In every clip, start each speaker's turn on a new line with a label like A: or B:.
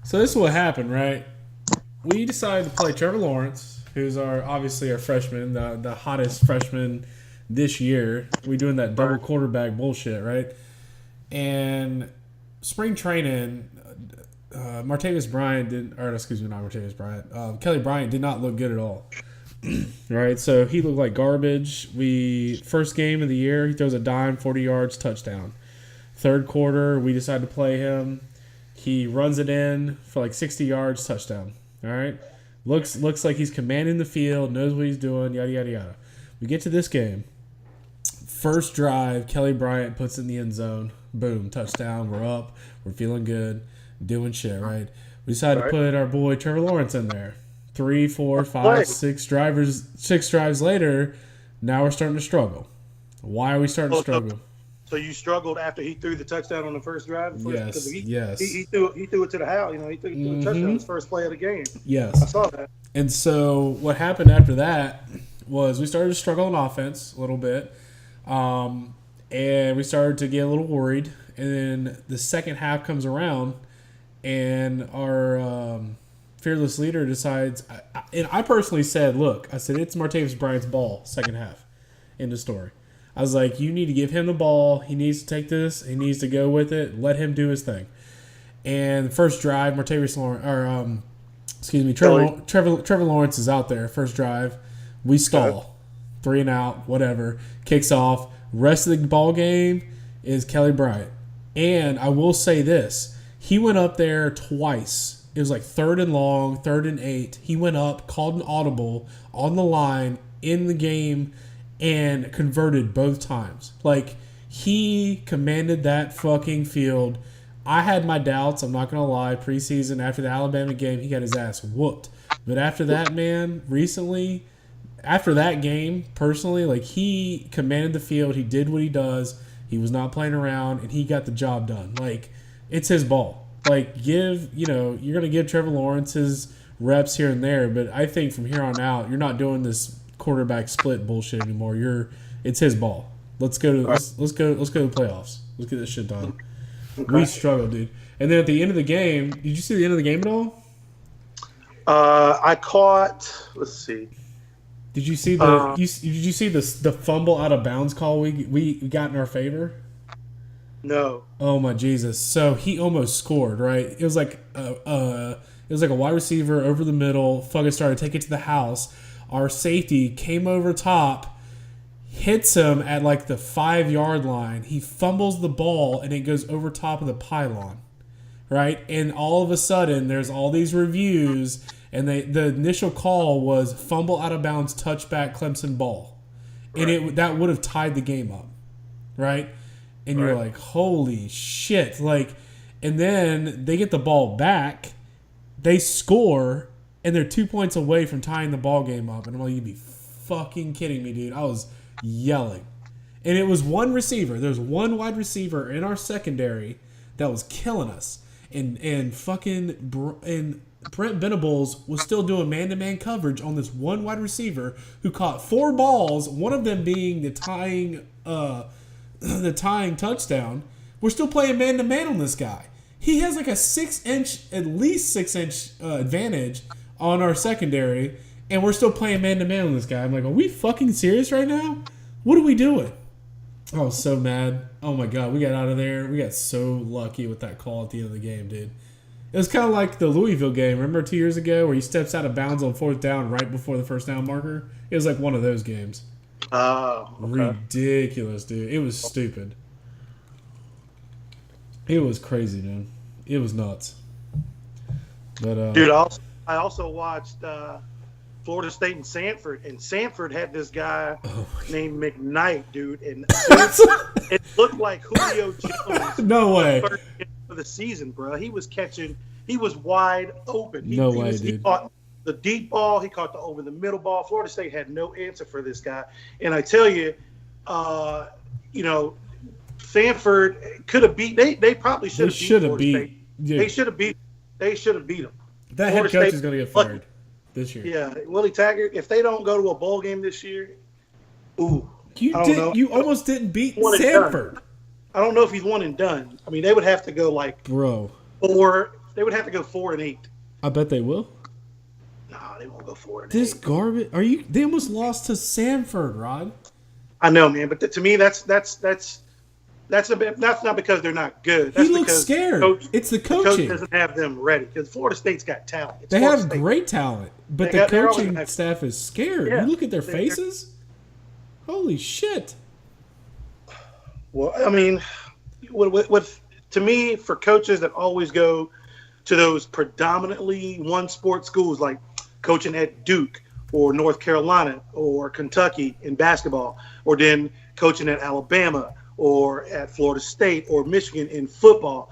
A: So this is what happened, right? We decided to play Trevor Lawrence, who's obviously our freshman, the hottest freshman this year. We doing that double
B: Right.
A: quarterback bullshit, right? And spring training, Martavis Bryant didn't, or excuse me, not Martavis Bryant. Kelly Bryant did not look good at all. Right, so he looked like garbage. We first game of the year, he throws a dime, 40 yards, touchdown. Third quarter, we decide to play him. He runs it in for like 60 yards, touchdown. All right, looks like he's commanding the field, knows what he's doing, yada yada yada. We get to this game. First drive, Kelly Bryant puts it in the end zone. Boom, touchdown. We're up. We're feeling good, doing shit. Right. We decided to
B: Right.
A: put our boy Trevor Lawrence in there. Three, four,
B: Play.
A: five, six drives later. Now we're starting to struggle. Why are we starting to
B: Oh, so,
A: struggle?
B: so you struggled after he threw the touchdown on the first drive? Because
A: Yes,
B: he,
A: yes,
B: he threw it to the house. He threw the touchdown his first play of the game. I
A: yes.
B: saw that.
A: And so what happened after that was we started to struggle on offense a little bit, and we started to get a little worried. And then the second half comes around, and our fearless leader decides. And I personally said, "Look, I said it's Martavis Bryant's ball, second half." End of story. I was like, "You need to give him the ball. He needs to take this. He needs to go with it. Let him do his thing." And the first drive, Martavis Lawrence, or excuse me, Trevor Lawrence is out there. First drive, we stall, 3 and out, whatever. Kicks off. Rest of the ball game is Kelly Bryant. And I will say this: he went up there twice. It was like 3rd and long, 3rd and 8. He went up, called an audible on the line in the game, and converted both times. Like, he commanded that fucking field. I had my doubts, I'm not going to lie. Preseason, after the Alabama game, he got his ass whooped. But after that, man, recently, after that game, personally, like, he commanded the field. He did what he does. He was not playing around, and he got the job done. Like, it's his ball. Like, you're going to give Trevor Lawrence his reps here and there, but I think from here on out, you're not doing this quarterback split bullshit anymore. It's his ball. Let's go to the playoffs. Let's get this shit done.
B: Okay.
A: We struggled, dude. And then at the end of the game, did you see the end of the game at all?
B: I caught. Let's see.
A: Did you see the fumble out of bounds call we got in our favor?
B: No.
A: Oh my Jesus! So he almost scored, right? It was like a wide receiver over the middle. Fucking started to take it to the house. Our safety came over top, hits him at like the 5-yard line. He fumbles the ball and it goes over top of the pylon, right? And all of a sudden, there's all these reviews, and the initial call was fumble out of bounds, touchback, Clemson ball, and that would have tied the game up, right? And you're like, holy shit. Like, and then they get the ball back, they score, and they're 2 points away from tying the ball game up. And I'm like, you'd be fucking kidding me, dude. I was yelling. And it was one receiver. There's one wide receiver in our secondary that was killing us. And Brent Venables was still doing man-to-man coverage on this one wide receiver who caught 4 balls, one of them being the tying touchdown. We're still playing man-to-man on this guy. He has like a at least 6-inch advantage on our secondary, and we're still playing man-to-man on this guy. I'm like, are we fucking serious right now? What are we doing? I was so mad. Oh my God, we got out of there. We got so lucky with that call at the end of the game, dude. It was kind of like the Louisville game. Remember 2 years ago where he steps out of bounds on 4th down right before the first down marker? It was like one of those games.
B: Oh, okay.
A: Ridiculous, dude. It was stupid. It was crazy, man. It was nuts. But
B: Dude, I also watched Florida State and Sanford had this guy named McKnight, dude, and it looked like Julio Jones.
A: No way.
B: For the season, bro. He was wide open. He caught the deep ball. He caught the over the middle ball. Florida State had no answer for this guy. And I tell you, Sanford could have beat. They probably should have beat.
A: Yeah.
B: They should have beat them.
A: That head coach is going to get fired this year.
B: Yeah, Willie Taggart. If they don't go to a bowl game this year,
A: you almost didn't beat Sanford.
B: I don't know if he's one and done. I mean, they would have to go like 4. They would have to go 4-8.
A: I bet they will.
B: No, they won't go 4-8.
A: This garbage. They almost lost to Samford, Rod.
B: I know, man, but to me, that's not because they're not good. That's
A: He looks
B: because
A: scared. It's the
B: the coach
A: coaching.
B: doesn't have them ready because Florida State's got talent. It's
A: They
B: Florida
A: have
B: State.
A: great talent, but
B: They're
A: the
B: always
A: coaching
B: gonna have-
A: staff is scared.
B: Yeah.
A: You look at their
B: They're-
A: faces. Holy shit!
B: Well, I mean, with to me, for coaches that always go to those predominantly one sport schools like coaching at Duke or North Carolina or Kentucky in basketball, or then coaching at Alabama or at Florida State or Michigan in football,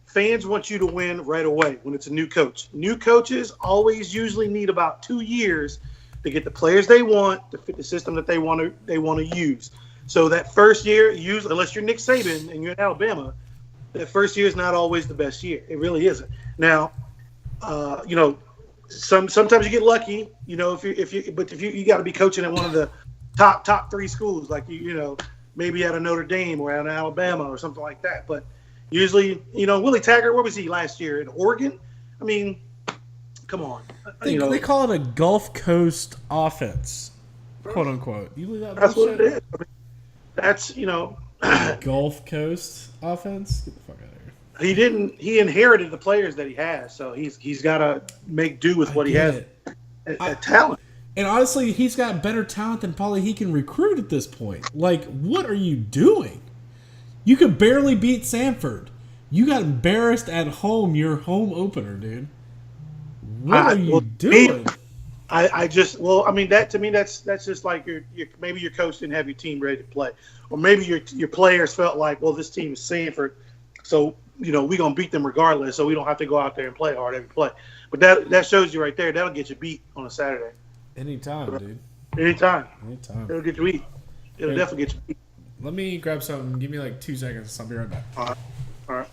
B: fans want you to win right away when it's a new coach. New coaches always usually need about 2 years to get the players they want to fit the system that they want to use. So that first year, usually, unless you're Nick Saban and you're in Alabama, that first year is not always the best year. It really isn't. Now, sometimes you get lucky. If you got to be coaching at one of the top 3 schools, like maybe at a Notre Dame or at an Alabama or something like that. But usually, Willie Taggart, where was he last year? In Oregon? I mean, come on.
A: They call it a Gulf Coast offense, quote unquote. You believe that?
B: That's what
A: bullshit?
B: it is. I mean, that's,
A: Gulf Coast offense. Get the fuck out of here.
B: he inherited the players that he has, so he's got to make do with what he has at talent.
A: And honestly, he's got better talent than probably he can recruit at this point. Like, what are you doing? You could barely beat Samford. You got embarrassed at home, your home opener, dude. What are you doing?
B: That to me, that's just like maybe your coach didn't have your team ready to play, or maybe your players felt like, well, this team is Samford, so we're gonna beat them regardless, so we don't have to go out there and play hard every play. But that shows you right there. That'll get you beat on a Saturday.
A: Anytime, dude.
B: Anytime.
A: Anytime.
B: It'll get you beat. It'll definitely get you beat.
A: Let me grab something. Give me like 2 seconds. I'll be right back.
B: All right.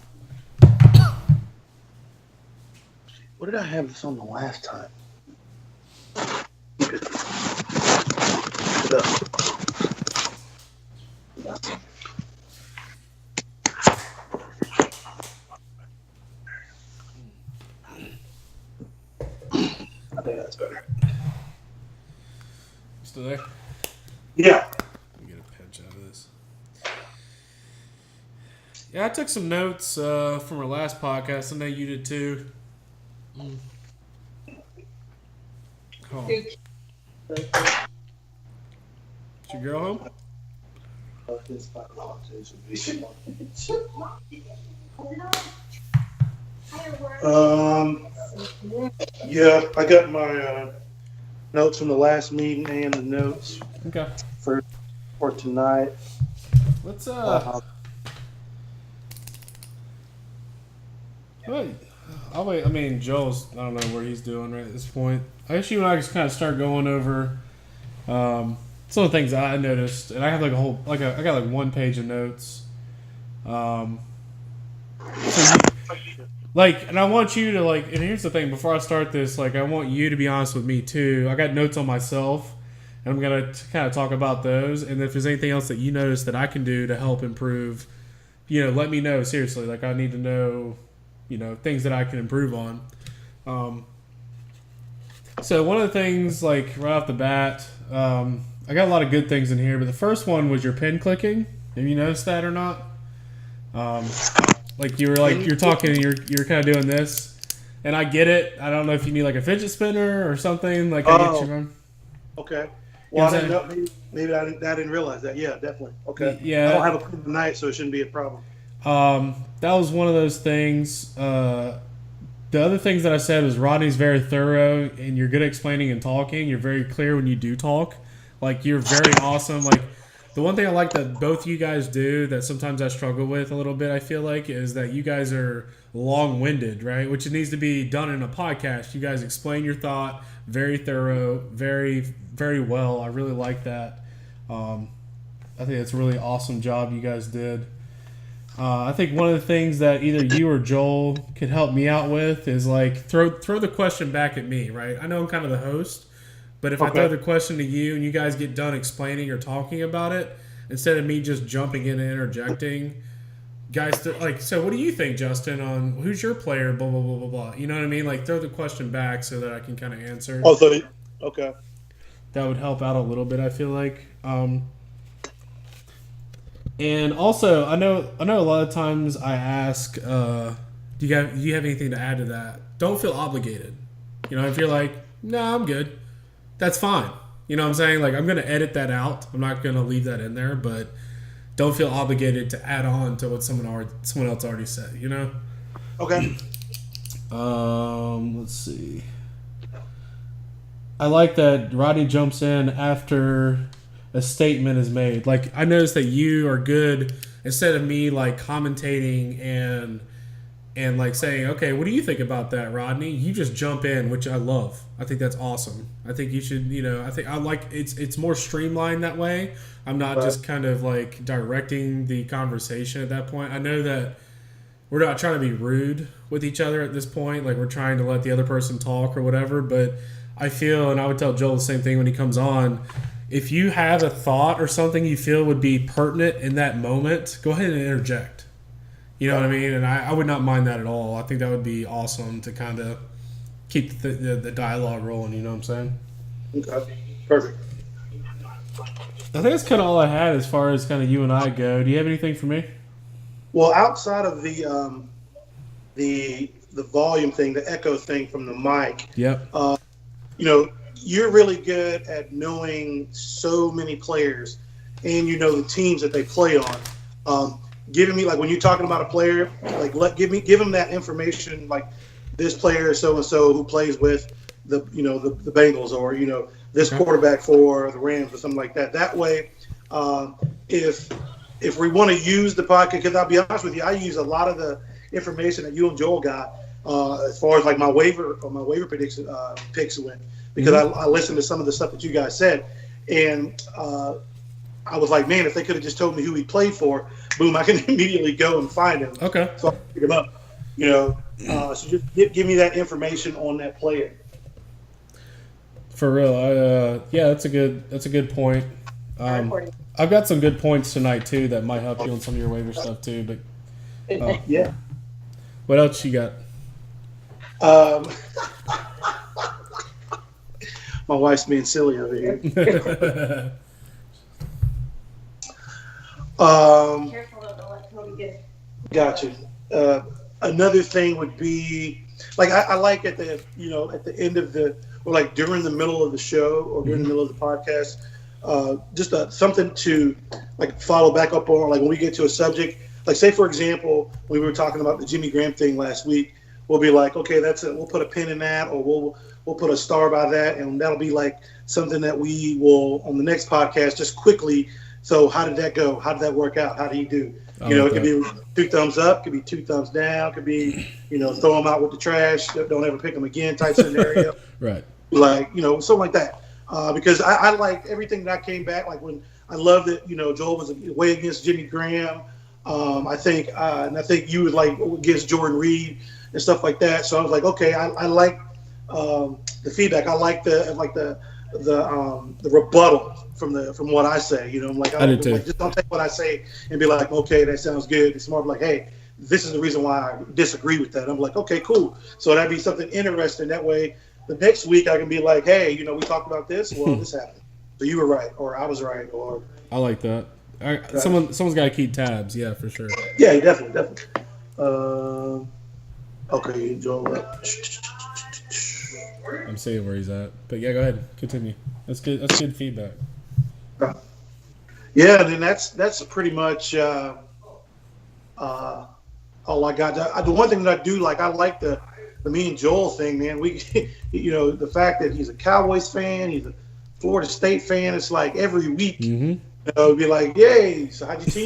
B: What did I have this on the last time? I think that's better.
A: Still there?
B: Yeah.
A: Let me get a pinch out of this. Yeah, I took some notes from our last podcast. I know you did too. Oh. Is your girl home?
B: Yeah, I got my notes from the last meeting and the notes
A: Okay.
B: for tonight.
A: Let's wait. I'll wait. I mean, Joel's. I don't know where he's doing right at this point. I guess you and I just kind of start going over some of the things I noticed, and I have like I got like 1 page of notes. And I want you to and here's the thing. Before I start this, I want you to be honest with me too. I got notes on myself, and I'm gonna kind of talk about those. And if there's anything else that you notice that I can do to help improve, let me know. Seriously, I need to know. Things that I can improve on. So one of the things, right off the bat, I got a lot of good things in here, but the first one was your pen clicking. Have you noticed that or not? You're talking and you're kind of doing this, and I get it. I don't know if you need a fidget spinner or something I get you on.
B: Okay. Well, I didn't know. Maybe I didn't realize that. Yeah, definitely. Okay.
A: Yeah.
B: I don't have a pen tonight, so it shouldn't be a problem.
A: That was one of those things. The other things that I said was Rodney's very thorough, and you're good at explaining and talking. You're very clear when you do talk. You're very awesome. The one thing I like that both you guys do that sometimes I struggle with a little bit, I feel is that you guys are long-winded, right? Which it needs to be done in a podcast. You guys explain your thought very thorough, very, very well. I really like that. I think it's a really awesome job you guys did. I think one of the things that either you or Joel could help me out with is throw the question back at me, right? I know I'm kind of the host, but if I throw the question to you and you guys get done explaining or talking about it, instead of me just jumping in and interjecting, guys, like, so what do you think, Justin, on who's your player, blah, blah, blah, blah, blah. You know what I mean? Like, throw the question back so that I can kind of answer.
B: Oh, so okay.
A: That would help out a little bit, I feel like. And also, I know a lot of times I ask, do you have anything to add to that? Don't feel obligated. You know, if you're like, no, I'm good, that's fine. You know what I'm saying? Like, I'm going to edit that out. I'm not going to leave that in there, but don't feel obligated to add on to what someone else already said, you know?
B: Okay.
A: Let's see. I like that Rodney jumps in after a statement is made. Like, I noticed that you are good, instead of me like commentating and like saying, okay, what do you think about that, Rodney? You just jump in, which I love. I think that's awesome. I think you should, you know, I think I like it's more streamlined that way. I'm not just kind of like directing the conversation at that point. I know that we're not trying to be rude with each other at this point. Like, we're trying to let the other person talk or whatever. But I feel, and I would tell Joel the same thing when he comes on, if you have a thought or something you feel would be pertinent in that moment, go ahead and interject. You know what I mean? And I would not mind that at all. I think that would be awesome to kind of keep the dialogue rolling. You know what I'm saying?
B: Okay. Perfect.
A: I think that's kind of all I had as far as kind of you and I go. Do you have anything for me?
B: Well, outside of the volume thing, the echo thing from the mic,
A: Yep.
B: you know, you're really good at knowing so many players, and you know the teams that they play on. Giving me, like, when you're talking about a player, like, give him that information, like this player so and so who plays with the Bengals, or this quarterback for the Rams or something like that. That way, if we want to use the podcast, because I'll be honest with you, I use a lot of the information that you and Joel got as far as like my waiver prediction picks went, because I listened to some of the stuff that you guys said, and I was like, man, if they could have just told me who he played for, boom, I can immediately go and find him.
A: Okay.
B: So I can pick him up. So just give me that information on that player.
A: For real, yeah, that's a good point. I've got some good points tonight too that might help you on some of your waiver stuff too. But
B: yeah,
A: what else you got?
B: My wife's being silly over here. Gotcha. Another thing would be, like, I like at the end of or like during the middle of the show or during the middle of the podcast, just something to like follow back up on, like when we get to a subject, like say for example, we were talking about the Jimmy Graham thing last week. We'll be like, okay, we'll put a pin in that, or we'll put a star by that, and that'll be like something that we will on the next podcast just quickly. So how did that go? How did that work out? How did he do? It could be 2 thumbs up, could be 2 thumbs down, could be, throw him out with the trash, don't ever pick him again type scenario.
A: Right.
B: Like, something like that. Because I like everything that came back. Like when I love that, Joel was way against Jimmy Graham. I think you was like against Jordan Reed and stuff like that. So I was like, okay, I like the feedback. I like the rebuttal from what I say. I'm like,
A: I did too.
B: Like, just don't take what I say and be like, okay, that sounds good. It's more like, hey, this is the reason why I disagree with that. I'm like, okay, cool. So that'd be something interesting. That way, the next week I can be like, hey, we talked about this. Well, this happened. So you were right, or I was right, or
A: I like that. Someone's got to keep tabs. Yeah, for sure.
B: Yeah, definitely. Okay, Joel.
A: I'm seeing where he's at, but yeah, go ahead, continue. That's good. That's good feedback.
B: Yeah, then that's pretty much all I got. The one thing that I do like, I like the me and Joel thing, man. We, the fact that he's a Cowboys fan, he's a Florida State fan. It's like every week, be like, yay! So how'd your team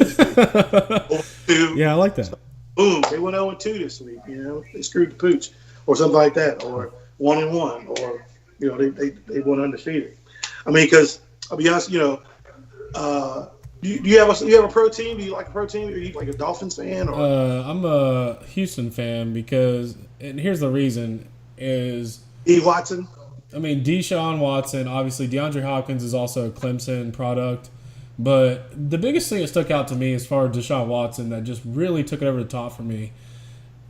B: do?
A: Yeah, I like that.
B: Boom! They went 0-2 this week. They screwed the pooch, or something like that, or 1-1, or they went undefeated. I mean, because I'll be honest, do you have a pro team? Do you like a pro team? Are you like a Dolphins fan? Or?
A: I'm a Houston fan because, and here's the reason is
B: Watson.
A: I mean, Deshaun Watson, obviously DeAndre Hopkins is also a Clemson product, But the biggest thing that stuck out to me as far as Deshaun Watson that just really took it over the top for me,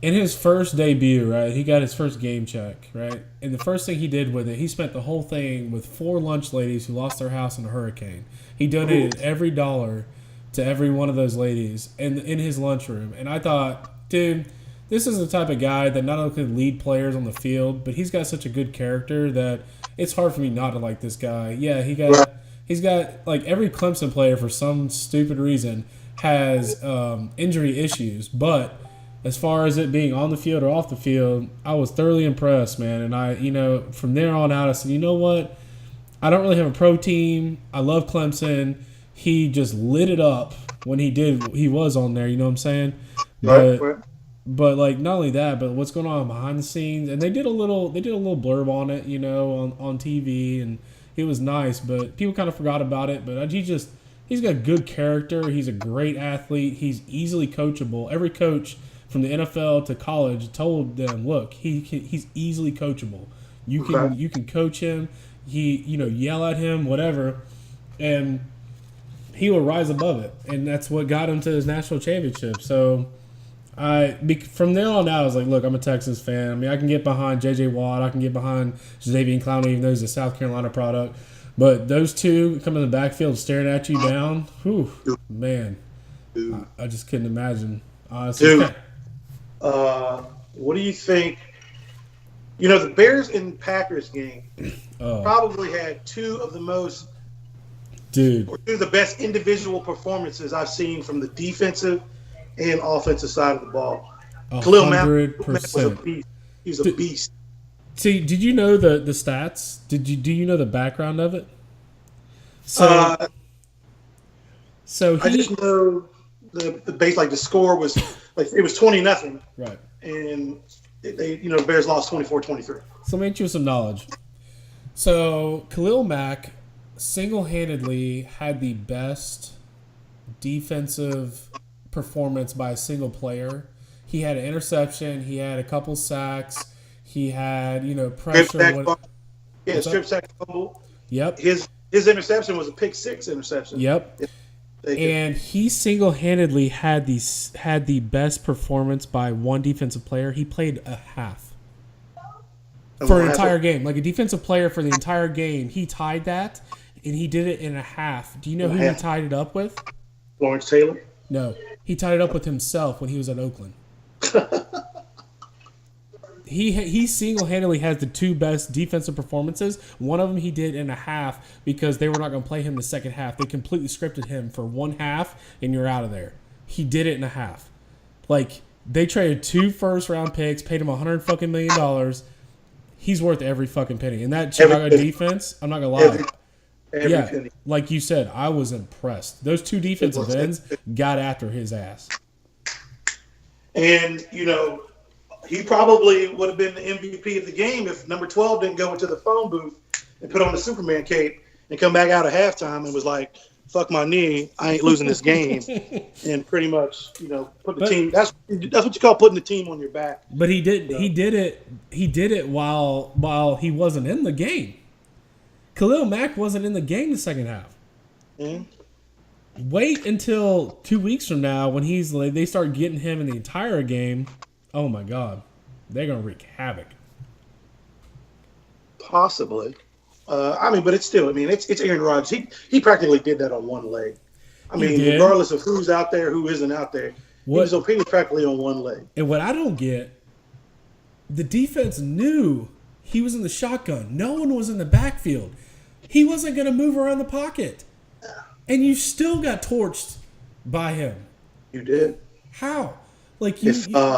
A: in his first debut, right, he got his first game check, right? And the first thing he did with it, he spent the whole thing with 4 lunch ladies who lost their house in a hurricane. He donated every dollar to every one of those ladies in his lunchroom. And I thought, dude, this is the type of guy that not only can lead players on the field, but he's got such a good character that it's hard for me not to like this guy. Yeah, he's got like every Clemson player for some stupid reason has injury issues, but as far as it being on the field or off the field, I was thoroughly impressed, man. And from there on out, I said, you know what? I don't really have a pro team. I love Clemson. He just lit it up when he was on there, you know what I'm saying? But like not only that, but what's going on behind the scenes, and they did a little blurb on it, on TV, and it was nice, but people kind of forgot about it. But he's got good character. He's a great athlete. He's easily coachable. Every coach from the NFL to college told them, look, he's easily coachable. You can coach him. Yell at him, whatever, and he will rise above it. And that's what got him to his national championship. So from there on out, I was like, look, I'm a Texas fan. I mean, I can get behind J.J. Watt. I can get behind Jadeveon Clowney, even though he's a South Carolina product. But those two coming in the backfield staring at you down, man, I just couldn't imagine. Honestly.
B: Dude, what do you think? The Bears and Packers game probably had two of the best individual performances I've seen from the defensive and offensive side of the ball.
A: 100%.
B: Khalil Mack was a beast. He's a beast.
A: See, did you know the stats? Do you know the background of it?
B: I just know the base, like the score was like it was 20-0,
A: right?
B: And the Bears lost 24-23.
A: So let me hit you with some knowledge. So Khalil Mack single-handedly had the best defensive performance by a single player. He had an interception. He had a couple sacks. He had, pressure.
B: Strip sack fumble.
A: Yep.
B: His interception was a pick six interception.
A: Yep. And he single-handedly had the best performance by one defensive player. He played a half for an entire game. Like a defensive player for the entire game, he tied that, and he did it in a half. Do you know who he tied it up with?
B: Lawrence Taylor?
A: No. He tied it up with himself when he was at Oakland. He single-handedly has the two best defensive performances. One of them he did in a half because they were not going to play him the second half. They completely scripted him for one half, and you're out of there. He did it in a half. Like, they traded 2 first-round picks, paid him $100 million. He's worth every fucking penny. And that Chicago defense, I'm not going to lie.
B: Every penny.
A: Like you said, I was impressed. Those two defensive ends got after his ass.
B: And, he probably would have been the MVP of the game if number 12 didn't go into the phone booth and put on the Superman cape and come back out at halftime and was like, fuck my knee, I ain't losing this game. And pretty much, put the team. That's what you call putting the team on your back.
A: But he did it while he wasn't in the game. Khalil Mack wasn't in the game the second half.
B: Mm-hmm.
A: Wait until 2 weeks from now when they start getting him in the entire game. Oh my God, they're gonna wreak havoc.
B: Possibly, but it's still. It's Aaron Rodgers. He practically did that on one leg. Regardless of who's out there, who isn't out there, he was practically on one leg.
A: And what I don't get, the defense knew he was in the shotgun. No one was in the backfield. He wasn't gonna move around the pocket, and you still got torched by him.
B: You did.
A: How? Like
B: if you're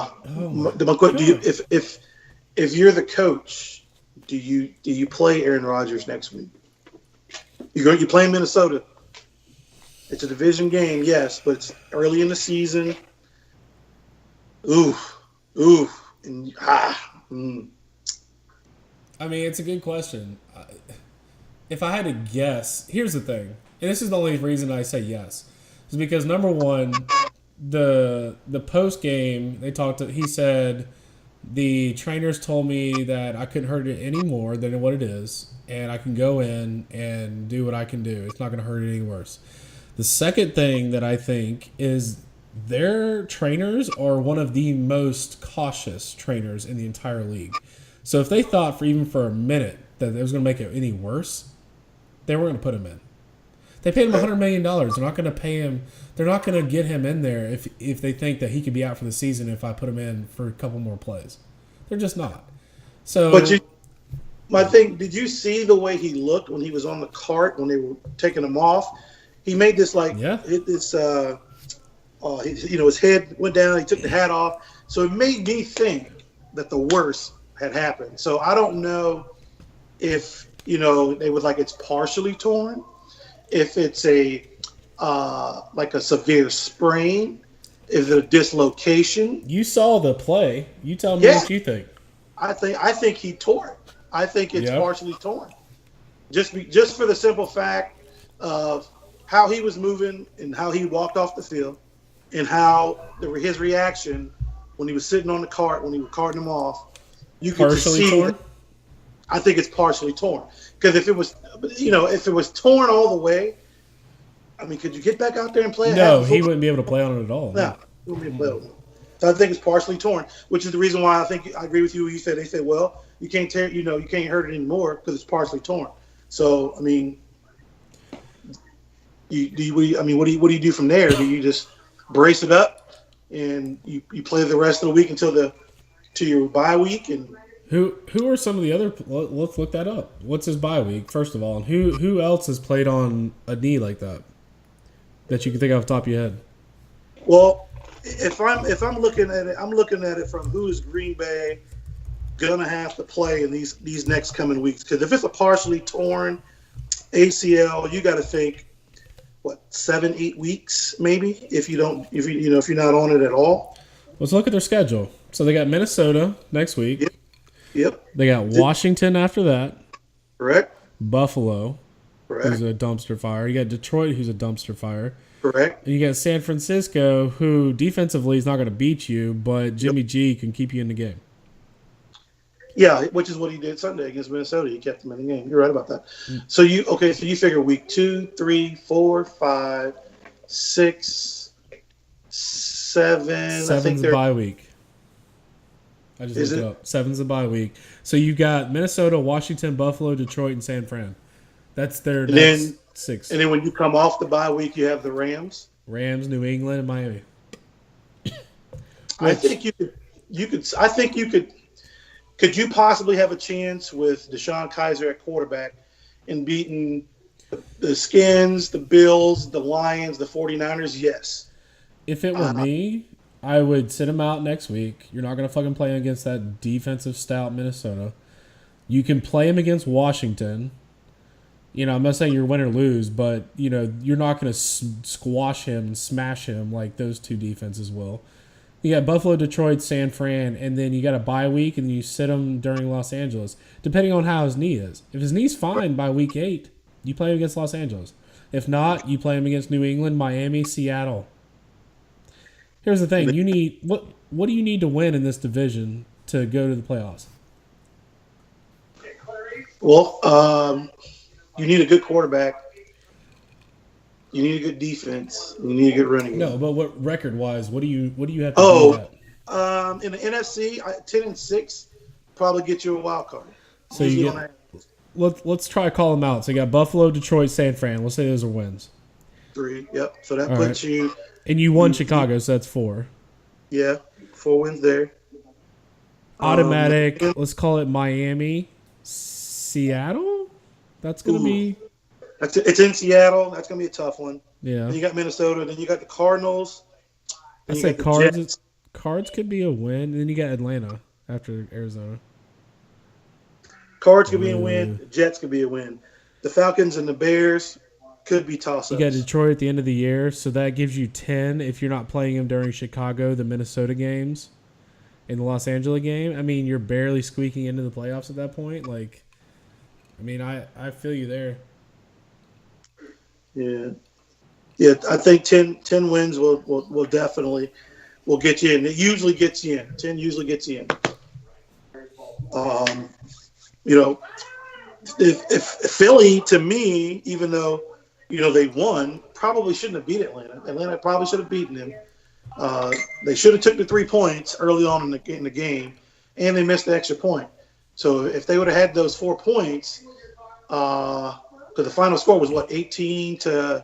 B: the coach, do you play Aaron Rodgers next week? You play Minnesota. It's a division game, yes, but it's early in the season.
A: It's a good question. If I had to guess, here's the thing, and this is the only reason I say yes, is because number one. The post game he said the trainers told me that I couldn't hurt it any more than what it is, and I can go in and do what I can do. It's not going to hurt it any worse. The second thing that I think is their trainers are one of the most cautious trainers in the entire league. So if they thought for a minute that it was going to make it any worse, they weren't going to put him in. They paid him $100 million. They're not going to pay him. They're not going to get him in there if they think that he could be out for the season if I put him in for a couple more plays. They're just not. So,
B: my thing, did you see the way he looked when he was on the cart when they were taking him off? He made this his head went down. He took the hat off, so it made me think that the worst had happened. So I don't know if they would it's partially torn, if it's a severe sprain, is it a dislocation?
A: You saw the play. You tell me what you think.
B: I think he tore it. I think it's partially torn. Just for the simple fact of how he was moving and how he walked off the field and how his reaction when he was sitting on the cart when he was carting him off. You could see torn? I think it's partially torn. Because if it was torn all the way, I mean, could you get back out there and play?
A: No, he wouldn't be able to play on it at all.
B: No, he wouldn't be able to play on it. So I think it's partially torn, which is the reason why I think I agree with you. You said they said, well, you can't tear, you can't hurt it anymore because it's partially torn. So I mean, what do you do from there? Do you just brace it up and you play the rest of the week until your bye week? And
A: who are some of the other? Let's look that up. What's his bye week first of all, and who else has played on a knee like that you can think off the top of your head?
B: Well, if I'm looking at it, I'm looking at it from who is Green Bay gonna have to play in these next coming weeks. Because if it's a partially torn ACL, you got to think 7-8 weeks maybe if you're not on it at all.
A: Let's look at their schedule. So they got Minnesota next week.
B: Yep.
A: They got Washington after that.
B: Correct.
A: Buffalo.
B: Correct.
A: Who's a dumpster fire. You got Detroit, who's a dumpster fire.
B: Correct.
A: And you got San Francisco, who defensively is not going to beat you, but Jimmy G can keep you in the game.
B: Yeah, which is what he did Sunday against Minnesota. He kept them in the game. You're right about that. So you figure week 2, 3, 4, 5, 6, 7.
A: Seven's a bye week. I just looked it up. 7's a bye week. So you got Minnesota, Washington, Buffalo, Detroit, and San Fran. That's their next 6.
B: And then when you come off the bye week, you have the Rams.
A: New England, and Miami.
B: I think you could. Could you possibly have a chance with Deshaun Kaiser at quarterback in beating the Skins, the Bills, the Lions, the 49ers? Yes.
A: If it were me, I would sit him out next week. You're not going to fucking play him against that defensive stout Minnesota. You can play him against Washington. I'm not saying you're win or lose, but, you're not going to squash him and smash him like those two defenses will. You got Buffalo, Detroit, San Fran, and then you got a bye week, and you sit him during Los Angeles, depending on how his knee is. If his knee's fine by week 8, you play him against Los Angeles. If not, you play him against New England, Miami, Seattle. Here's the thing: what do you need to win in this division to go to the playoffs?
B: Well, you need a good quarterback. You need a good defense. You need a good running game.
A: No, but what record-wise, what do you have to do that?
B: In the NFC, 10-6 probably get you a wild card.
A: So let's try to call them out. So you got Buffalo, Detroit, San Fran. Let's say those are wins.
B: 3. Yep. So that puts you.
A: And you won Chicago, so that's 4.
B: Yeah, 4 wins there.
A: Automatic. Let's call it Miami, Seattle. That's gonna be.
B: It's in Seattle. That's going to be a tough one.
A: Yeah.
B: Then you got Minnesota. Then you got the Cardinals.
A: I say Cards could be a win. And then you got Atlanta after Arizona.
B: Cards could be a win. The Jets could be a win. The Falcons and the Bears could be toss-ups.
A: You got Detroit at the end of the year, so that gives you 10 if you're not playing them during Chicago, the Minnesota games, and the Los Angeles game. I mean, you're barely squeaking into the playoffs at that point. I feel you there.
B: Yeah. I think 10 wins will definitely get you in. It usually gets you in. 10 usually gets you in. If Philly, to me, even though they won, probably shouldn't have beat Atlanta. Atlanta probably should have beaten them. They should have took the 3 points early on in the game, and they missed the extra point. So if they would have had those 4 points, because the final score was 18-13.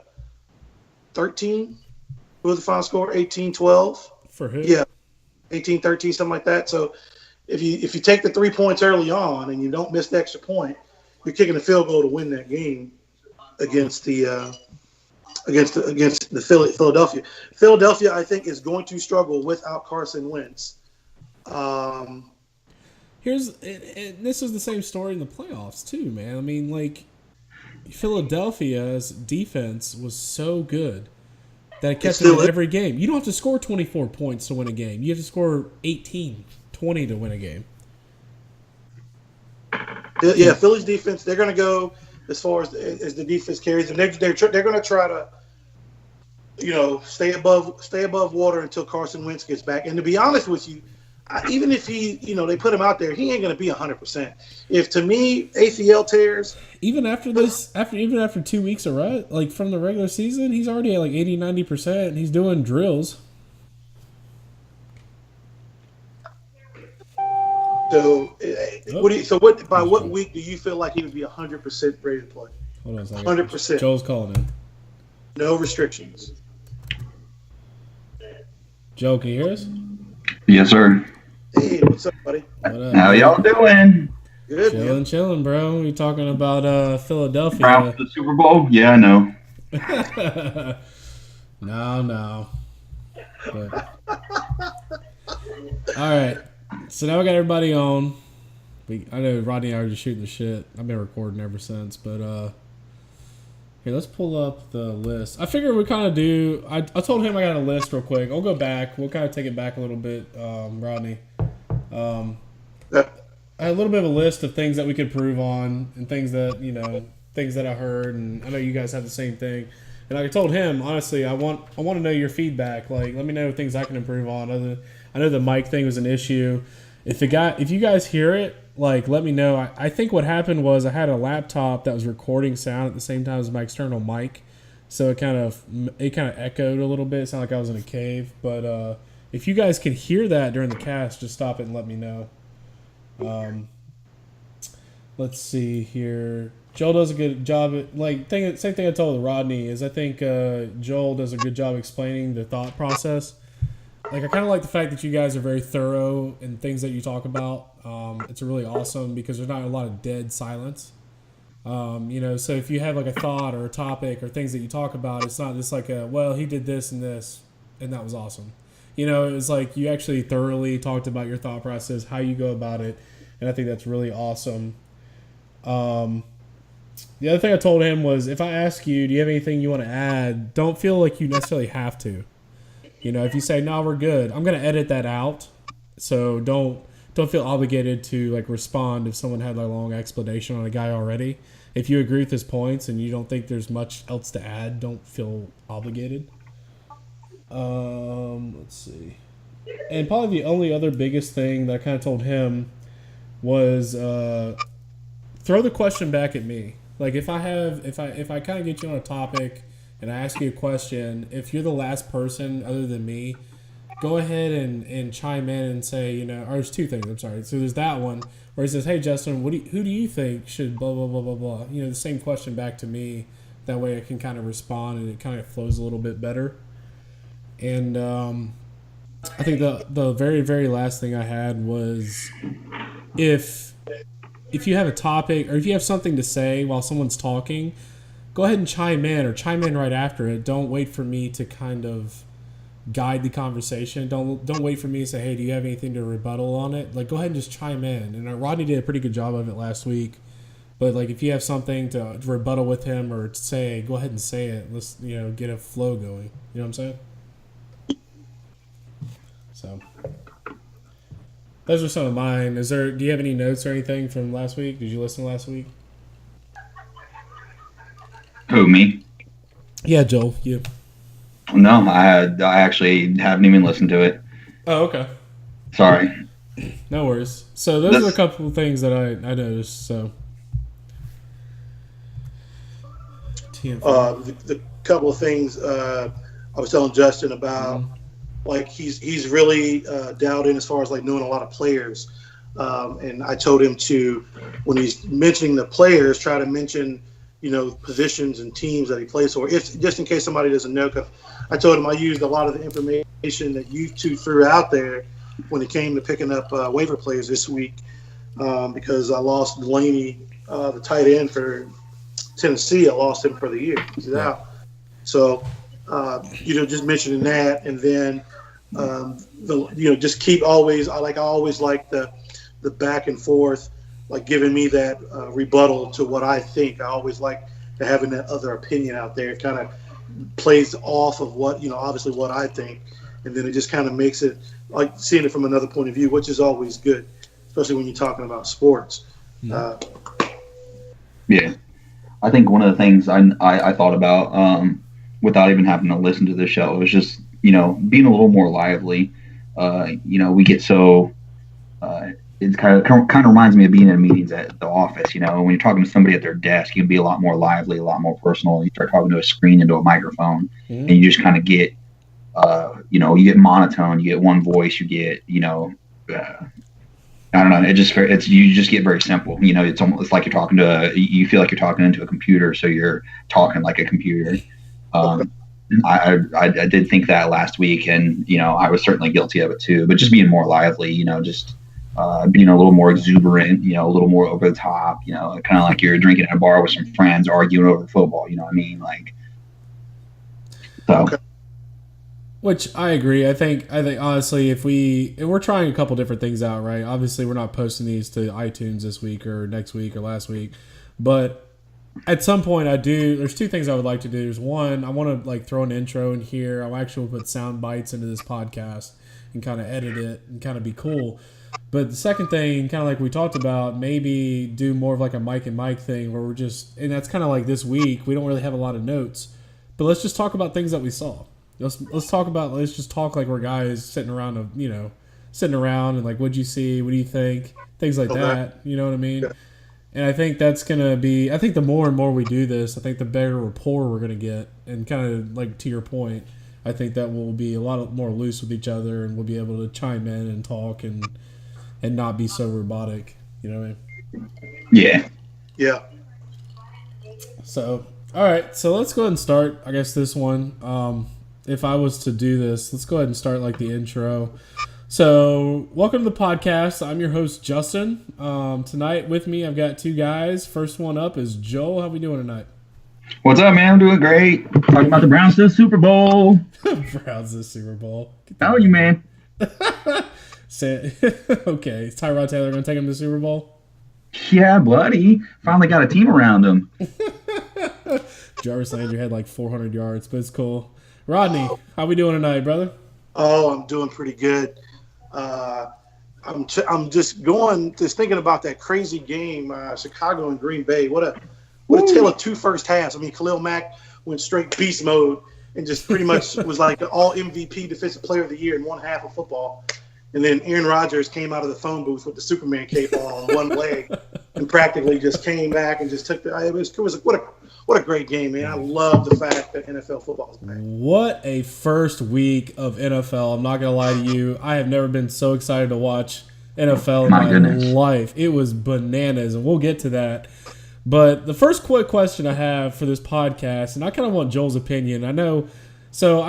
B: What was the final score? 18-12
A: for who?
B: Yeah, 18-13, something like that. So if you take the 3 points early on and you don't miss the extra point, you're kicking a field goal to win that game against the Philadelphia. Philadelphia, I think, is going to struggle without Carson Wentz.
A: This is the same story in the playoffs too, man. I mean, like, Philadelphia's defense was so good that it kept them in every game. You don't have to score 24 points to win a game. You have to score 18, 20 to win a game.
B: Yeah, Philly's defense, they're going to go as far as the defense carries, and they're going to try to, stay above water until Carson Wentz gets back. And to be honest with you, even if they put him out there, he ain't going to be 100%. If, to me, ACL tears,
A: even after 2 weeks of rest, like from the regular season, he's already at like 80-90%, and he's doing drills.
B: So, by what week do you feel like he would be 100% ready to play?
A: Hold on a second.
B: 100%.
A: Joel's calling in.
B: No restrictions.
A: Joe, can you hear us?
C: Yes, sir.
B: Hey, what's up, buddy?
A: What up?
C: How y'all doing?
B: Good.
A: Chilling, bro. We talking about Philadelphia.
C: Proud for the Super Bowl? Yeah, I know.
A: No. But, all right. So now we got everybody on. I know Rodney and I are just shooting the shit. I've been recording ever since, but here, let's pull up the list. I figured we kind of do. I told him I got a list real quick. I'll go back. We'll kind of take it back a little bit, Rodney. I had a little bit of a list of things that we could prove on and things that things that I heard, and I know you guys have the same thing. And I told him, honestly, I want to know your feedback. Like, let me know things I can improve on. I know the mic thing was an issue. If you guys hear it, like, let me know. I think what happened was I had a laptop that was recording sound at the same time as my external mic, so it kind of echoed a little bit. It sounded like I was in a cave. But if you guys can hear that during the cast, just stop it and let me know. Let's see here. Joel does a good job. Same thing I told Rodney is I think Joel does a good job explaining the thought process. Like, I kind of like the fact that you guys are very thorough in things that you talk about. It's really awesome because there's not a lot of dead silence. So if you have like a thought or a topic or things that you talk about, it's not just like he did this and this, and that was awesome. It was like you actually thoroughly talked about your thought process, how you go about it, and I think that's really awesome. The other thing I told him was, if I ask you, do you have anything you want to add, don't feel like you necessarily have to. If you say, no, we're good, I'm going to edit that out. So don't feel obligated to like respond if someone had a long explanation on a guy already. If you agree with his points and you don't think there's much else to add, don't feel obligated. Let's see. And probably the only other biggest thing that I kind of told him was throw the question back at me. Like, if I kind of get you on a topic and I ask you a question, if you're the last person other than me, go ahead and chime in and say, or there's two things, I'm sorry. So there's that one where he says, hey, Justin, who do you think should blah, blah, blah, blah, blah. The same question back to me. That way I can kind of respond and it kind of flows a little bit better. And I think the very, very last thing I had was if you have a topic or if you have something to say while someone's talking, go ahead and chime in or chime in right after it. Don't wait for me to kind of guide the conversation. Don't wait for me to say, hey, do you have anything to rebuttal on it? Like, go ahead and just chime in. And Rodney did a pretty good job of it last week. But like, if you have something to rebuttal with him or to say, go ahead and say it. Let's get a flow going. You know what I'm saying? So those are some of mine. Do you have any notes or anything from last week? Did you listen last week?
C: Who, me?
A: Yeah, Joel, you.
C: No, I actually haven't even listened to it.
A: Oh, okay.
C: Sorry.
A: No worries. So those are a couple of things that I noticed. So
B: couple of things I was telling Justin about. Like he's really doubting as far as like knowing a lot of players, and I told him to, when he's mentioning the players, try to mention positions and teams that he plays for, if just in case somebody doesn't know. Cause I told him I used a lot of the information that you two threw out there when it came to picking up waiver players this week, because I lost Delaney, the tight end for Tennessee. I lost him for the year. He's out. So, just mentioning that, and then just keep always. I always like the back and forth, like giving me that rebuttal to what I think. I always like to having that other opinion out there. It kind of plays off of what obviously what I think, and then it just kind of makes it like seeing it from another point of view, which is always good, especially when you're talking about sports.
C: Yeah, I think one of the things I thought about without even having to listen to the show was just being a little more lively. We get so it kind of reminds me of being in meetings at the office. When you're talking to somebody at their desk, you can be a lot more lively, a lot more personal. You start talking to a screen into a microphone, and you just kind of get, you get monotone. You get one voice. You get, I don't know. You just get very simple. It's like you're talking you feel like you're talking into a computer, so you're talking like a computer. I did think that last week, and I was certainly guilty of it too. But just being more lively, just being a little more exuberant, a little more over the top, kind of like you're drinking at a bar with some friends, arguing over football. You know what I mean? So.
A: Which I agree. I think honestly, if we're trying a couple different things out, right? Obviously, we're not posting these to iTunes this week or next week or last week, but at some point there's two things I would like to do. There's one, I want to throw an intro in here. I'll actually put sound bites into this podcast and kind of edit it and kind of be cool. But the second thing, kind of like we talked about, maybe do more of like a Mike and Mike thing where and that's kind of like this week, we don't really have a lot of notes, but let's just talk about things that we saw. Let's just talk like we're guys sitting around and like, what'd you see? What do you think? Things like that. You know what I mean? Yeah. And I think that's going to be, I think the more and more we do this, I think the better rapport we're going to get. And kind of like to your point, I think that we'll be a lot more loose with each other, and we'll be able to chime in and talk and not be so robotic. You know what I mean?
C: Yeah.
B: Yeah.
A: So, all right. So let's go ahead and start, I guess, this one. If I was to do this, let's go ahead and start like the intro. So, welcome to the podcast. I'm your host, Justin. Tonight with me, I've got two guys. First one up is Joel. How we doing tonight?
C: What's up, man? I'm doing great. Talking about the Browns to the Super Bowl.
A: Browns to the Super Bowl.
C: How are you, man?
A: Okay. Is Tyrod Taylor going to take him to the Super Bowl?
C: Yeah, buddy. Finally got a team around him.
A: Jarvis Landry had like 400 yards, but it's cool. Rodney, how we doing tonight, brother?
B: Oh, I'm doing pretty good. I'm just thinking about that crazy game, Chicago and Green Bay. What a tale of two first halves. I mean, Khalil Mack went straight beast mode and just pretty much was like an all MVP defensive player of the year in one half of football. And then Aaron Rodgers came out of the phone booth with the Superman cape on one leg and practically just came back and just took what a great game, man. I love the fact that NFL football is back.
A: What a first week of NFL. I'm not going to lie to you. I have never been so excited to watch NFL in my life. It was bananas, and we'll get to that. But the first quick question I have for this podcast, and I kind of want Joel's opinion. I know, so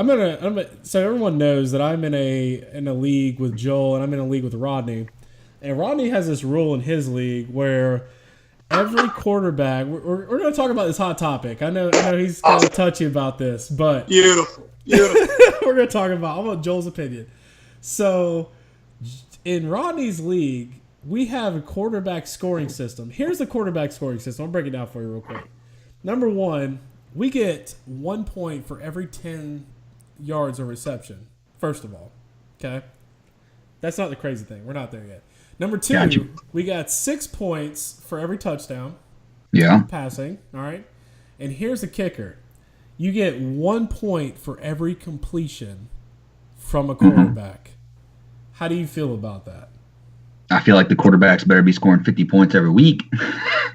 A: so everyone knows that I'm in a league with Joel, and I'm in a league with Rodney. And Rodney has this rule in his league where every quarterback, we're going to talk about this hot topic. I know he's kind of touchy about this, but
B: beautiful.
A: We're going to talk about. I want Joel's opinion. So, in Rodney's league, we have a quarterback scoring system. Here's the quarterback scoring system. I'll break it down for you real quick. Number one, we get 1 point for every 10 yards of reception. First of all, okay, that's not the crazy thing. We're not there yet. Number two, we got 6 points for every touchdown.
C: Yeah.
A: Passing. All right. And here's the kicker. You get 1 point for every completion from a quarterback. Mm-hmm. How do you feel about that?
C: I feel like the quarterbacks better be scoring 50 points every week.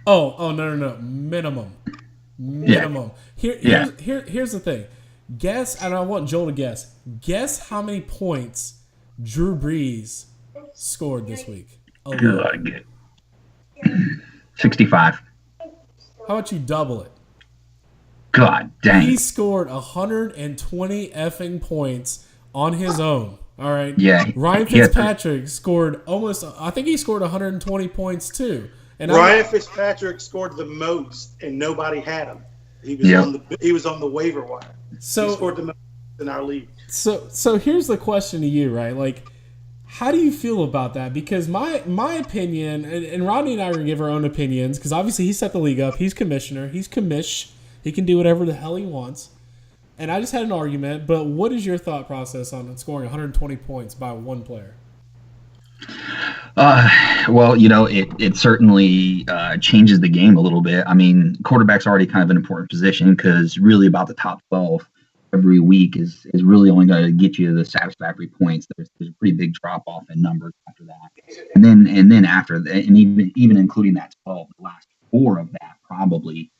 A: Oh, no. Minimum. Minimum. Here's the thing. Guess, and I want Joel to guess. Guess how many points Drew Brees scored this week.
C: Good. 65.
A: How about you double it?
C: God dang.
A: He scored 120 effing points on his own. All right.
C: Yeah.
A: Ryan Fitzpatrick scored I think he scored 120 points too. And
B: Ryan Fitzpatrick scored the most, and nobody had him. He was on the waiver wire.
A: So
B: he scored the most in our league.
A: So here's the question to you, right? Like, how do you feel about that? Because my opinion, and Rodney and I are going to give our own opinions, because obviously he set the league up. He's commissioner. He's commish. He can do whatever the hell he wants. And I just had an argument, but what is your thought process on scoring 120 points by one player?
C: Well, it certainly changes the game a little bit. I mean, quarterback's already kind of an important position because really about the top 12 every week is really only going to get you the satisfactory points. There's a pretty big drop off in numbers after that, and then after that, and even including that 12, the last 4 of that probably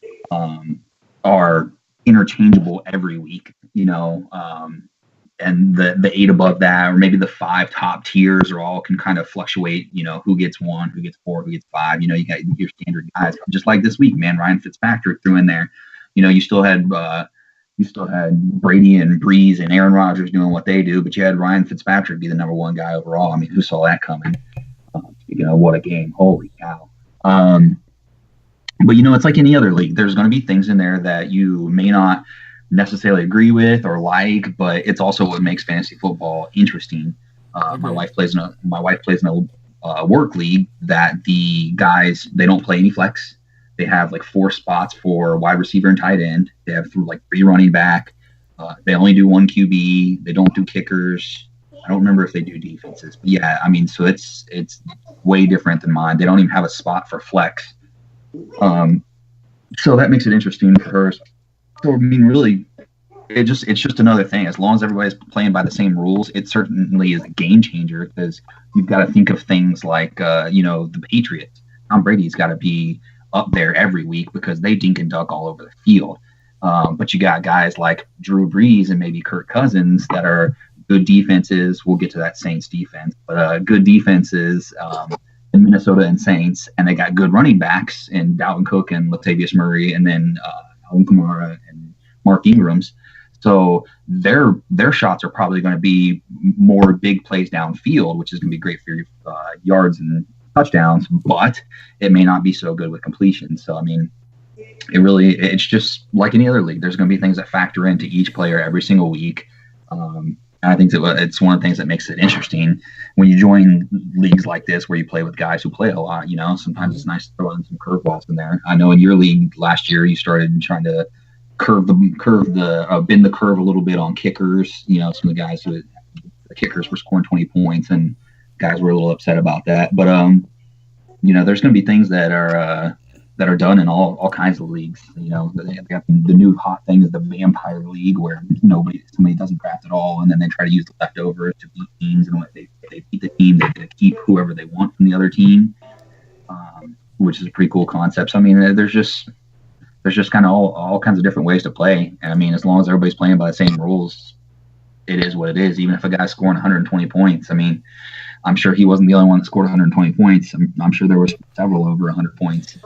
C: are interchangeable every week. And the 8 above that, or maybe the 5 top tiers, are all can kind of fluctuate. Who gets 1, who gets 4, who gets 5. You got your standard guys, just like this week, man. Ryan Fitzpatrick threw in there. You still had Brady and Breeze and Aaron Rodgers doing what they do, but you had Ryan Fitzpatrick be the number 1 guy overall. I mean, who saw that coming? What a game! Holy cow! But it's like any other league. There's going to be things in there that you may not necessarily agree with or like, but it's also what makes fantasy football interesting. My wife plays in a work league that the guys, they don't play any flex. They have like 4 spots for wide receiver and tight end. They have 3 running back. They only do 1 QB. They don't do kickers. I don't remember if they do defenses, but yeah, I mean, so it's way different than mine. They don't even have a spot for flex. So that makes it interesting for her. So I mean, really, it's just another thing. As long as everybody's playing by the same rules, it certainly is a game changer because you've got to think of things like the Patriots. Tom Brady's got to be up there every week because they dink and dunk all over the field. But you got guys like Drew Brees and maybe Kirk Cousins that are good defenses. We'll get to that Saints defense, but good defenses in Minnesota and Saints, and they got good running backs in Dalvin Cook and Latavius Murray, and then Alvin Kamara and Mark Ingram's. So their shots are probably going to be more big plays downfield, which is going to be great for your yards and touchdowns, but it may not be so good with completion. So, I mean, it's just like any other league. There's going to be things that factor into each player every single week. And I think that it's one of the things that makes it interesting when you join leagues like this where you play with guys who play a lot. Sometimes it's nice to throw in some curveballs in there. I know in your league last year you started trying to bend the curve a little bit on kickers. Some of the guys the kickers were scoring 20 points, and guys were a little upset about that. But there's going to be things that are done in all kinds of leagues. They got the new hot thing is the Vampire League, where somebody doesn't draft at all, and then they try to use the leftovers to beat teams. And if they beat the team, they get to keep whoever they want from the other team, which is a pretty cool concept. So I mean, there's just kind of all kinds of different ways to play. And I mean, as long as everybody's playing by the same rules, it is what it is. Even if a guy's scoring 120 points, I mean, I'm sure he wasn't the only one that scored 120 points. I'm sure there was several over 100 points.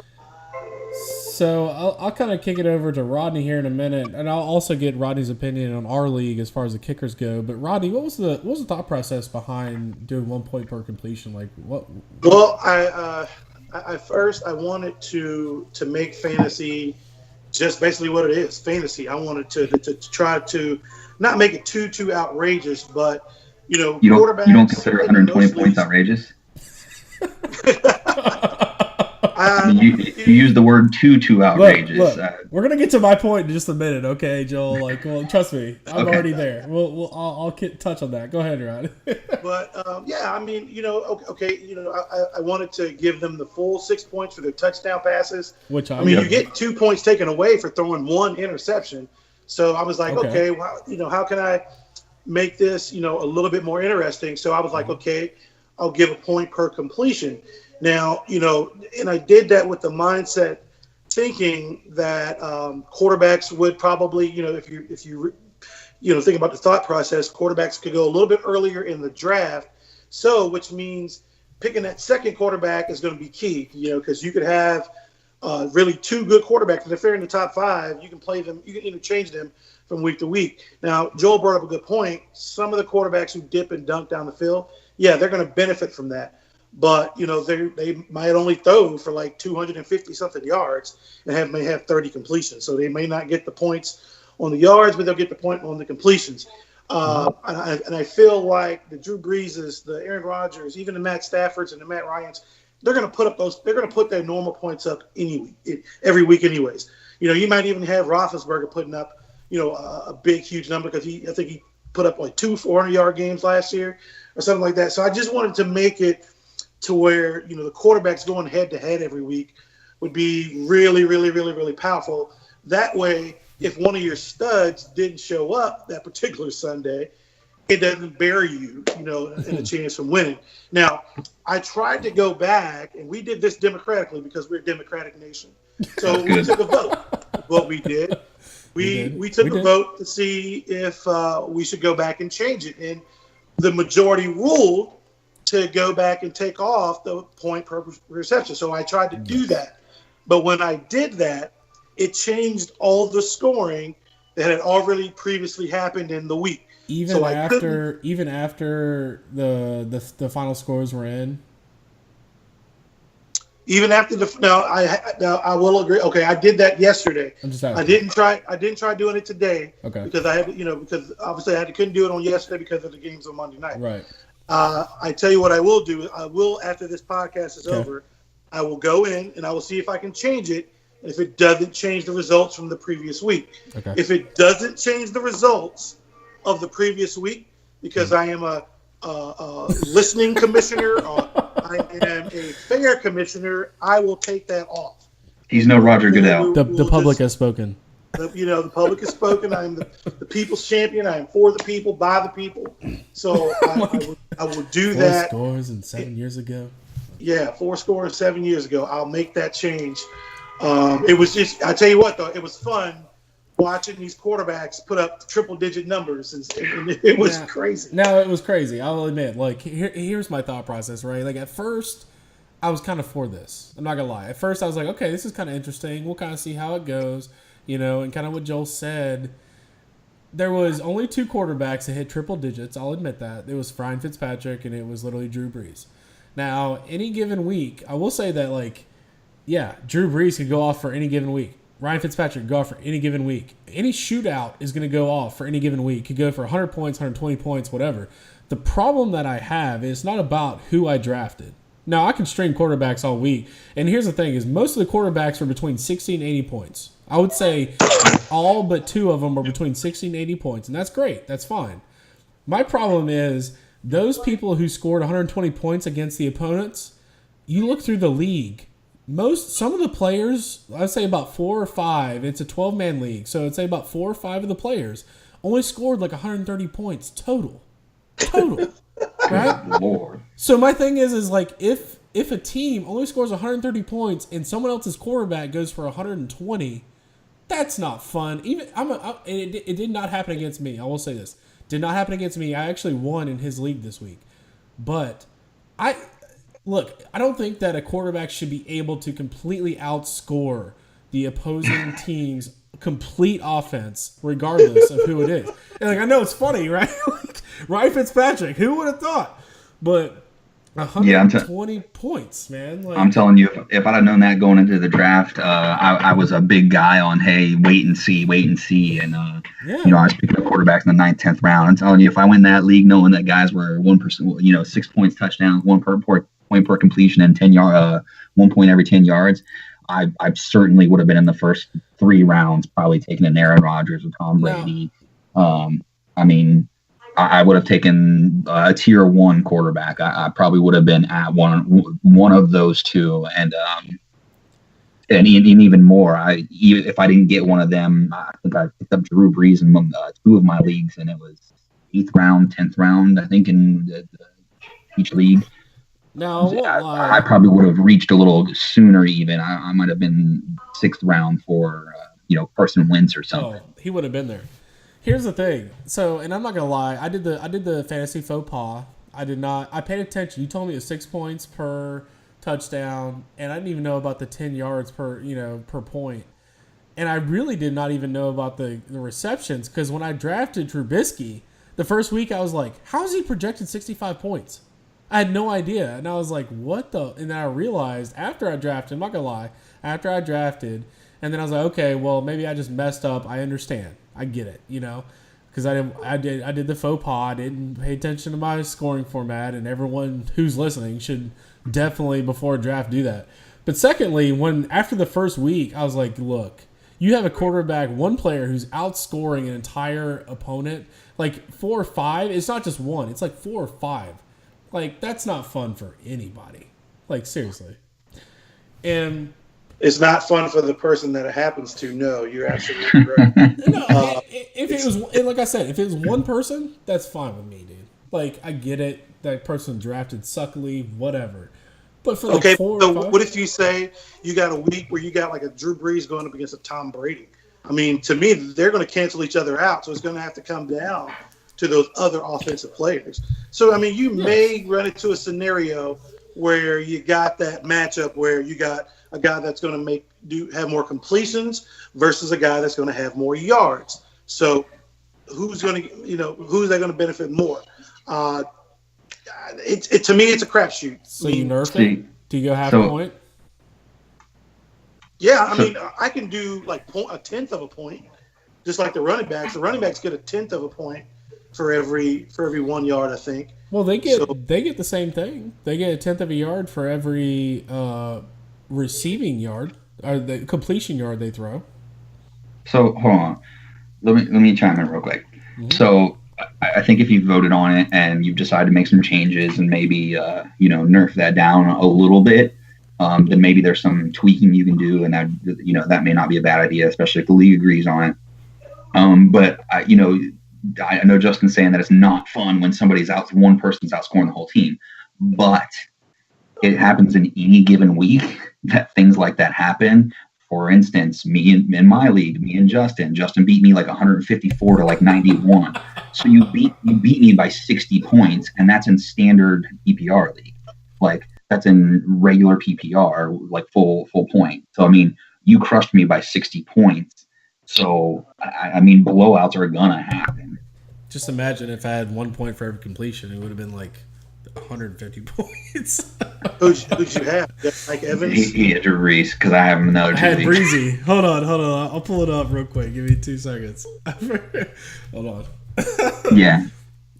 A: So I'll kind of kick it over to Rodney here in a minute, and I'll also get Rodney's opinion on our league as far as the kickers go. But Rodney, what was the thought process behind doing 1 point per completion? Like what?
B: Well, I first wanted to make fantasy just basically what it is, fantasy. I wanted to try to not make it too outrageous, but quarterbacks.
C: You don't consider 120 points outrageous? You use the word too outrageous.
A: Look, we're gonna get to my point in just a minute, okay, Joel? Trust me, I'm already there. I'll touch on that. Go ahead, Rod.
B: But yeah, I mean, I wanted to give them the full 6 points for their touchdown passes. You get 2 points taken away for throwing 1 interception. So I was like, okay, well, how can I make this, a little bit more interesting? So I was like, okay, I'll give a point per completion. Now, and I did that with the mindset thinking that quarterbacks would probably, if you think about the thought process, quarterbacks could go a little bit earlier in the draft. So, which means picking that second quarterback is going to be key, because you could have really two good quarterbacks. And if they're in the top 5, you can play them, you can interchange them from week to week. Now, Joel brought up a good point. Some of the quarterbacks who dip and dunk down the field, yeah, they're going to benefit from that. But, they might only throw for like 250-something yards and may have 30 completions. So they may not get the points on the yards, but they'll get the point on the completions. And I feel like the Drew Breeses, the Aaron Rodgers, even the Matt Staffords and the Matt Ryans, they're going to put their normal points up every week anyways. You might even have Roethlisberger putting up, a big, huge number because I think he put up like 2 400-yard games last year or something like that. So I just wanted to make it to where, the quarterbacks going head-to-head every week would be really, really, really, really powerful. That way, if one of your studs didn't show up that particular Sunday, it doesn't bury you, in a chance from winning. Now, I tried to go back, and we did this democratically because we're a democratic nation. So we took a vote. What we did, we took a vote to see if we should go back and change it. And the majority ruled to go back and take off the point per reception. So I tried to do that. But when I did that, it changed all the scoring that had already previously happened in the week.
A: Even after the final scores were in? Even after
B: I will agree. Okay, I did that yesterday. I didn't try doing it today.
A: Okay.
B: Because I had because obviously couldn't do it on yesterday because of the games on Monday night.
A: Right.
B: I tell you what I will do. I will, after this podcast is over, I will go in and I will see if I can change it. If it doesn't change the results from the previous week.
A: Okay.
B: If it doesn't change the results of the previous week, because I am a listening commissioner or I am a fair commissioner, I will take that off.
C: He's no Roger Goodell.
A: The public has spoken.
B: The public has spoken. I am the people's champion. I am for the people, by the people. So I will do that.
A: 4 scores and 7 years ago.
B: Yeah, 4 scores 7 years ago. I'll make that change. It was just, I tell you what, though, it was fun watching these quarterbacks put up triple-digit numbers, and it was crazy.
A: No, it was crazy. I'll admit. Like, here's my thought process, right? Like, at first, I was kind of for this. I'm not going to lie. At first, I was like, okay, this is kind of interesting. We'll kind of see how it goes, and kind of what Joel said. There was only 2 quarterbacks that hit triple digits. I'll admit that. It was Ryan Fitzpatrick, and it was literally Drew Brees. Now, any given week, I will say that, like, yeah, Drew Brees could go off for any given week. Ryan Fitzpatrick could go off for any given week. Any shootout is going to go off for any given week. Could go for 100 points, 120 points, whatever. The problem that I have is not about who I drafted. Now, I can string quarterbacks all week. And here's the thing is most of the quarterbacks were between 60 and 80 points. I would say all but 2 of them were between 60 and 80 points. And that's great. That's fine. My problem is those people who scored 120 points against the opponents, you look through the league, some of the players, I'd say about 4 or 5, it's a 12-man league, so I'd say about 4 or 5 of the players only scored like 130 points total. Right?
C: Lord.
A: So my thing is like if a team only scores 130 points and someone else's quarterback goes for 120, that's not fun. Even it did not happen against me. I will say this. Did not happen against me. I actually won in his league this week. But I don't think that a quarterback should be able to completely outscore the opposing team's complete offense, regardless of who it is. And I know it's funny, right? Ryan Fitzpatrick, who would have thought? But 120 points, man.
C: I'm telling you, if I'd have known that going into the draft, I was a big guy on, hey, wait and see. And, I was picking up quarterbacks in the 9th, 10th round. I'm telling you, if I win that league knowing that guys were 1%, 6 points touchdowns, 1 point per completion and 1 point every 10 yards, I certainly would have been in the first 3 rounds, probably taking an Aaron Rodgers or Tom Brady. I would have taken a tier 1 quarterback. I probably would have been at one of those 2, and even more. If I didn't get one of them, I think I picked up Drew Brees in 2 of my leagues, and it was 8th round, 10th round, I think, in each league.
A: Now, I won't
C: I
A: lie.
C: probably would have reached a little sooner. Even I might have been sixth round for Carson Wentz or something.
A: Oh, he would have been there. Here's the thing. So, and I'm not gonna lie, I did the fantasy faux pas. I did not. I paid attention. You told me it was 6 points per touchdown, and I didn't even know about the 10 yards per point. And I really did not even know about the receptions because when I drafted Trubisky, the first week I was like, how is he projected 65 points? I had no idea. And I was like, what the? And then I realized after I drafted, I'm not going to lie, after I drafted, and then I was like, okay, well, maybe I just messed up. I understand. I get it, because I did the faux pas. I didn't pay attention to my scoring format, and everyone who's listening should definitely before draft do that. But secondly, when after the first week, I was like, look, you have a quarterback, one player who's outscoring an entire opponent, like 4 or 5. It's not just one; it's like 4 or 5. Like that's not fun for anybody. Like seriously. And
B: It's not fun for the person that it happens to. No, you're absolutely right.
A: no, if it was like I said, if it was one person, that's fine with me, dude. Like I get it, that person drafted suckily, whatever. But for like
B: Okay,
A: 4
B: so
A: or 5,
B: what if you say you got a week where you got like a Drew Brees going up against a Tom Brady? I mean, to me, they're going to cancel each other out, so it's going to have to come down to those other offensive players. So, I mean, you may run into a scenario where you got that matchup where you got a guy that's going to have more completions versus a guy that's going to have more yards. So, who's that going to benefit more? To me, it's a crapshoot.
A: so you nerf it? Do you go half a point?
B: Yeah, I mean, I can do like a tenth of a point, just like the running backs. The running backs get a tenth of a point for every 1 yard, I think.
A: Well, they get the same thing. They get a tenth of a yard for every receiving yard or the completion yard they throw.
C: So hold on, let me chime in real quick. Mm-hmm. So I think if you voted on it and you've decided to make some changes and maybe nerf that down a little bit, then maybe there's some tweaking you can do, and that may not be a bad idea, especially if the league agrees on it. But I know Justin's saying that it's not fun when one person's outscoring the whole team, but it happens in any given week that things like that happen. For instance, in my league, me and Justin beat me like 154 to like 91. So you beat me by 60 points, and that's in standard PPR league. Like that's in regular PPR, like full point. So I mean, you crushed me by 60 points. So I mean, blowouts are gonna happen.
A: Just imagine if I had 1 point for every completion, it would have been like 150 points.
B: Who'd you have? Mike Evans?
C: He had Drew Brees because I have another.
A: I had Breezy. Hold on. I'll pull it up real quick. Give me 2 seconds. Hold on.
C: Yeah,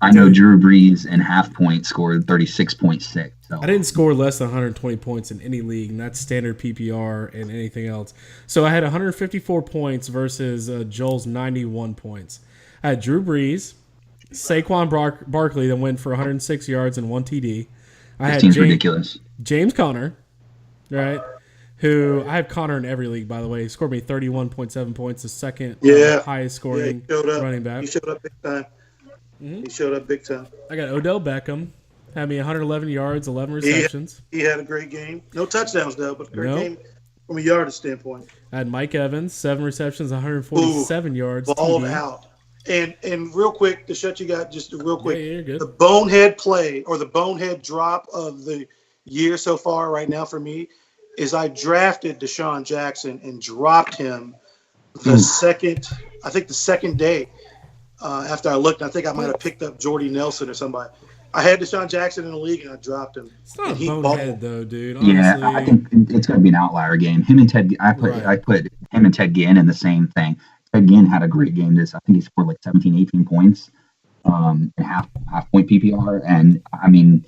C: I know Drew Brees in half point scored 36.6. So
A: I didn't score less than 120 points in any league, and that's standard PPR and anything else. So I had 154 points versus Joel's 91 points. I had Drew Brees, Saquon Barkley that went for 106 yards and 1 TD. I had
C: ridiculous.
A: James Conner, right? Who I have Conner in every league, by the way. He scored me 31.7 points, the second highest scoring running back.
B: He showed up big time. Mm-hmm. He showed up big time.
A: I got Odell Beckham. Had me 111 yards, 11 receptions.
B: He had a great game. No touchdowns, though, but a great game from a yardage standpoint.
A: I had Mike Evans, 7 receptions, 147 yards.
B: Balled out. And real quick, to shut you guys, just real quick,
A: you're good.
B: The bonehead play or the bonehead drop of the year so far right now for me is I drafted Deshaun Jackson and dropped him the second day after I looked. I think I might have picked up Jordy Nelson or somebody. I had Deshaun Jackson in the league and I dropped him.
A: It's not a bonehead though, dude. Honestly.
C: Yeah, I think it's going to be an outlier game. Him and Ted, I put him and Ted Ginn in the same thing. Ted Ginn had a great game. I think he scored like 17, 18 points, in half point PPR. And I mean,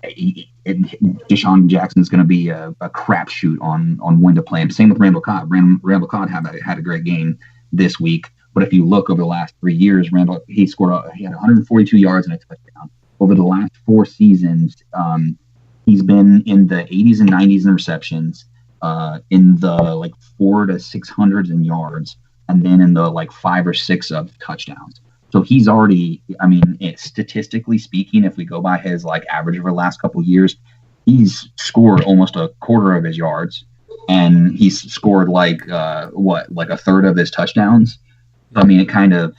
C: Deshaun Jackson's going to be a crapshoot on when to play him. Same with Randall Cobb. Randall Cobb had a great game this week. But if you look over the last 3 years, he had 142 yards and a touchdown. Over the last 4 seasons, he's been in the 80s and 90s in receptions, in the like 400 to 600s in yards, and then in the like 5 or 6 of touchdowns. So he's already, I mean, statistically speaking, if we go by his like average over the last couple of years, he's scored almost a quarter of his yards, and he's scored like a third of his touchdowns. I mean, it kind of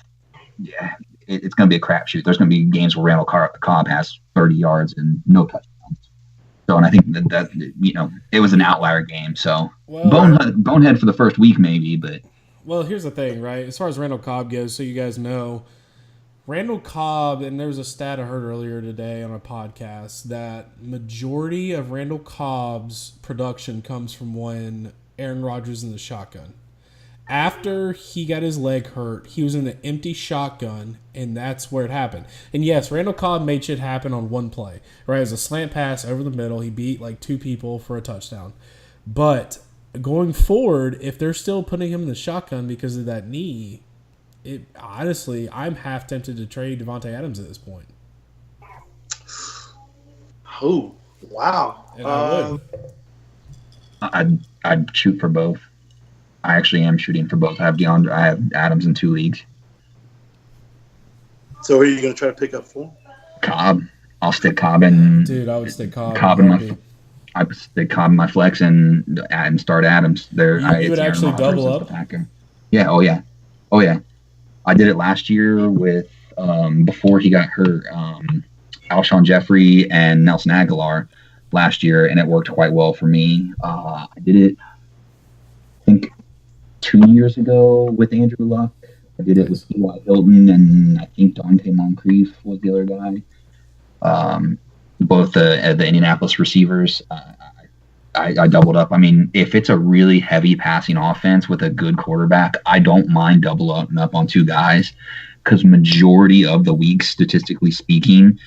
C: it's going to be a crapshoot. There's going to be games where Randall Cobb has 30 yards and no touchdowns. So, and I think that it was an outlier game. So bonehead for the first week maybe, but
A: well, here's the thing, right? As far as Randall Cobb goes, so you guys know, Randall Cobb, and there was a stat I heard earlier today on a podcast that majority of Randall Cobb's production comes from when Aaron Rodgers in the shotgun. After he got his leg hurt, he was in the empty shotgun, and that's where it happened. And yes, Randall Cobb made shit happen on one play. Right, it was a slant pass over the middle. He beat like 2 people for a touchdown. But going forward, if they're still putting him in the shotgun because of that knee, honestly, I'm half tempted to trade Devontae Adams at this point.
B: Oh, wow!
A: And I would.
C: I'd shoot for both. I actually am shooting for both. I have Adams in 2 leagues.
B: So, who are you going to try to pick up for?
C: Cobb. I'll stick Cobb in.
A: Dude, I would stick Cobb.
C: I would stick Cobb in my flex and start Adams.
A: You would actually double up.
C: Yeah. Oh yeah. I did it last year with before he got hurt. Alshon Jeffrey and Nelson Aguilar last year, and it worked quite well for me. I did it, I think, 2 years ago with Andrew Luck. I did it with T.Y. Hilton, and I think Dante Moncrief was the other guy. Both the Indianapolis receivers. I doubled up. I mean, if it's a really heavy passing offense with a good quarterback, I don't mind doubling up on 2 guys, because majority of the weeks, statistically speaking,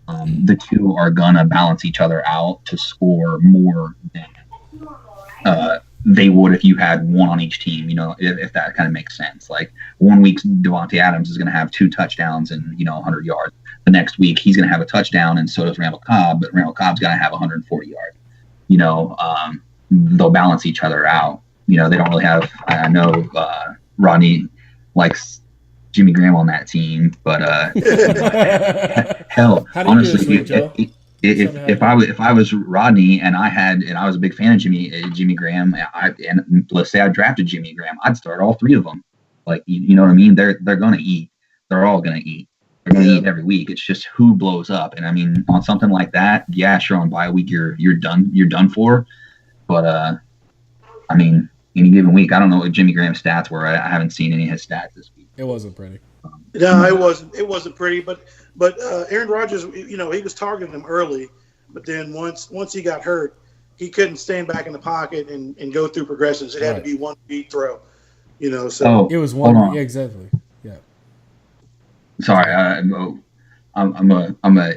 C: the 2 are gonna balance each other out to score more than they would if you had 1 on each team. If that kind of makes sense. Like 1 week, Devontae Adams is gonna have 2 touchdowns and 100 yards. The next week, he's gonna have a touchdown, and so does Randall Cobb. But Randall Cobb's gonna have 140 yards. They'll balance each other out. They don't really have. I know Rodney likes Jimmy Graham on that team, but hell, honestly, if I was Rodney and I was a big fan of Jimmy Graham, and let's say I drafted Jimmy Graham, I'd start all 3 of them. Like you know what I mean? They're gonna eat. They're all gonna eat. They're gonna eat every week. It's just who blows up. And I mean, on something like that, yeah, sure, on bye week you're done for. But I mean, any given week, I don't know what Jimmy Graham's stats were. I haven't seen any of his stats this week.
A: It wasn't pretty.
B: No, it wasn't. It wasn't pretty. But Aaron Rodgers, he was targeting him early, but then once he got hurt, he couldn't stand back in the pocket and go through progressions. It had to be one beat throw. So
A: it was one. Yeah, exactly. Yeah.
C: Sorry,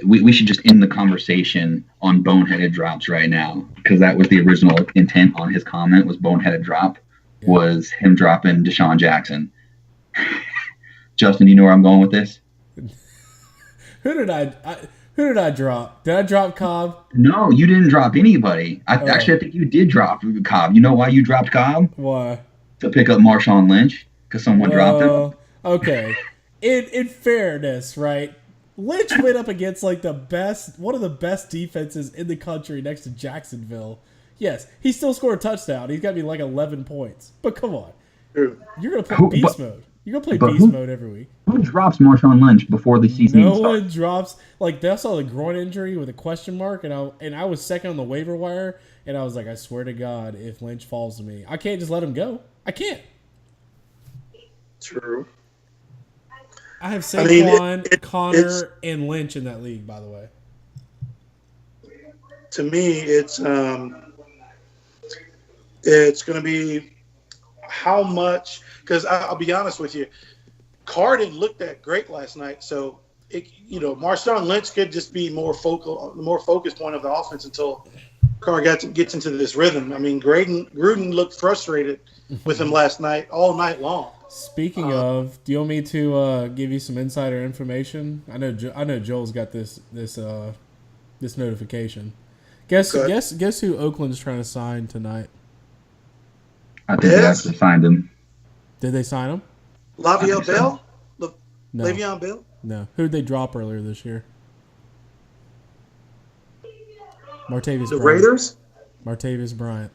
C: we should just end the conversation on boneheaded drops right now, because that was the original intent on his comment. Was boneheaded drop was him dropping Deshaun Jackson. Justin, do you know where I'm going with this?
A: Who did I drop? Did I drop Cobb?
C: No, you didn't drop anybody. Actually, I think you did drop Cobb. You know why you dropped Cobb?
A: Why?
C: To pick up Marshawn Lynch, because someone dropped him.
A: Okay. In fairness, right? Lynch went up against one of the best defenses in the country next to Jacksonville. Yes, he still scored a touchdown. He's got me like 11 points. But come on. You're going to play beast mode. You're going to play beast mode every week.
C: Who drops Marshawn Lynch before the season
A: starts? No one drops. Like, I saw the groin injury with a question mark, and I was second on the waiver wire, and I was like, I swear to God, if Lynch falls to me, I can't just let him go. I can't.
B: True.
A: I have Saquon, Connor, and Lynch in that league, by the way.
B: To me, it's going to be how much, because I'll be honest with you, Carr didn't look that great last night. So, Marshawn Lynch could just be the more focus point of the offense until Carr gets into this rhythm. I mean, Gruden looked frustrated with him last night, all night long.
A: Speaking of, do you want me to give you some insider information? I know Joel's got this notification. Guess who Oakland's trying to sign tonight?
C: I think they actually signed him.
A: Did they sign him?
B: Le'Veon Bell?
A: No.
B: Le'Veon Bell?
A: No. Who did they drop earlier this year? Martavis
B: The
A: Bryant.
B: Raiders?
A: Martavis Bryant.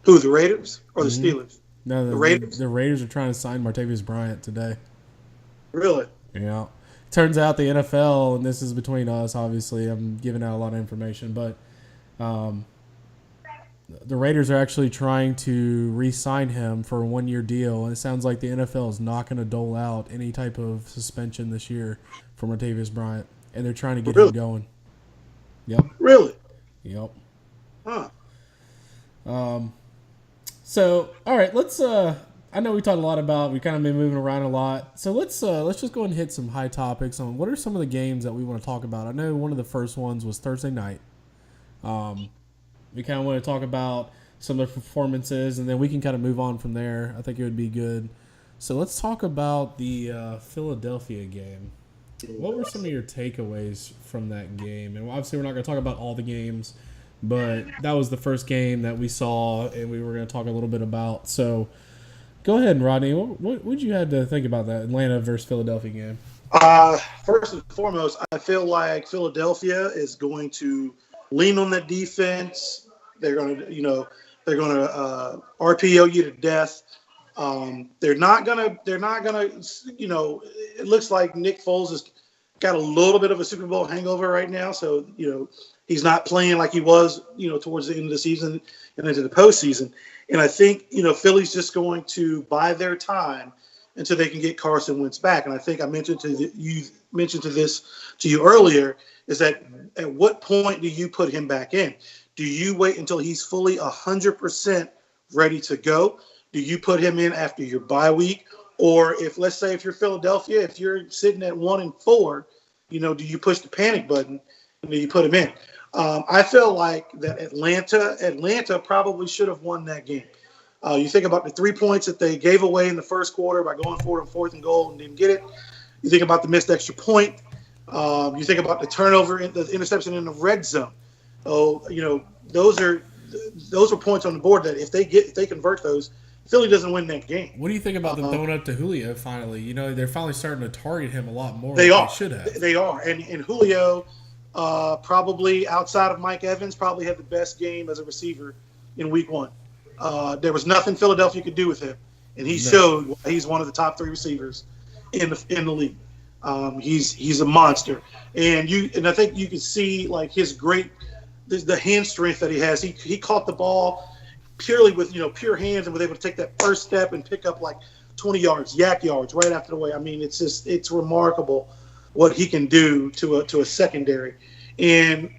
B: Who, the Raiders or the
A: Mm-hmm.
B: Steelers?
A: No,
B: The Raiders?
A: The Raiders are trying to sign Martavis Bryant today.
B: Really?
A: Yeah. Turns out the NFL, and this is between us, obviously, I'm giving out a lot of information, but the Raiders are actually trying to re-sign him for a 1-year deal, and it sounds like the NFL is not going to dole out any type of suspension this year for Martavis Bryant, and they're trying to get him going. Yep.
B: Really?
A: Yep.
B: Huh.
A: So, all right, let's. I know we talked a lot about. We kind of been moving around a lot. So let's just go and hit some high topics on what are some of the games that we want to talk about. I know one of the first ones was Thursday night. We kind of want to talk about some of the performances, and then we can kind of move on from there. I think it would be good. So let's talk about the Philadelphia game. What were some of your takeaways from that game? And obviously, we're not going to talk about all the games, but that was the first game that we saw, and we were going to talk a little bit about. So go ahead, Rodney. What would you have to think about that Atlanta versus Philadelphia game?
B: First and foremost, I feel like Philadelphia is going to lean on that defense. They're going to, RPO you to death. They're not gonna. It looks like Nick Foles has got a little bit of a Super Bowl hangover right now. So he's not playing like he was, towards the end of the season and into the postseason. And I think Philly's just going to buy their time until they can get Carson Wentz back. And I think I mentioned to you earlier is that at what point do you put him back in? Do you wait until he's fully 100% ready to go? Do you put him in after your bye week? Or if you're Philadelphia, if you're sitting at 1-4, do you push the panic button and do you put him in? I feel like that Atlanta probably should have won that game. You think about the 3 points that they gave away in the first quarter by going forward on 4th and goal and didn't get it. You think about the missed extra point. You think about the turnover, the interception in the red zone. Oh, those are points on the board that if they convert those, Philly doesn't win that game.
A: What do you think about them throwing up to Julio finally? They're finally starting to target him a lot more
B: They
A: than
B: are.
A: they should have.
B: They are. And Julio, probably outside of Mike Evans, probably had the best game as a receiver in week 1. There was nothing Philadelphia could do with him. And he showed he's one of the top 3 receivers in the league. He's a monster. And I think you can see like his the hand strength that he has. He caught the ball purely with pure hands and was able to take that first step and pick up like 20 yards, yak yards right after the way. I mean, it's remarkable what he can do to a secondary. And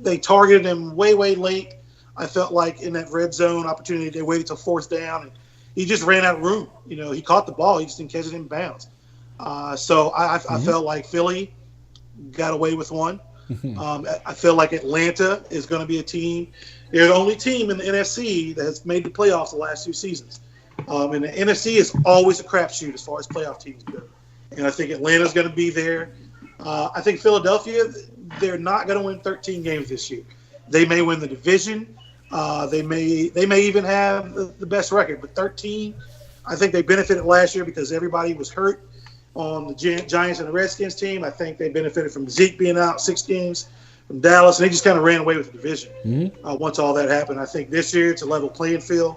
B: they targeted him way late. I felt like in that red zone opportunity they waited till 4th down and he just ran out of room. He caught the ball, he just didn't catch it in bounds. So I felt like Philly got away with one. I feel like Atlanta is going to be a team. They're the only team in the NFC that has made the playoffs the last 2 seasons. And the NFC is always a crapshoot as far as playoff teams go. And I think Atlanta's going to be there. I think Philadelphia, they're not going to win 13 games this year. They may win the division. They may even have the best record. But 13, I think they benefited last year because everybody was hurt on the Giants and the Redskins team. I think they benefited from Zeke being out 6 games from Dallas, and they just kind of ran away with the division once all that happened. I think this year it's a level playing field.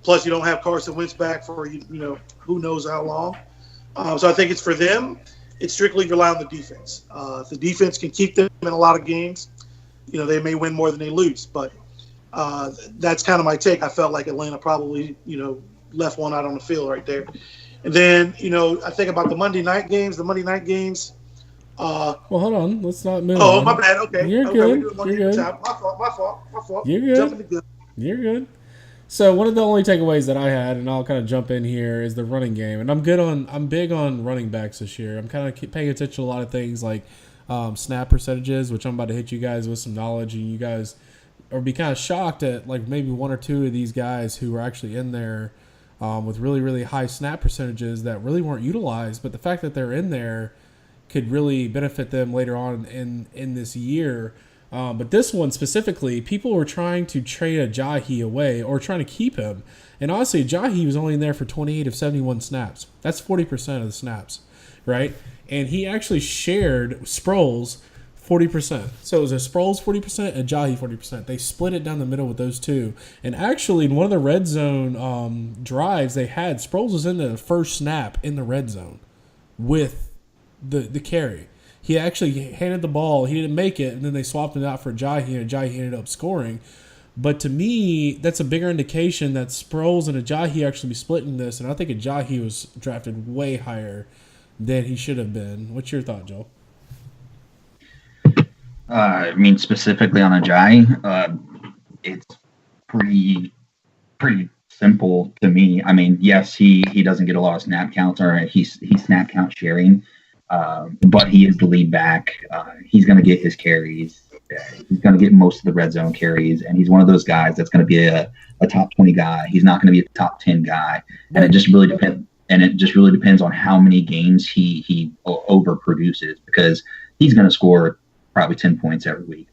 B: Plus, you don't have Carson Wentz back for who knows how long. So I think it's for them. It's strictly rely on the defense. If the defense can keep them in a lot of games, they may win more than they lose. But that's kind of my take. I felt like Atlanta probably left one out on the field right there. And then, I think about the Monday night games. Well,
A: hold on. Let's not move
B: on.
A: Oh,
B: my bad. Okay.
A: You're good. You're good.
B: My fault.
A: You're good.
B: Jumping the gun.
A: You're good. So one of the only takeaways that I had, and I'll kind of jump in here, is the running game. And I'm big on running backs this year. I'm kind of paying attention to a lot of things like snap percentages, which I'm about to hit you guys with some knowledge, and you guys or be kind of shocked at like maybe 1 or 2 of these guys who are actually in there with really, really high snap percentages that really weren't utilized. But the fact that they're in there could really benefit them later on in this year. But this one specifically, people were trying to trade Ajayi away or trying to keep him. And honestly, Ajayi was only in there for 28 of 71 snaps. That's 40% of the snaps, right? And he actually shared Sproles 40%. So it was a Sproles 40%, Ajayi 40%. They split it down the middle with those two. And actually, in one of the red zone drives they had, Sproles was in the first snap in the red zone with the carry. He actually handed the ball. He didn't make it, and then they swapped it out for Ajayi, and Ajayi ended up scoring. But to me, that's a bigger indication that Sproles and Ajayi actually be splitting this, and I think Ajayi was drafted way higher than he should have been. What's your thought, Joel?
C: I mean, specifically on Ajayi, it's pretty simple to me. I mean, yes, he doesn't get a lot of snap counts, or he's snap count sharing, but he is the lead back. He's going to get his carries. He's going to get most of the red zone carries, and he's one of those guys that's going to be a top 20 guy. He's not going to be a top 10 guy, and it just really depends. And it just really depends on how many games he overproduces, because he's going to score probably 10 points every week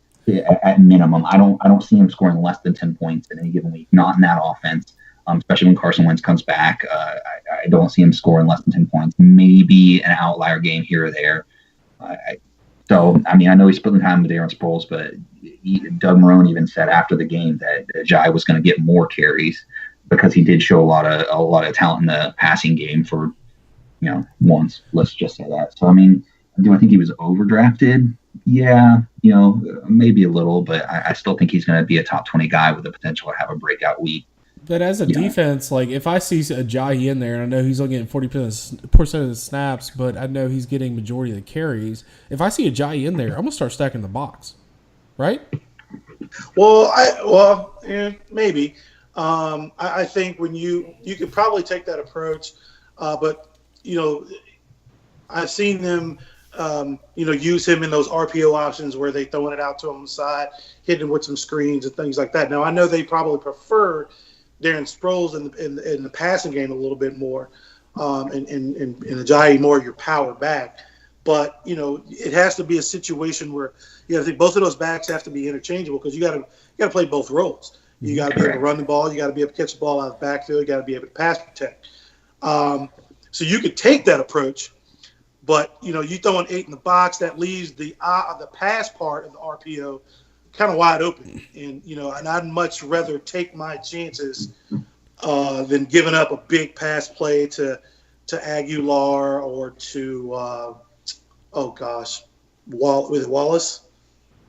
C: at minimum. I don't see him scoring less than 10 points in any given week, not in that offense, especially when Carson Wentz comes back. I don't see him scoring less than 10 points, maybe an outlier game here or there. So, I mean, I know he's splitting time with Darren Sproles, but Doug Marrone even said after the game that Ajayi was going to get more carries because he did show a lot of talent in the passing game for, once. Let's just say that. So, I mean, do I think he was overdrafted? Yeah, maybe a little, but I still think he's going to be a top 20 guy with the potential to have a breakout week.
A: But as a defense, like if I see Ajayi in there, and I know he's only getting 40% of the snaps, but I know he's getting majority of the carries. If I see Ajayi in there, I'm gonna start stacking the box, right?
B: Well, maybe. I think when you could probably take that approach, but I've seen them, use him in those RPO options where they throwing it out to him on the side, hitting him with some screens and things like that. Now I know they probably prefer Darren Sproles in the passing game a little bit more, and Ajayi more your power back. But it has to be a situation where I think both of those backs have to be interchangeable, because you got to play both roles. You got to be able to run the ball. You got to be able to catch the ball out of the backfield. You got to be able to pass protect. So you could take that approach, but you throwing 8 in the box, that leaves the pass part of the RPO kind of wide open, and and I'd much rather take my chances than giving up a big pass play to Aguilar or to Wallace.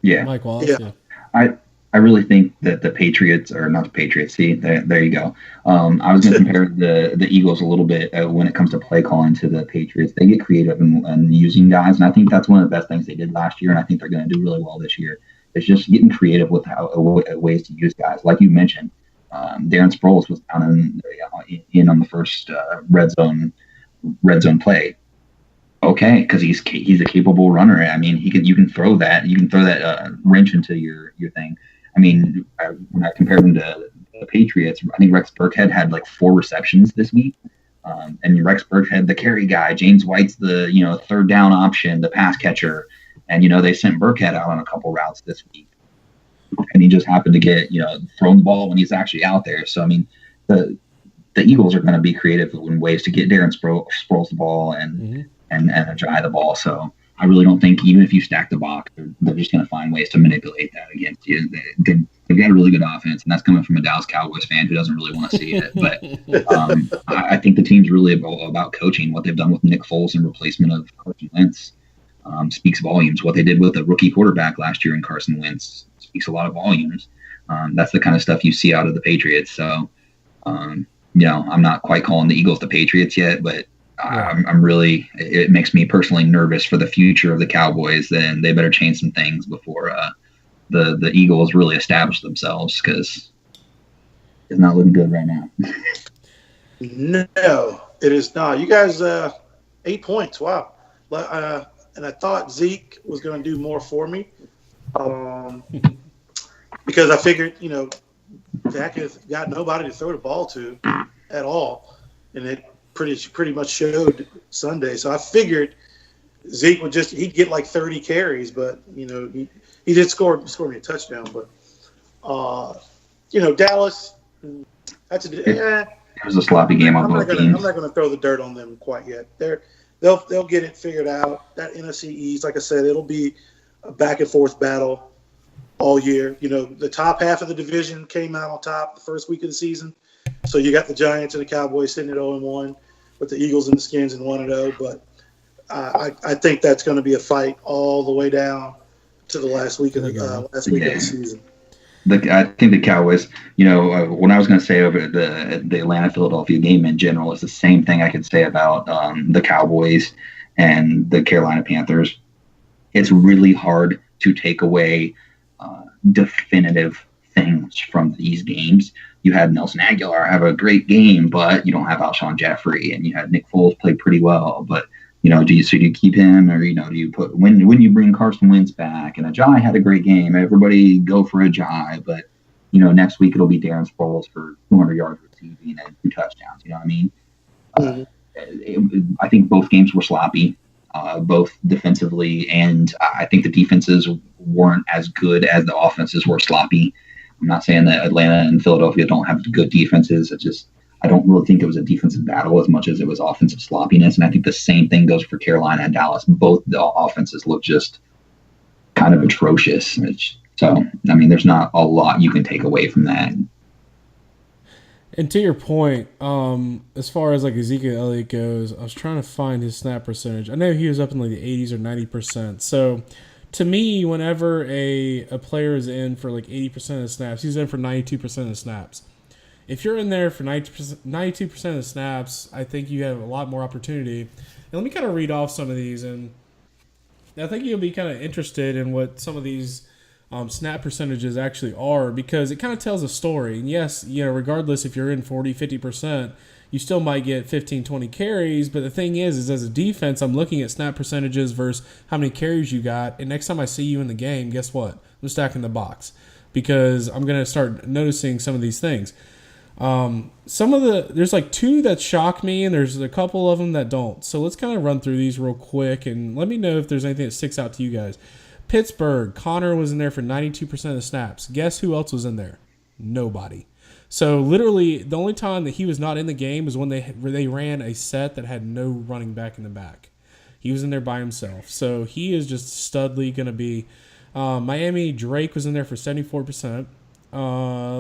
A: Yeah, Mike Wallace.
C: Yeah. I really think that the Patriots, or not the Patriots, see, there you go. I was going to compare the Eagles a little bit when it comes to play calling to the Patriots. They get creative in using guys, and I think that's one of the best things they did last year, and I think they're going to do really well this year. It's just getting creative with ways to use guys. Like you mentioned, Darren Sproles was down in on the first red zone play. Okay, because he's a capable runner. I mean, you can throw that wrench into your thing. I mean, when I compared him to the Patriots, I think Rex Burkhead had like 4 receptions this week, and Rex Burkhead, the carry guy, James White's the third down option, the pass catcher. And, they sent Burkhead out on a couple routes this week. And he just happened to get, thrown the ball when he's actually out there. So, I mean, the Eagles are going to be creative in ways to get Darren Sproles the ball and Ajayi the ball. So I really don't think, even if you stack the box, they're just going to find ways to manipulate that against you. They've got a really good offense, and that's coming from a Dallas Cowboys fan who doesn't really want to see it. But I think the team's really about coaching. What they've done with Nick Foles in replacement of Carson Wentz speaks volumes. What they did with a rookie quarterback last year in Carson Wentz speaks a lot of volumes. That's the kind of stuff you see out of the Patriots. So, I'm not quite calling the Eagles the Patriots yet, but I'm really, it makes me personally nervous for the future of the Cowboys. Then they better change some things before the Eagles really establish themselves, because it's not looking good right now.
B: No, it is not. You guys, 8 points. Wow. And I thought Zeke was going to do more for me, because I figured, Dak has got nobody to throw the ball to at all, and it pretty much showed Sunday. So I figured Zeke would he'd get like 30 carries, but he did score me a touchdown. But Dallas,
C: it was a sloppy game on both teams.
B: I'm not going to throw the dirt on them quite yet. They'll get it figured out. That NFC East, like I said, it'll be a back and forth battle all year. You know, the top half of the division came out on top the first week of the season. So you got the Giants and the Cowboys sitting at 0-1, with the Eagles and the Skins in 1-0. But I think that's going to be a fight all the way down to the last week of the season.
C: I think the Cowboys, you know, when I was going to say over the Atlanta-Philadelphia game in general, it's the same thing I could say about the Cowboys and the Carolina Panthers. It's really hard to take away definitive things from these games. You had Nelson Aguilar have a great game, but you don't have Alshon Jeffrey, and you had Nick Foles play pretty well, but you know, do you keep him, or you know, do you put when you bring Carson Wentz back and Ajay had a great game, everybody go for Ajay, but you know, next week it'll be Darren Sproles for 200 yards receiving and 2 touchdowns. You know what I mean? I think both games were sloppy, both defensively, and I think the defenses weren't as good as the offenses were sloppy. I'm not saying that Atlanta and Philadelphia don't have good defenses. I don't really think it was a defensive battle as much as it was offensive sloppiness. And I think the same thing goes for Carolina and Dallas. Both the offenses look just kind of atrocious. So, I mean, there's not a lot you can take away from that.
A: And to your point, as far as like Ezekiel Elliott goes, I was trying to find his snap percentage. I know he was up in like the 80s or 90%. So, to me, whenever a player is in for like 80% of the snaps, he's in for 92% of the snaps. If you're in there for 92% of the snaps, I think you have a lot more opportunity. And let me kind of read off some of these, and I think you'll be kind of interested in what some of these snap percentages actually are, because it kind of tells a story. And yes, you know, regardless if you're in 40, 50%, you still might get 15, 20 carries. But the thing is as a defense, I'm looking at snap percentages versus how many carries you got. And next time I see you in the game, guess what? I'm stacking the box, because I'm going to start noticing some of these things. There's like 2 that shock me, and there's a couple of them that don't. So let's kind of run through these real quick, and let me know if there's anything that sticks out to you guys. Pittsburgh, Connor was in there for 92% of the snaps. Guess who else was in there? Nobody. So literally the only time that he was not in the game was when they ran a set that had no running back in the back. He was in there by himself. So he is just studly going to be. Miami, Drake was in there for 74%.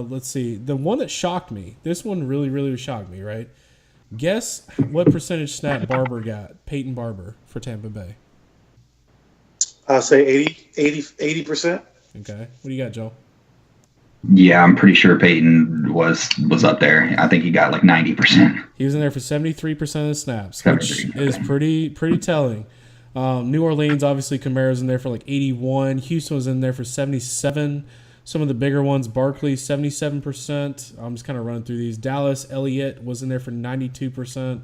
A: Let's see. The one that shocked me, this one really, really shocked me, right? Guess what percentage snap Barber got, Peyton Barber, for Tampa Bay?
B: I'll say 80%.
A: Okay. What do you got, Joe?
C: Yeah, I'm pretty sure Peyton was up there. I think he got like 90%.
A: He was in there for 73% of the snaps, which is pretty telling. New Orleans, obviously, Kamara's in there for like 81. Houston was in there for 77. Some of the bigger ones, Barkley, 77%. I'm just kind of running through these. Dallas, Elliott was in there for 92%.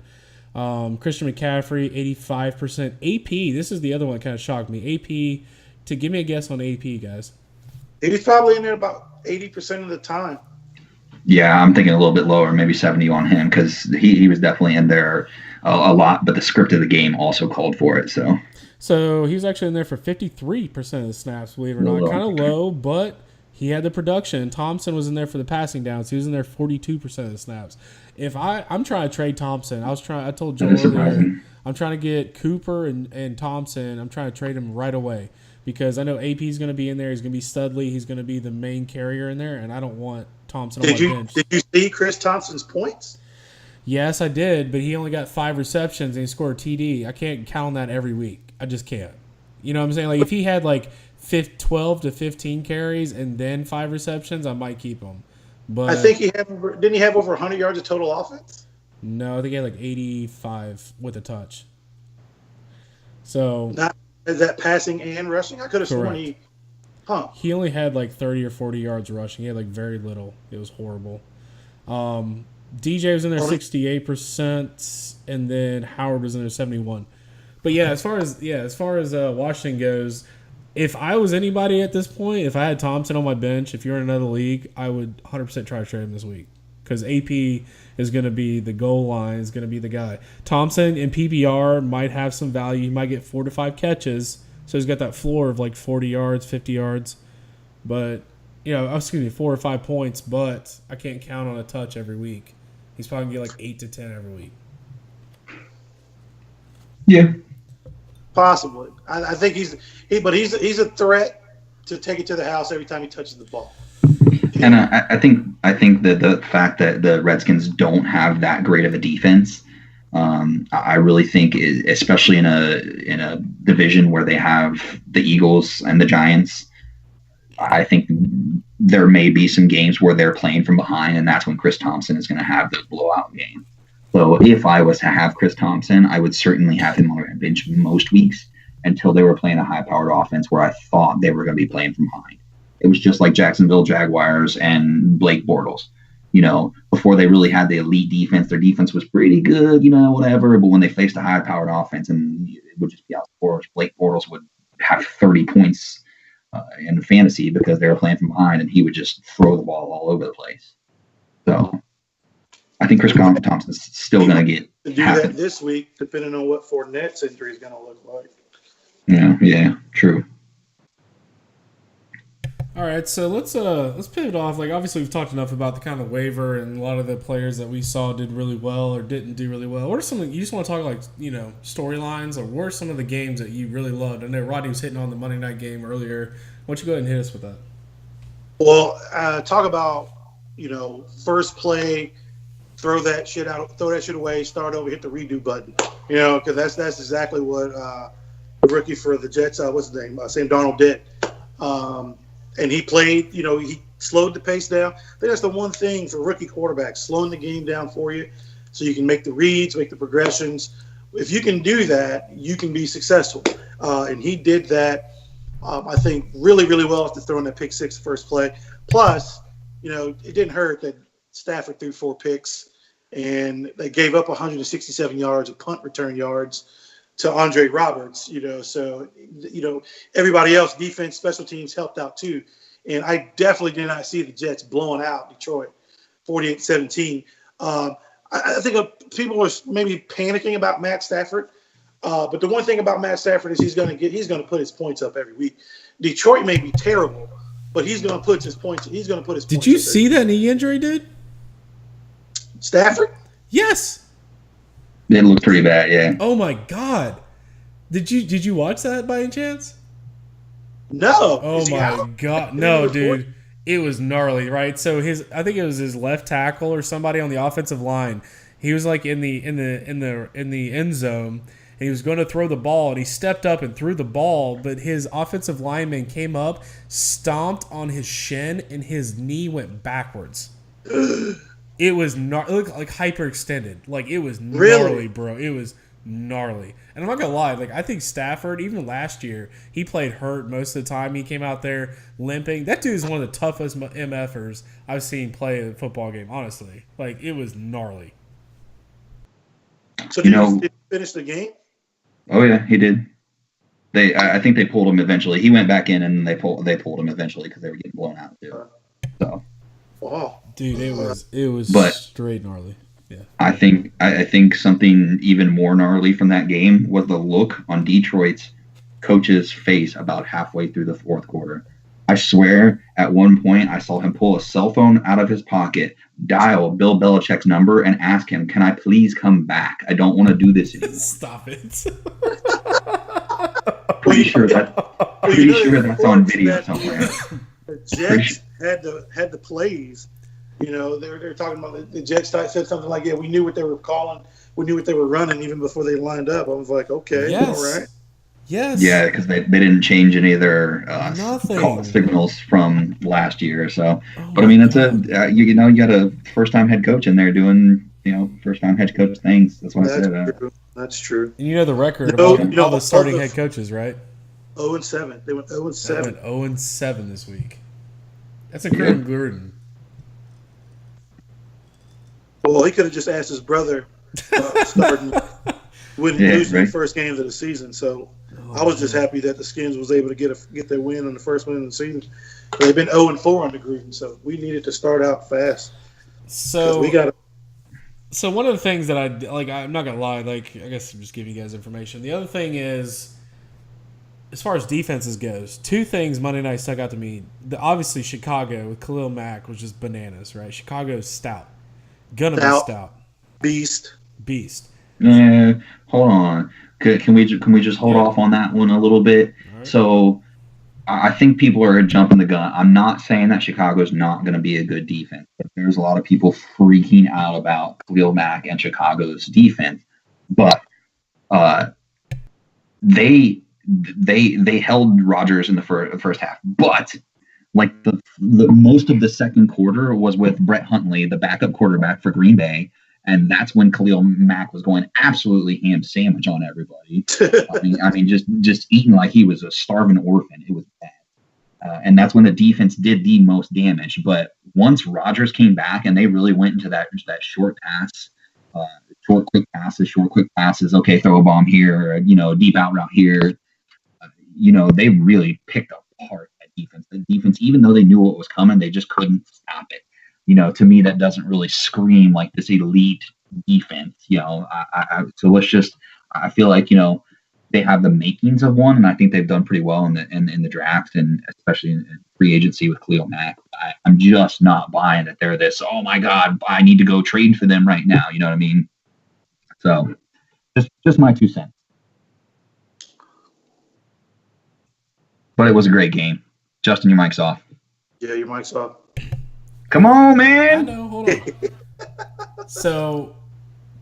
A: Christian McCaffrey, 85%. AP, this is the other one that kind of shocked me. AP, give me a guess on AP, guys.
B: He's probably in there about 80% of the time.
C: Yeah, I'm thinking a little bit lower, maybe 70 on him, because he was definitely in there a lot, but the script of the game also called for it. So
A: he was actually in there for 53% of the snaps, believe it or not. Kind of low, but he had the production. Thompson was in there for the passing downs. He was in there 42% of the snaps. If I'm trying to trade Thompson. I told Joel earlier, I'm trying to get Cooper and Thompson. I'm trying to trade him right away, because I know AP is going to be in there. He's going to be Studley. He's going to be the main carrier in there, and I don't want Thompson on my bench.
B: Did you see Chris Thompson's points?
A: Yes, I did, but he only got 5 receptions and he scored a TD. I can't count on that every week. I just can't. You know what I'm saying? Like, if he had like 12 to 15 carries and then 5 receptions, I might keep him. But
B: I think didn't he have over 100 yards of total offense?
A: No, I think he had like 85 with a touch. So
B: is that passing and rushing? I could have sworn he
A: only had like 30 or 40 yards rushing. He had like very little. It was horrible. DJ was in there 68%, and then Howard was in there 71%. But yeah, as far as Washington goes, if I was anybody at this point, if I had Thompson on my bench, if you're in another league, I would 100% try to trade him this week, because AP is going to be the goal line, is going to be the guy. Thompson in PPR might have some value. He might get 4 to 5 catches, so he's got that floor of like 40 yards, 50 yards. But, 4 or 5 points, but I can't count on a touch every week. He's probably going to get like 8 to 10 every week.
C: Yeah.
B: Possibly. I think he's a threat to take it to the house every time he touches the ball.
C: And I think that the fact that the Redskins don't have that great of a defense, I really think, especially in a division where they have the Eagles and the Giants, I think there may be some games where they're playing from behind, and that's when Chris Thompson is going to have the blowout game. So if I was to have Chris Thompson, I would certainly have him on my bench most weeks until they were playing a high-powered offense where I thought they were going to be playing from behind. It was just like Jacksonville Jaguars and Blake Bortles. Before they really had the elite defense, their defense was pretty good, whatever. But when they faced a high-powered offense and it would just be outscored, Blake Bortles would have 30 points in fantasy because they were playing from behind, and he would just throw the ball all over the place. So I think Chris Thompson's still going to get
B: to do that this week, depending on what Fournette's injury is going to look like.
C: Yeah, true.
A: All right, so let's pivot off. Like, obviously, we've talked enough about the kind of waiver and a lot of the players that we saw did really well or didn't do really well. What are some? You just want to talk like storylines, or what are some of the games that you really loved? I know Rodney was hitting on the Monday night game earlier. Why don't you go ahead and hit us with that?
B: Well, talk about first play, throw that shit away, start over, hit the redo button. Because that's exactly what the rookie for the Jets, what's his name, Sam Darnold did. And he played, he slowed the pace down. I think that's the one thing for rookie quarterbacks, slowing the game down for you so you can make the reads, make the progressions. If you can do that, you can be successful. And he did that, I think, really, really well after throwing that pick six first play. Plus, it didn't hurt that Stafford threw 4 picks, and they gave up 167 yards of punt return yards to Andre Roberts, so, everybody else, defense, special teams helped out too. And I definitely did not see the Jets blowing out Detroit 48-17. I think people were maybe panicking about Matt Stafford. But the one thing about Matt Stafford is he's going to put his points up every week. Detroit may be terrible, but he's going to put his points. He's going to put his.
A: Did you see that knee injury, dude?
B: Stafford?
A: Yes.
C: It looked pretty bad, yeah.
A: Oh my God! Did you watch that by any chance?
B: No.
A: Oh my God! No, dude. It was gnarly, right? So I think it was his left tackle or somebody on the offensive line. He was like in the end zone, and he was going to throw the ball, and he stepped up and threw the ball, but his offensive lineman came up, stomped on his shin, and his knee went backwards. It looked like hyperextended. Like, it was gnarly,
B: really?
A: Bro. It was gnarly. And I'm not going to lie. Like, I think Stafford, even last year, he played hurt most of the time. He came out there limping. That dude is one of the toughest MFers I've seen play a football game, honestly. Like, it was gnarly.
B: So did he finish the game?
C: Oh, yeah, he did. I think they pulled him eventually. He went back in, and they pulled him eventually because they were getting blown out, too. So.
B: Wow.
A: Dude, it was straight gnarly. Yeah.
C: I think something even more gnarly from that game was the look on Detroit's coach's face about halfway through the fourth quarter. I swear, at one point, I saw him pull a cell phone out of his pocket, dial Bill Belichick's number, and ask him, "Can I please come back? I don't want to do this anymore."
A: Stop it.
C: Pretty sure that's on video somewhere.
B: The Jets had the plays. They were talking about the Jets said something like, "Yeah, we knew what they were calling, we knew what they were running even before they lined up." I was like, "Okay,
A: yes.
B: All right."
A: Yes.
C: Yeah, because they didn't change any of their call signals from last year. So, but I mean, that's you got a first-time head coach in there doing first-time head coach things. That's what I said.
B: True. That's true.
A: And the record of all the starting head coaches, right?
B: 0-7. They went 0-7.
A: They went 0-7 this week. That's a Gruden Gruden.
B: Well, he could have just asked his brother starting losing the first games of the season. So I was just happy that the Skins was able to get their win on the first win of the season. They've been 0-4 under Gruden, so we needed to start out fast.
A: So
B: we got.
A: So one of the things that I'm not gonna lie, I guess I'm just giving you guys information. The other thing is, as far as defenses goes, 2 things Monday night stuck out to me. Obviously, Chicago with Khalil Mack was just bananas, right? Chicago's stout. Gonna be stout.
B: Beast.
C: Hold on. Can we just hold off on that one a little bit?
A: All right.
C: So I think people are jumping the gun. I'm not saying that Chicago's not going to be a good defense, but there's a lot of people freaking out about Khalil Mack and Chicago's defense. But they held Rodgers in the first half, but like the most of the second quarter was with Brett Huntley, the backup quarterback for Green Bay, and that's when Khalil Mack was going absolutely ham sandwich on everybody. I mean, just eating like he was a starving orphan. It was bad, and that's when the defense did the most damage. But once Rodgers came back and they really went into that short pass. Short, quick passes. Okay, throw a bomb here, deep out route here. They really picked apart that defense. The defense, even though they knew what was coming, they just couldn't stop it. To me, that doesn't really scream like this elite defense. So I feel like, they have the makings of one, and I think they've done pretty well in the draft, and especially in free agency with Khalil Mack. I'm just not buying that they're this, oh my God, I need to go trade for them right now. You know what I mean? So just my 2 cents. But it was a great game. Justin, your mic's off.
B: Yeah, your mic's off.
C: Come on,
A: I
C: man.
A: know. Hold on. So,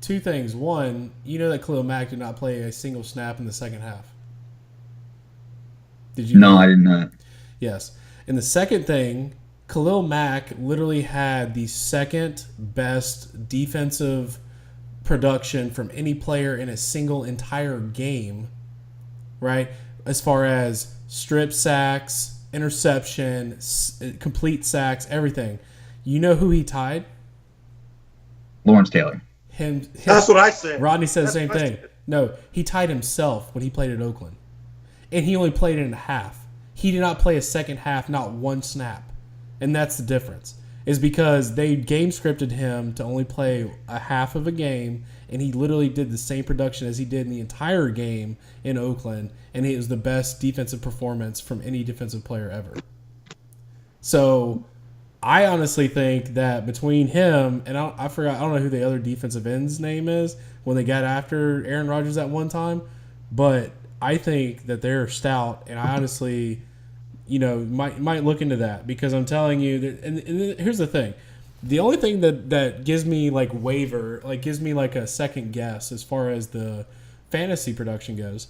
A: 2 things. One, you know that Khalil Mack did not play a single snap in the second half. Did you?
C: No,
A: know?
C: I did not.
A: Yes. And the second thing, Khalil Mack literally had the second best defensive production from any player in a single entire game, right? As far as strip sacks, interception, complete sacks, everything. You know who he tied?
C: Lawrence Taylor.
A: Him.
B: That's what I said.
A: Rodney said the
B: That's
A: same
B: what I
A: thing.
B: said.
A: No, he tied himself when he played at Oakland. And he only played it in a half. He did not play a second half, not one snap. And that's the difference. Is because they game scripted him to only play a half of a game, and he literally did the same production as he did in the entire game in Oakland, and it was the best defensive performance from any defensive player ever. So I honestly think that between him and I don't know who the other defensive end's name is when they got after Aaron Rodgers at one time, but I think that they're stout, and I honestly, might look into that, because I'm telling you that, and here's the thing. The only thing that gives me gives me like a second guess as far as the fantasy production goes,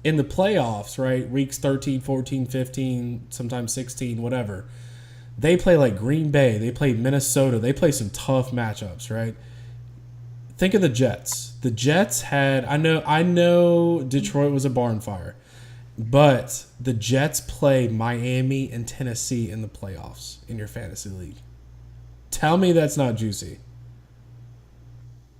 A: in the playoffs, right? Weeks 13, 14, 15, sometimes 16, whatever. They play like Green Bay. They play Minnesota. They play some tough matchups, right? Think of the Jets. The Jets had, I know Detroit was a barn fire, but the Jets play Miami and Tennessee in the playoffs in your fantasy league. Tell me that's not juicy.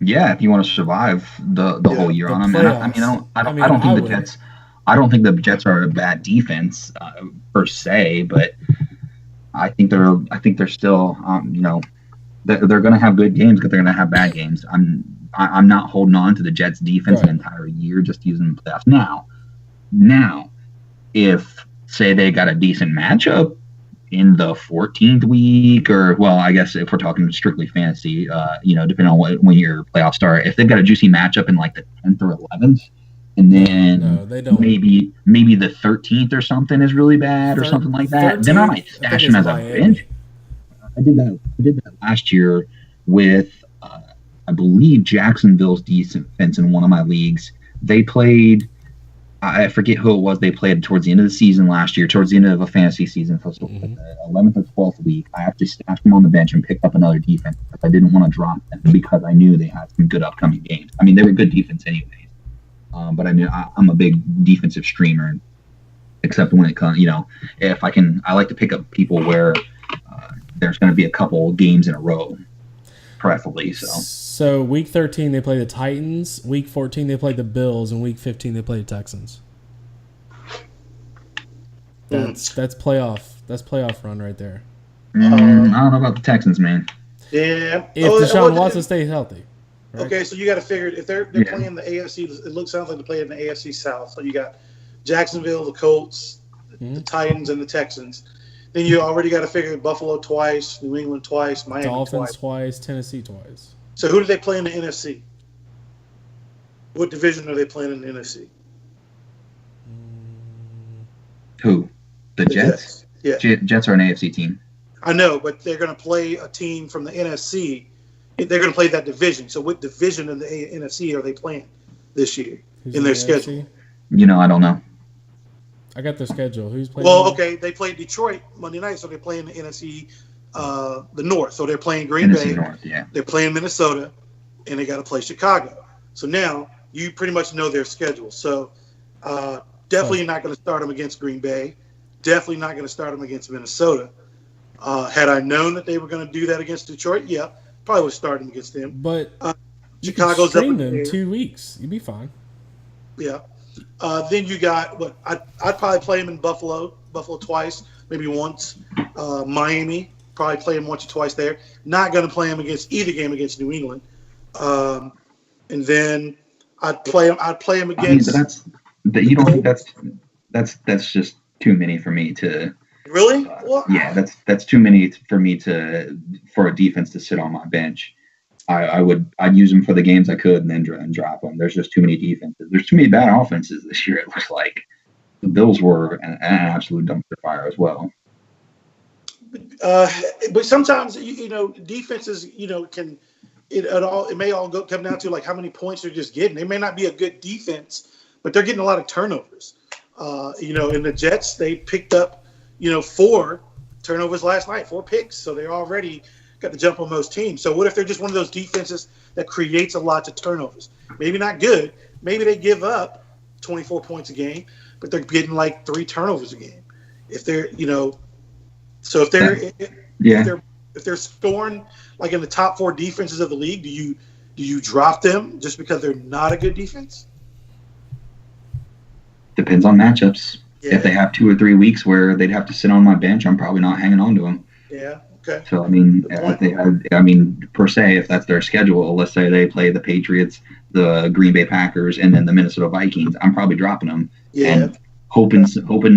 C: Yeah, if you want to survive the whole year on them. I don't think the Jets. I don't think the Jets are a bad defense per se, but I think they're still they're going to have good games, but they're going to have bad games. I'm not holding on to the Jets defense an entire year just using the playoffs. Now, if say they got a decent matchup in the 14th week, or I guess if we're talking strictly fantasy, depending on when your playoffs start, if they've got a juicy matchup in like the 10th or 11th, and then
A: they don't.
C: maybe the 13th or something is really bad or something like that, then I might stash him as a bench. I did that last year with I believe Jacksonville's defense in one of my leagues. They played, I forget who it was they played towards the end of the season last year, towards the end of a fantasy season, so the 11th or 12th week. I actually stashed them on the bench and picked up another defense because I didn't want to drop them because I knew they had some good upcoming games. I mean, they were good defense anyways, but I knew I'm a big defensive streamer, except when it comes, if I can, I like to pick up people where there's going to be a couple games in a row, preferably.
A: So week 13 they play the Titans, week 14 they play the Bills, and week 15 they play the Texans. That's playoff run right there.
C: I don't know about the Texans, man.
B: Yeah.
A: If Deshaun Watson stays healthy. Right?
B: Okay, so you got to figure if they're playing the AFC, sounds like they're playing the AFC South. So you got Jacksonville, the Colts, the Titans, and the Texans. Then you already got to figure Buffalo twice, New England twice, Miami
A: Dolphins
B: twice,
A: Tennessee twice.
B: So who do they play in the NFC? What division are they playing in the NFC?
C: Who? The Jets?
B: Yeah.
C: Jets are an AFC team.
B: I know, but they're going to play a team from the NFC. They're going to play that division. So what division in the NFC are they playing this year in their schedule?
C: I don't know.
A: I got their schedule. Who's playing?
B: Well, okay, they played Detroit Monday night, so they're playing the NFC, the North. So they're playing Green
C: NFC
B: Bay.
C: North, yeah.
B: They're playing Minnesota, and they got to play Chicago. So now you pretty much know their schedule. So definitely not going to start them against Green Bay. Definitely not going to start them against Minnesota. Had I known that they were going to do that against Detroit, yeah, probably would start them against them.
A: But
B: Chicago's up in
A: them
B: there.
A: 2 weeks. You'd be fine.
B: Yeah. Then you got what I'd probably play him in Buffalo twice, maybe once. Miami, probably play him once or twice there. Not going to play him against either game against New England. And then I'd play him against.
C: You don't think that's just too many for me to.
B: Really?
C: Yeah, that's too many for me for a defense to sit on my bench. I'd use them for the games I could and then drop them. There's just too many defenses. There's too many bad offenses this year. It looks like the Bills were an absolute dumpster fire as well.
B: But sometimes defenses can it may all come down to like how many points they're just getting. They may not be a good defense, but they're getting a lot of turnovers. In the Jets, they picked up 4 turnovers last night, 4 picks, so they're already got the jump on most teams. So what if they're just one of those defenses that creates a lot of turnovers? Maybe not good. Maybe they give up 24 points a game, but they're getting like 3 turnovers a game. If they're, so if they're scoring like in the top 4 defenses of the league, do you drop them just because they're not a good defense?
C: Depends on matchups.
B: Yeah.
C: If they have 2 or 3 weeks where they'd have to sit on my bench, I'm probably not hanging on to them.
B: Yeah. Okay.
C: So per se, if that's their schedule, let's say they play the Patriots, the Green Bay Packers, and then the Minnesota Vikings, I'm probably dropping them and hoping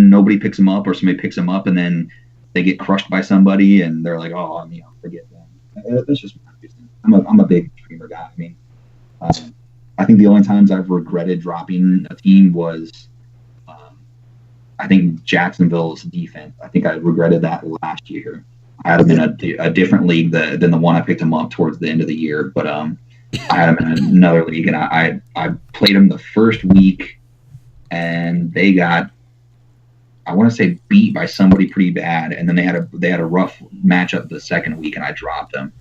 C: nobody picks them up or somebody picks them up and then they get crushed by somebody and they're like, oh, forget them. That's just my reason. I'm a big dreamer guy. I think the only times I've regretted dropping a team was, I think Jacksonville's defense. I think I regretted that last year. I had them in a different league than the one I picked them up towards the end of the year. But I had them in another league, and I played them the first week, and they got, I want to say, beat by somebody pretty bad, and then they had a rough matchup the second week, and I dropped them.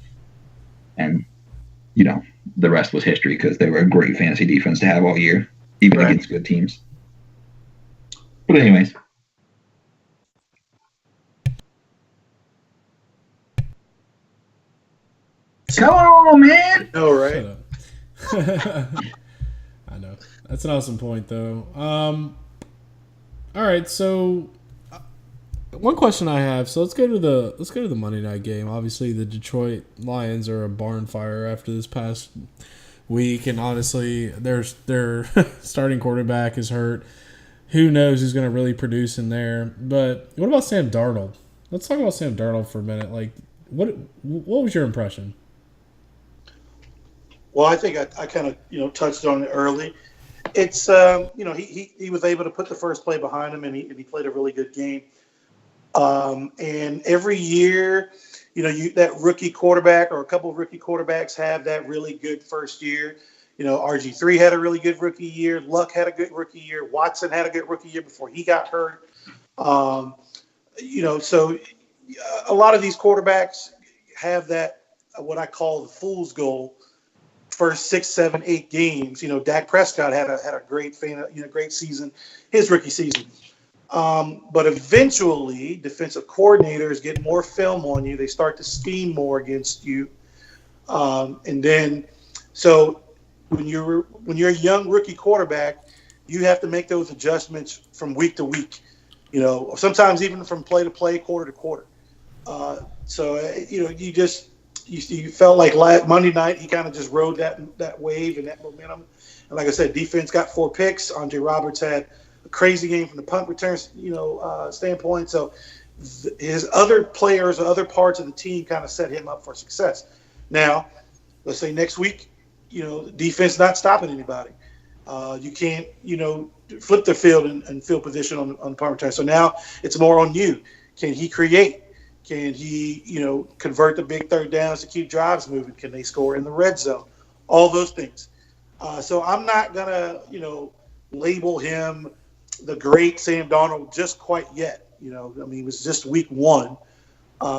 C: And the rest was history because they were a great fantasy defense to have all year, even against good teams. But anyways. Come on, man.
B: Oh, right.
A: I know. That's an awesome point, though. All right, so one question I have. So let's go to the Monday night game. Obviously, the Detroit Lions are a barn fire after this past week, and honestly, their starting quarterback is hurt. Who knows who's going to really produce in there? But what about Sam Darnold? Let's talk about Sam Darnold for a minute. Like, what was your impression?
B: Well, I think I kind of touched on it early. It's he was able to put the first play behind him and he played a really good game. And every year, that rookie quarterback or a couple of rookie quarterbacks have that really good first year. RG3 had a really good rookie year. Luck had a good rookie year. Watson had a good rookie year before he got hurt. So a lot of these quarterbacks have that, what I call the fool's goal, first 6, 7, 8 games. Dak Prescott had a great great season, his rookie season. But eventually, defensive coordinators get more film on you. They start to scheme more against you. And then, so when you're a young rookie quarterback, you have to make those adjustments from week to week, or sometimes even from play to play, quarter to quarter. You felt like Monday night he kind of just rode that wave and that momentum. And like I said, defense got 4 picks. Andre Roberts had a crazy game from the punt return, standpoint. So his other players or other parts of the team kind of set him up for success. Now, let's say next week, defense not stopping anybody. You can't, flip the field and field position on punt return. So now it's more on you. Can he create? Can he, convert the big third downs to keep drives moving? Can they score in the red zone? All those things. So I'm not going to, label him the great Sam Darnold just quite yet. It was just week 1.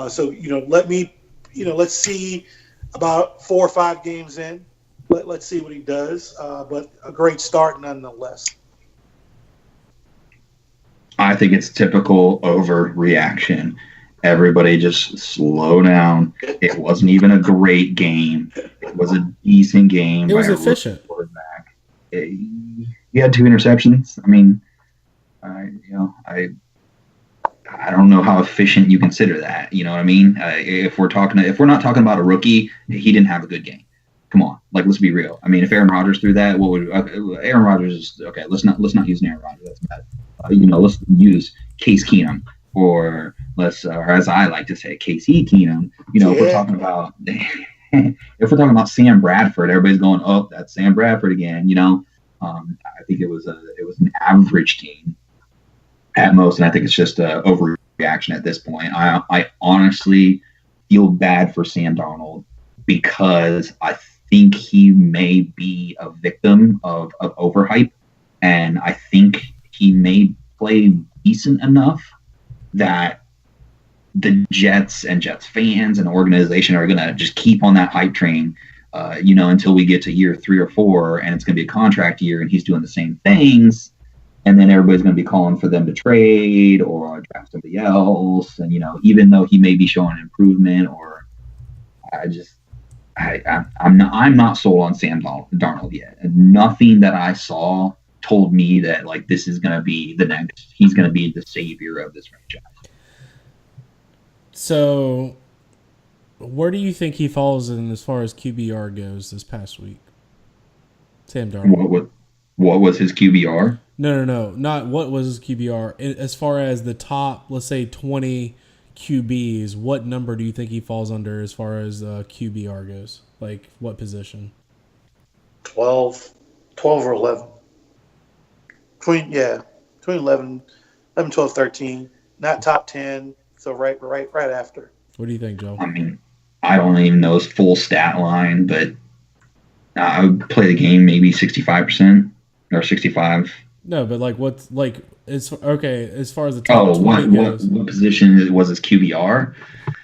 B: So, let's see about 4 or 5 games in. Let's see what he does. But a great start nonetheless.
C: I think it's typical overreaction. Everybody just slow down. It wasn't even a great game. It was a decent game.
A: It was efficient.
C: Quarterback. He had 2 interceptions. I mean, I don't know how efficient you consider that. You know what I mean? If we're not talking about a rookie, he didn't have a good game. Come on, let's be real. I mean, if Aaron Rodgers threw that, Aaron Rodgers is okay. Let's not use Aaron Rodgers. That's bad. Let's use Case Keenum, or or as I like to say, KC Keenum. If we're talking about Sam Bradford, everybody's going, "Oh, that's Sam Bradford again." I think it was an average team at most, and I think it's just an overreaction at this point. I honestly feel bad for Sam Darnold because I think he may be a victim of overhype, and I think he may play decent enough that the Jets and Jets fans and the organization are going to just keep on that hype train, until we get to year 3 or 4, and it's going to be a contract year, and he's doing the same things, and then everybody's going to be calling for them to trade or draft somebody else, and even though he may be showing improvement, or I'm not sold on Sam Darnold yet, and nothing that I saw told me that this is going to be he's going to be the savior of this franchise.
A: So, where do you think he falls in as far as QBR goes this past week? Sam Darnold.
C: What was his QBR?
A: No. Not what was his QBR. As far as the top, let's say 20 QBs, what number do you think he falls under as far as QBR goes? Like, what position?
B: 12 or 11. Between 11, 12, 13. Not top 10, so right after.
A: What do you think, Joe?
C: I mean, I don't even know his full stat line, but I would play the game maybe 65% or 65.
A: No, but what's as far as the top 20 goes.
C: What position was his QBR?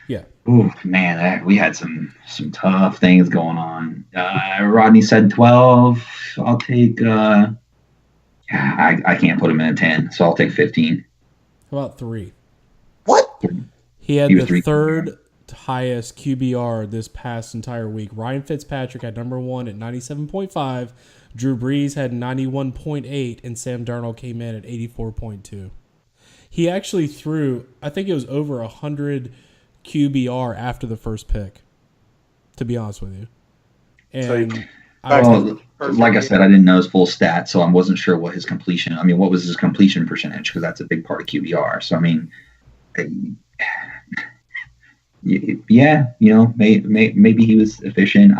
A: Yeah.
C: Oh man, we had some tough things going on. Rodney said 12. I'll take. I can't put him in a 10, so I'll take 15.
A: How about 3?
B: What?
A: He had the third highest QBR this past entire week. Ryan Fitzpatrick had number 1 at 97.5. Drew Brees had 91.8, and Sam Darnold came in at 84.2. He actually threw, I think it was over 100 QBR after the first pick, to be honest with you. And
C: like I said, I didn't know his full stats, so I wasn't sure what his completion. I mean, what was his completion percentage? Because that's a big part of QBR. So I mean, maybe he was efficient.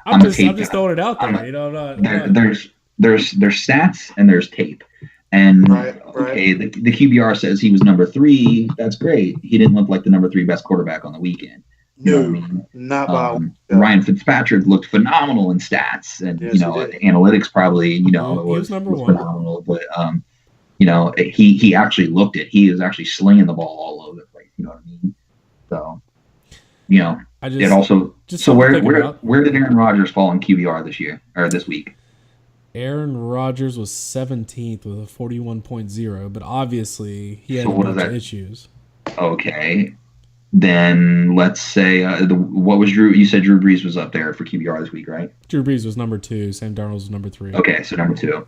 C: I'm just
A: throwing it out there.
C: There's stats and there's tape, and okay, the QBR says he was number 3. That's great. He didn't look like the number 3 best quarterback on the weekend. You know what I mean?
B: Not by
C: Ryan Fitzpatrick looked phenomenal in stats, and analytics probably was number 1. Phenomenal, but he actually looked it. He was actually slinging the ball all over the place. You know what I mean? So it also. So where did Aaron Rodgers fall in QBR this year or this week?
A: Aaron Rodgers was 17th with a 41.0, but obviously he had a bunch of issues.
C: Okay. Then let's say what was Drew? You said Drew Brees was up there for QBR this week, right?
A: Drew Brees was number 2. Sam Darnold was number 3.
C: Okay, so number 2.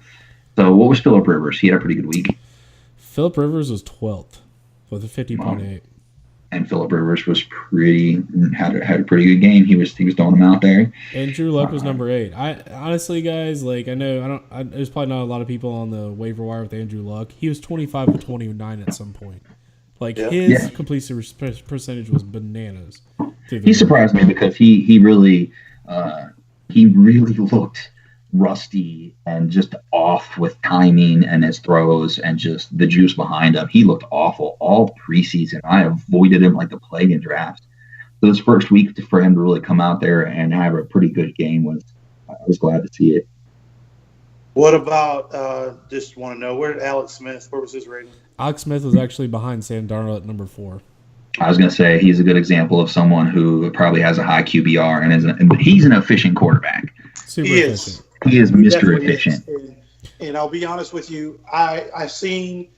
C: So what was Phillip Rivers? He had a pretty good week.
A: Phillip Rivers was 12th with a 50.8.
C: And Phillip Rivers was had a pretty good game. He was throwing them out there.
A: And Drew Luck was number 8. I honestly, guys, there's probably not a lot of people on the waiver wire with Andrew Luck. He was 25 to 29 at some point. His completion percentage was bananas.
C: He surprised me because he really looked rusty and just off with timing and his throws and just the juice behind him. He looked awful all preseason. I avoided him like the plague in drafts. So this first week for him to really come out there and have a pretty good game I was glad to see it.
B: What about, just want to know, where did Alex Smith, where was his rating?
A: Alex Smith was actually behind Sam Darnold at number 4.
C: I was going to say he's a good example of someone who probably has a high QBR and he's an efficient quarterback.
A: Super efficient.
C: He is Mr. Efficient.
B: And I'll be honest with you, I've seen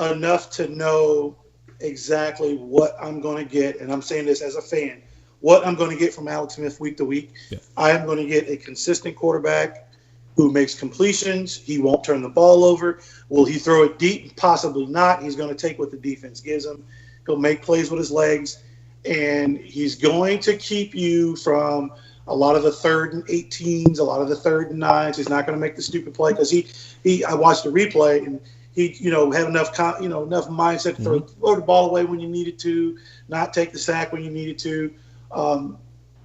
B: enough to know exactly what I'm going to get, and I'm saying this as a fan, what I'm going to get from Alex Smith week to week.
A: Yeah.
B: I am going to get a consistent quarterback who makes completions. He won't turn the ball over. Will he throw it deep? Possibly not. He's going to take what the defense gives him. He'll make plays with his legs, and he's going to keep you from a lot of the 3rd and 18s, a lot of the 3rd and 9s. He's not going to make the stupid play because I watched the replay and he, had enough mindset to throw the ball away when you needed to, not take the sack when you needed to.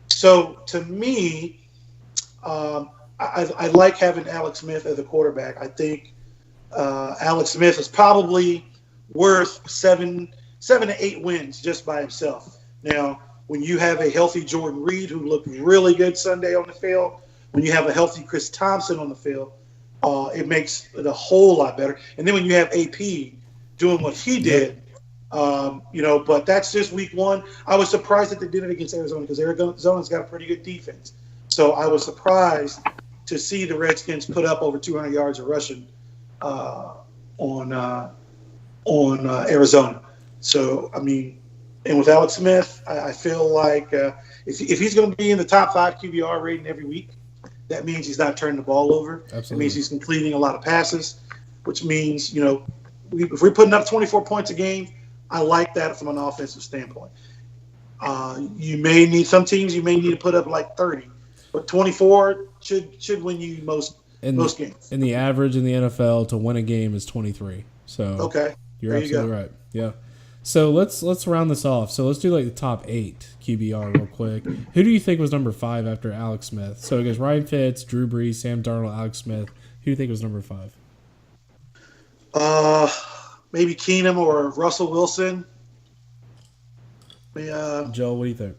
B: So to me, I like having Alex Smith as a quarterback. I think Alex Smith is probably worth 7 to 8 wins just by himself. Now, when you have a healthy Jordan Reed who looked really good Sunday on the field, when you have a healthy Chris Thompson on the field, it makes it a whole lot better. And then when you have AP doing what he did, but that's just week 1. I was surprised that they did it against Arizona because Arizona's got a pretty good defense. So I was surprised to see the Redskins put up over 200 yards of rushing on Arizona. So, I mean, and with Alex Smith, I feel like if he's going to be in the top 5 QBR rating every week, that means he's not turning the ball over.
A: Absolutely.
B: It means he's completing a lot of passes, which means, if we're putting up 24 points a game, I like that from an offensive standpoint. Some teams you may need to put up like 30, but 24 should win you most games.
A: And the average in the NFL to win a game is 23. So
B: okay,
A: you're absolutely right. Yeah. So let's round this off. So let's do like the top 8 QBR real quick. Who do you think was number 5 after Alex Smith? So it goes Ryan Fitz, Drew Brees, Sam Darnold, Alex Smith. Who do you think was number 5?
B: Maybe Keenum or Russell Wilson.
A: Joel, what do you think?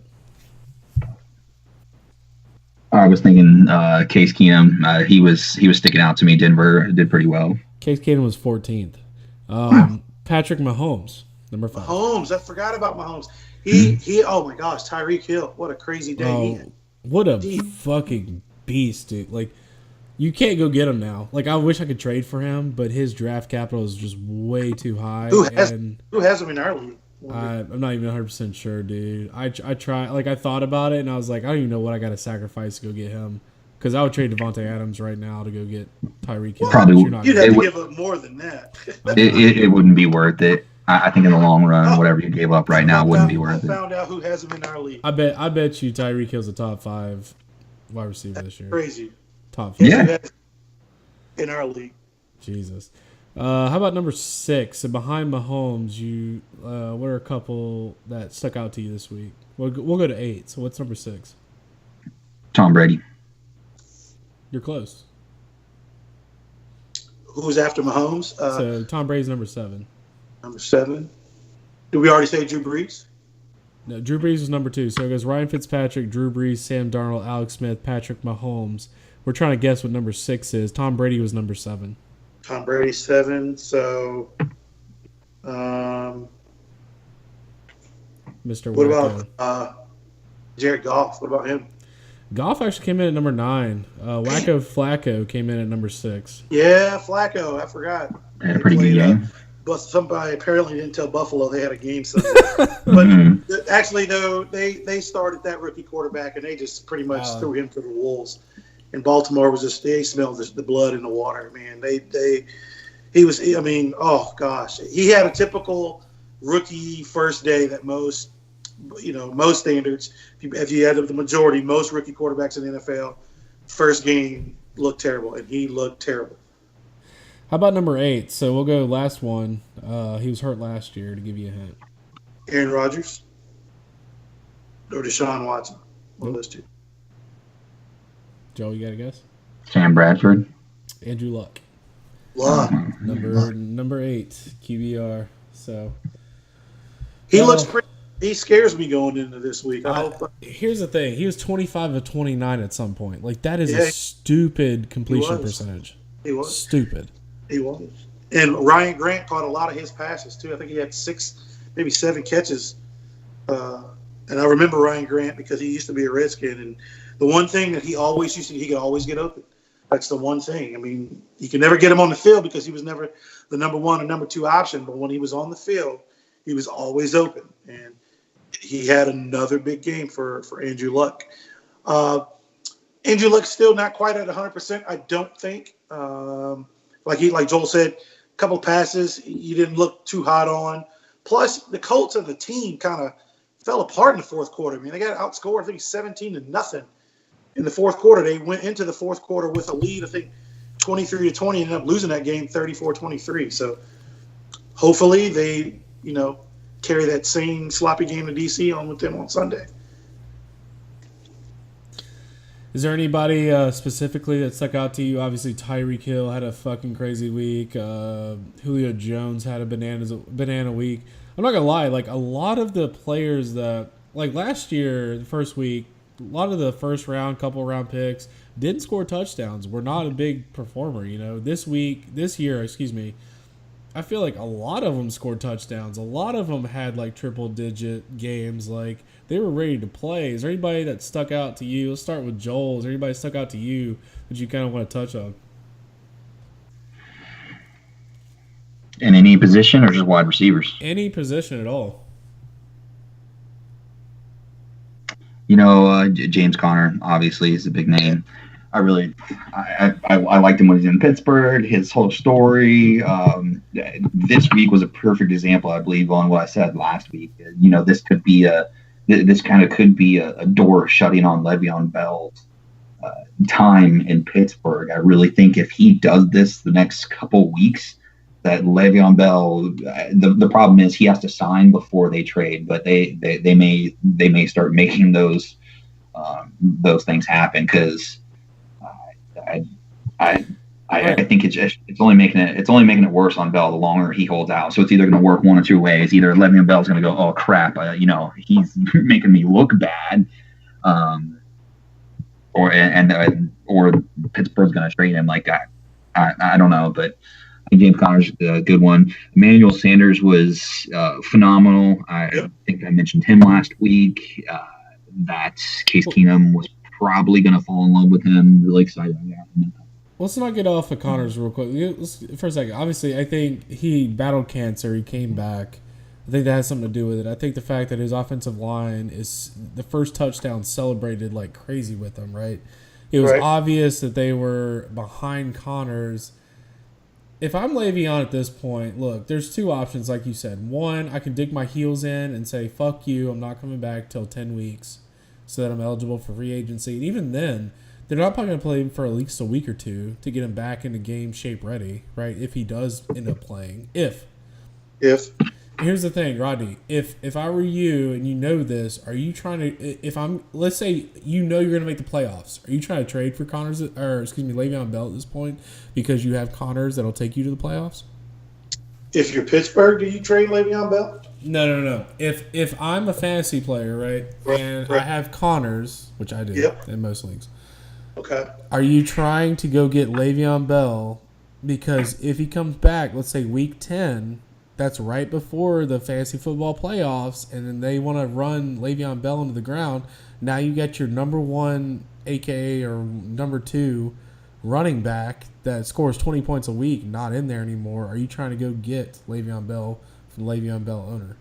C: I was thinking Case Keenum. He was sticking out to me. Denver did pretty well.
A: Case Keenum was 14th. Patrick Mahomes, number 5.
B: Mahomes, I forgot about Mahomes. He oh my gosh, Tyreek Hill. What a crazy day he had.
A: What a fucking beast, dude. Like, you can't go get him now. Like, I wish I could trade for him, but his draft capital is just way too high.
B: Who has him in our league?
A: I'm not even 100% sure, dude. I try. Like, I thought about it, and I was like, I don't even know what I got to sacrifice to go get him. Because I would trade Devontae Adams right now to go get Tyreek Hill.
C: Probably
B: you'd have to give up more than that.
C: It wouldn't be worth it. I think in the long run, whatever you gave up right now wouldn't be worth it.
B: I found out who has him in our league.
A: I bet you Tyreek Hill's a top 5 wide receiver this year.
B: Crazy.
A: Top 5.
C: Yeah.
B: In our league.
A: Jesus. How about number 6? So behind Mahomes, what are a couple that stuck out to you this week? We'll go to 8. So what's number 6?
C: Tom Brady.
A: You're close.
B: Who's after Mahomes?
A: So Tom Brady's number 7.
B: Number 7. Did we already say Drew Brees?
A: No, Drew Brees was number 2. So it goes Ryan Fitzpatrick, Drew Brees, Sam Darnold, Alex Smith, Patrick Mahomes. We're trying to guess what number 6 is. Tom Brady was number 7.
B: Tom Brady 7. So,
A: Mr.
B: What
A: Wacko.
B: about Jared Goff? What about him?
A: Goff actually came in at number 9. Wacko Flacco came in at number 6.
B: Yeah, Flacco. I forgot.
C: Had a pretty good game.
B: But somebody apparently didn't tell Buffalo they had a game Sunday. But actually, no, they started that rookie quarterback, and they just pretty much threw him to the wolves. And Baltimore was just, they smelled the blood in the water, man. He was, I mean, oh gosh. He had a typical rookie first day that most standards, if you had the majority, most rookie quarterbacks in the NFL, first game looked terrible, and he looked terrible.
A: How about number 8? So we'll go last one. He was hurt last year, to give you a hint.
B: Aaron Rodgers or Deshaun Watson. One of those two.
A: Joe, you got a guess?
C: Sam Bradford.
A: Andrew Luck.
B: Wow.
A: Number 8 QBR. So
B: He looks pretty. He scares me going into this week.
A: Here's the thing: he was 25 of 29 at some point. Like that is a stupid completion percentage.
B: He was
A: stupid.
B: He was. And Ryan Grant caught a lot of his passes too. I think he had 6, maybe 7 catches. And I remember Ryan Grant because he used to be a Redskin. And the one thing that he always used to, he could always get open. That's the one thing. I mean, you can never get him on the field because he was never the number 1 or number 2 option. But when he was on the field, he was always open. And he had another big game for Andrew Luck. Andrew Luck's still not quite at 100%, I don't think. Like Joel said, a couple passes he didn't look too hot on. Plus, the Colts of the team kind of fell apart in the fourth quarter. I mean, they got outscored, I think, 17-0 in the fourth quarter. They went into the fourth quarter with a lead, I think, 23-20, ended up losing that game 34-23. So hopefully they, carry that same sloppy game to DC on with them on Sunday.
A: Is there anybody specifically that stuck out to you? Obviously, Tyreek Hill had a fucking crazy week. Julio Jones had a banana week. I'm not going to lie. Like, a lot of the players that, like last year, the first week, a lot of the first round, couple round picks didn't score touchdowns. Were not a big performer, This year, I feel like a lot of them scored touchdowns. A lot of them had, like, triple-digit games. Like, they were ready to play. Is there anybody that stuck out to you? Let's start with Joel. Is there anybody stuck out to you that you kind of want to touch on?
C: In any position or just wide receivers?
A: Any position at all.
C: James Conner obviously is a big name. I liked him when he was in Pittsburgh. His whole story. This week was a perfect example, I believe, on what I said last week. This could be could be a door shutting on Le'Veon Bell's time in Pittsburgh. I really think if he does this the next couple weeks, that Le'Veon Bell. The problem is he has to sign before they trade, but they may start making those things happen because. I think it's only making it worse on Bell the longer he holds out. So it's either going to work one or two ways. Either Le'Veon Bell's going to go, oh crap, he's making me look bad, or Pittsburgh's going to trade him. Like I don't know, but I think James Conner's a good one. Emmanuel Sanders was phenomenal. I think I mentioned him last week. That Case Keenum was probably going to fall in love with him. Really excited about that.
A: Let's not get off of Connors real quick. For a second. Obviously, I think he battled cancer. He came back. I think that has something to do with it. I think the fact that his offensive line is the first touchdown celebrated like crazy with him, right? It was obvious that they were behind Connors. If I'm Le'Veon at this point, look, there's 2 options, like you said. One, I can dig my heels in and say, fuck you, I'm not coming back till 10 weeks so that I'm eligible for free agency. And even then, they're not probably going to play him for at least a week or 2 to get him back into game shape ready, right? If he does end up playing. If. Here's the thing, Rodney. If I were you and you know this, are you trying to let's say you're going to make the playoffs. Are you trying to trade for Le'Veon Bell at this point because you have Connors that'll take you to the playoffs?
B: If you're Pittsburgh, do you trade Le'Veon Bell?
A: No. If I'm a fantasy player, right, and I have Connors, which I do in most leagues.
B: Okay.
A: Are you trying to go get Le'Veon Bell because if he comes back, let's say week 10, that's right before the fantasy football playoffs, and then they want to run Le'Veon Bell into the ground. Now you got your number 1, aka or number 2 running back that scores 20 points a week not in there anymore. Are you trying to go get Le'Veon Bell from the Le'Veon Bell owner?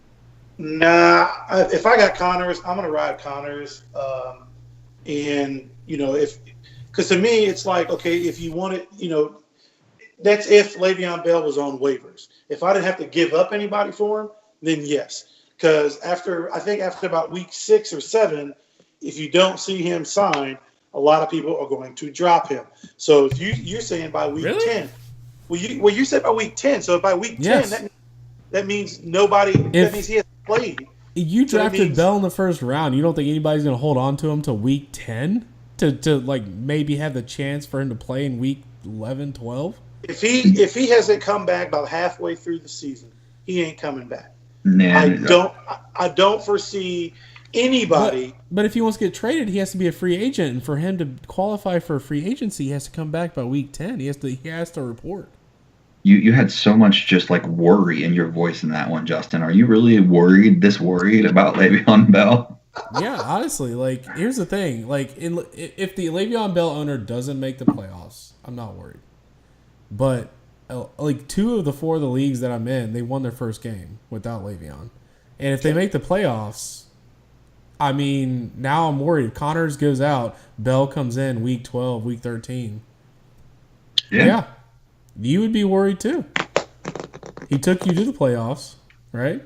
B: Nah, if I got Connors, I'm going to ride Connors. Because to me, it's like, okay, if you want it, that's if Le'Veon Bell was on waivers. If I didn't have to give up anybody for him, then yes. Because after about week 6 or 7, if you don't see him sign, a lot of people are going to drop him. So if you're saying by week 10, you said by week 10. So by week 10, that means nobody. That means he hasn't played.
A: You drafted Bell in the first round. You don't think anybody's going to hold on to him till week 10 to like maybe have the chance for him to play in week 11, 12?
B: If he hasn't come back about halfway through the season, he ain't coming back.
C: Nah,
B: I don't foresee anybody.
A: But if he wants to get traded, he has to be a free agent, and for him to qualify for a free agency, he has to come back by week 10. He has to report.
C: You had so much just like worry in your voice in that one, Justin. Are you really worried about Le'Veon Bell?
A: Yeah, honestly, like here's the thing: like if the Le'Veon Bell owner doesn't make the playoffs, I'm not worried. But like 2 of the 4 of the leagues that I'm in, they won their first game without Le'Veon, and if they make the playoffs, I mean, now I'm worried. Connors goes out, Bell comes in week 12, week 13. Yeah. You would be worried too. He took you to the playoffs, right?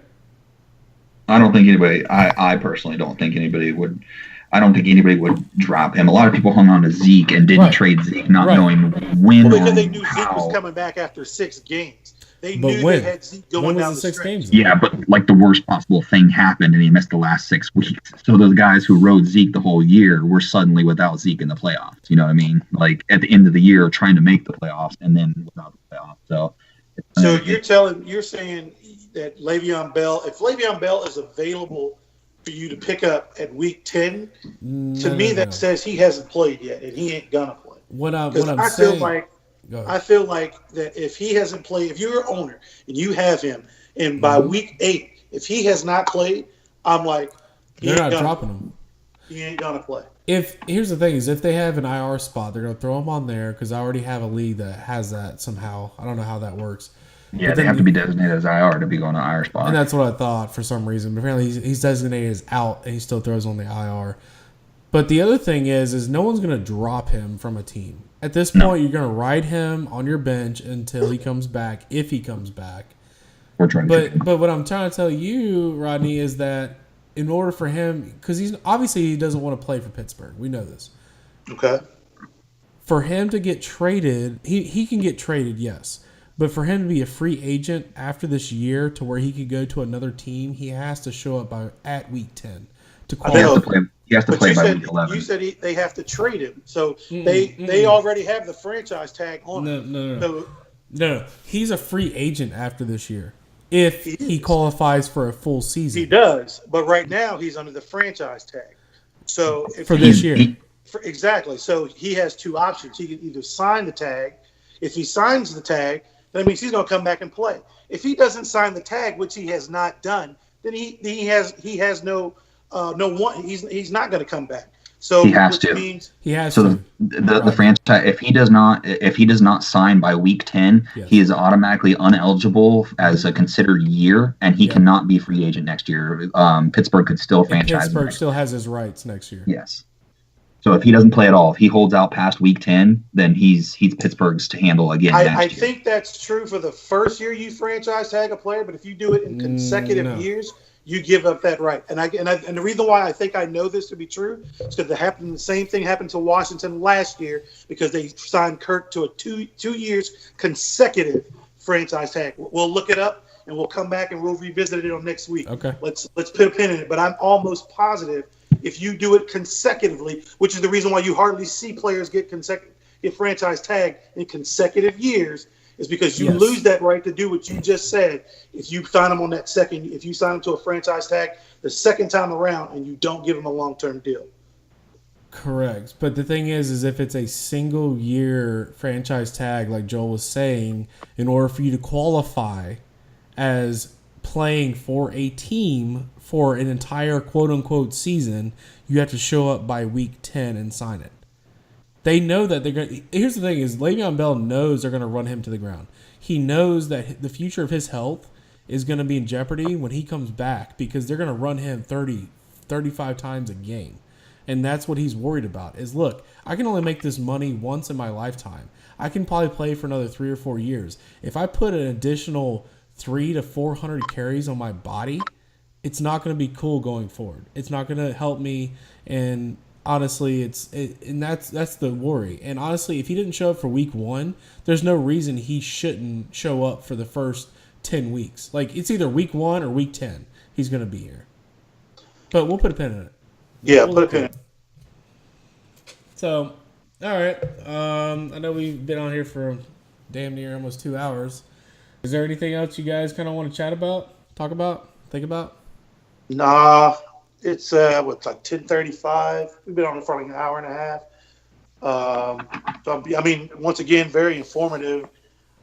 C: I don't think anybody. I personally don't think anybody would. I don't think anybody would drop him. A lot of people hung on to Zeke and didn't trade Zeke, not knowing when.
B: Well, because they knew Zeke was coming back after 6 games. They knew they had Zeke going down the 6 games.
C: Yeah, but like the worst possible thing happened, and he missed the last 6 weeks. So those guys who rode Zeke the whole year were suddenly without Zeke in the playoffs. You know what I mean? Like at the end of the year, trying to make the playoffs, and then without the playoffs. So
B: you're saying that Le'Veon Bell, if Le'Veon Bell is available for you to pick up at week 10, that says he hasn't played yet, and he ain't gonna play. I feel like that if he hasn't played, if you're an owner and you have him, and by week 8, if he has not played, I'm like,
A: they're not dropping him.
B: He ain't gonna play.
A: Here's the thing: is if they have an IR spot, they're gonna throw him on there because I already have a league that has that somehow. I don't know how that works.
C: Yeah, they have to be designated as IR to be going to IR spot.
A: And that's what I thought for some reason. But apparently he's designated as out, and he still throws on the IR. But the other thing is no one's going to drop him from a team. At this point, you're going to ride him on your bench until he comes back, if he comes back. But what I'm trying to tell you, Rodney, is that in order for him, because he doesn't want to play for Pittsburgh. We know this.
B: Okay.
A: For him to get traded, he can get traded, yes. But for him to be a free agent after this year to where he could go to another team, he has to show up at week 10 to qualify.
C: He has to play by week 11.
B: You said they have to trade him. So they already have the franchise tag on him.
A: No. He's a free agent after this year if he qualifies for a full season.
B: He does. But right now he's under the franchise tag. So
A: for this year.
B: Exactly. So he has 2 options. He can either sign the tag. If he signs the tag, that means he's going to come back and play. If he doesn't sign the tag, which he has not done, then he has no one. He's not going to come back. So
C: he has to.
A: He has
C: to.
A: So
C: the franchise, if he does not sign by week 10, he is automatically uneligible as a considered year, and he cannot be free agent next year. Pittsburgh could still franchise.
A: Pittsburgh still has his rights next year.
C: Yes. So if he doesn't play at all, if he holds out past week 10, then he's Pittsburgh's to handle again next year.
B: I think that's true for the first year you franchise tag a player, but if you do it in consecutive years, you give up that right. And the reason why I think I know this to be true is because the same thing happened to Washington last year because they signed Kirk to a two years consecutive franchise tag. We'll look it up and we'll come back and we'll revisit it on next week.
A: Okay.
B: Let's put a pin in it. But I'm almost positive if you do it consecutively, which is the reason why you hardly see players get franchise tag in consecutive years, is because you lose that right to do what you just said. If you sign them if you sign them to a franchise tag the second time around and you don't give them a long-term deal.
A: Correct. But the thing is if it's a single year franchise tag, like Joel was saying, in order for you to qualify as playing for a team for an entire quote-unquote season, you have to show up by week 10 and sign it. They know that they're going to... Here's the thing is Le'Veon Bell knows they're going to run him to the ground. He knows that the future of his health is going to be in jeopardy when he comes back because they're going to run him 30, 35 times a game. And that's what he's worried about is, look, I can only make this money once in my lifetime. I can probably play for another 3 or 4 years. If I put an additional 300 to 400 carries on my body, it's not going to be cool going forward. It's not going to help me, and honestly, that's the worry. And honestly, if he didn't show up for week 1, there's no reason he shouldn't show up for the first 10 weeks. Like, it's either week 1 or week 10 he's going to be here. But we'll put a pin in it.
B: Yeah, put a pin in it.
A: So, all right. I know we've been on here for damn near almost 2 hours. Is there anything else you guys kind of want to chat about, talk about, think about?
B: Nah, it's what's like 10:35. We've been on it for like an hour and a half. I mean, once again, very informative.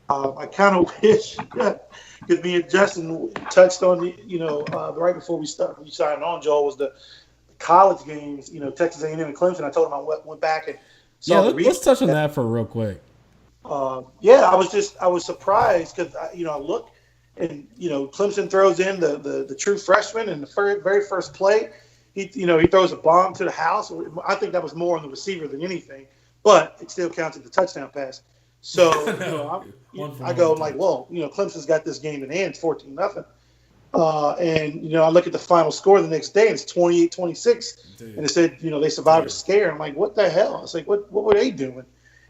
B: I kind of wish because me and Justin touched on right before we signed on. Joel was the college games. Texas A&M and Clemson. I told him I went back and saw the replay.
A: Let's touch on that for real quick.
B: I was surprised because I look and Clemson throws in the true freshman in the very first play. He throws a bomb to the house. I think that was more on the receiver than anything, but it still counts as the touchdown pass. So I go like, whoa, Clemson's got this game in hand, 14-0. And I look at the final score the next day, and it's 28-26. And it said, they survived a scare. I'm like, what the hell? I was like, what were they doing?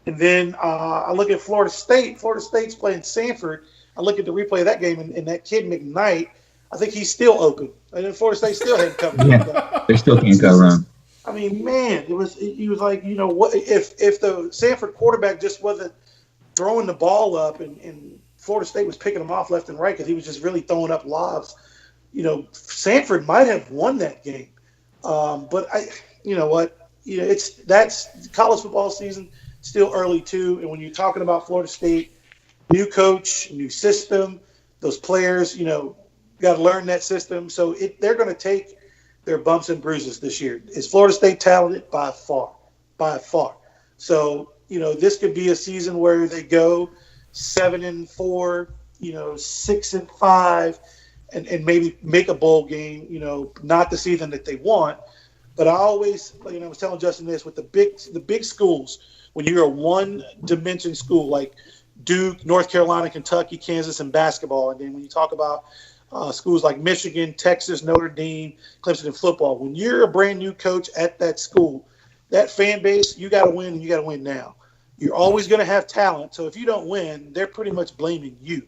B: And then I look at Florida State. Florida State's playing Samford. I look at the replay of that game, and that kid McKnight, I think he's still open. And then Florida State still hadn't covered.
C: Yeah, they still can't cover him.
B: I mean, man, he was like, what if the Samford quarterback just wasn't throwing the ball up and Florida State was picking him off left and right because he was just really throwing up lobs. Samford might have won that game. But that's college football season, still early too. And when you're talking about Florida State, new coach, new system, those players, got to learn that system. So they're going to take their bumps and bruises this year. Is Florida State talented? By far. So, this could be a season where they go 7-4, 6-5, and maybe make a bowl game, not the season that they want. But I always, I was telling Justin this, with the big schools, when you're a one-dimension school like Duke, North Carolina, Kentucky, Kansas, and basketball, and then when you talk about schools like Michigan, Texas, Notre Dame, Clemson, and football, when you're a brand new coach at that school, that fan base, you got to win, and you got to win now. You're always going to have talent, so if you don't win, they're pretty much blaming you.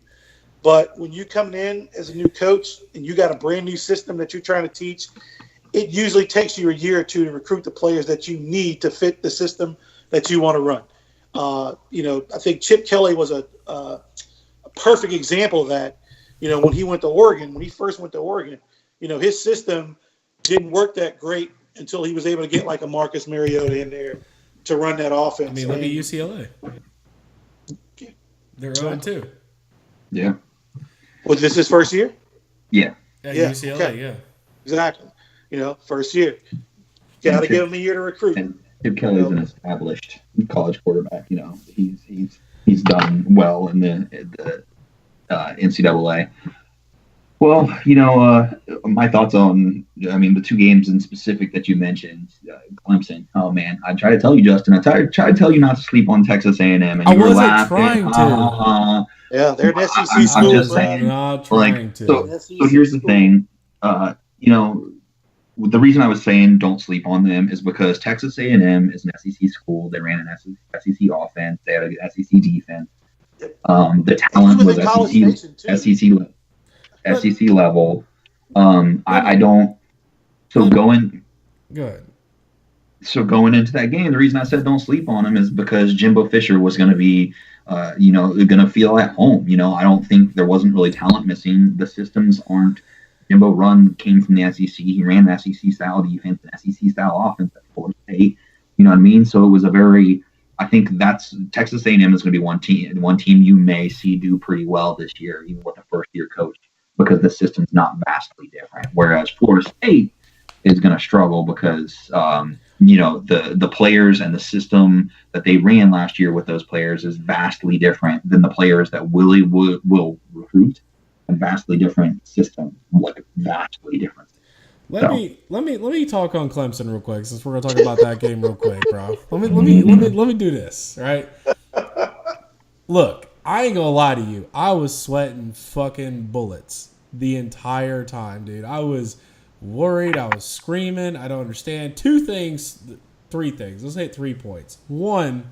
B: But when you come in as a new coach and you got a brand new system that you're trying to teach, it usually takes you a year or two to recruit the players that you need to fit the system that you want to run. I think Chip Kelly was a perfect example of that. When he first went to Oregon, his system didn't work that great until he was able to get like a Marcus Mariota in there to run that offense.
A: I mean, look at UCLA. They're 0-2.
C: Yeah.
B: Was this his first year?
C: Yeah.
A: Yeah, UCLA, okay. Yeah.
B: Exactly. First year. Got to give him a year to recruit.
C: And Chip Kelly's an established college quarterback. He's done well in the NCAA. Well, my thoughts on, the two games in specific that you mentioned, Clemson. Oh man, I try to tell you, Justin. I try to tell you not to sleep on Texas A&M, and you were laughing.
A: Trying to.
B: Yeah, they're an SEC school.
C: I'm just saying.
A: Not trying to.
C: So here's the thing. The reason I was saying don't sleep on them is because Texas A&M is an SEC school. They ran an SEC offense. They had an SEC defense. The talent was SEC level. I don't. So going.
A: Good.
C: So going into that game, the reason I said don't sleep on him is because Jimbo Fisher was going to be, going to feel at home. I don't think there wasn't really talent missing. The systems aren't. Jimbo came from the SEC. He ran the SEC style defense and SEC style offense at Florida State. You know what I mean? So it was I think that's Texas A&M is going to be one team you may see do pretty well this year, even with a first-year coach, because the system's not vastly different. Whereas Florida State is going to struggle because, the players and the system that they ran last year with those players is vastly different than the players that Willie will recruit. A vastly different system, like vastly different.
A: Let me talk on Clemson real quick, since we're gonna talk about that game real quick, bro. Let me do this, right? Look, I ain't gonna lie to you. I was sweating fucking bullets the entire time, dude. I was worried. I was screaming. I don't understand. 3 things. Let's say 3 points. 1,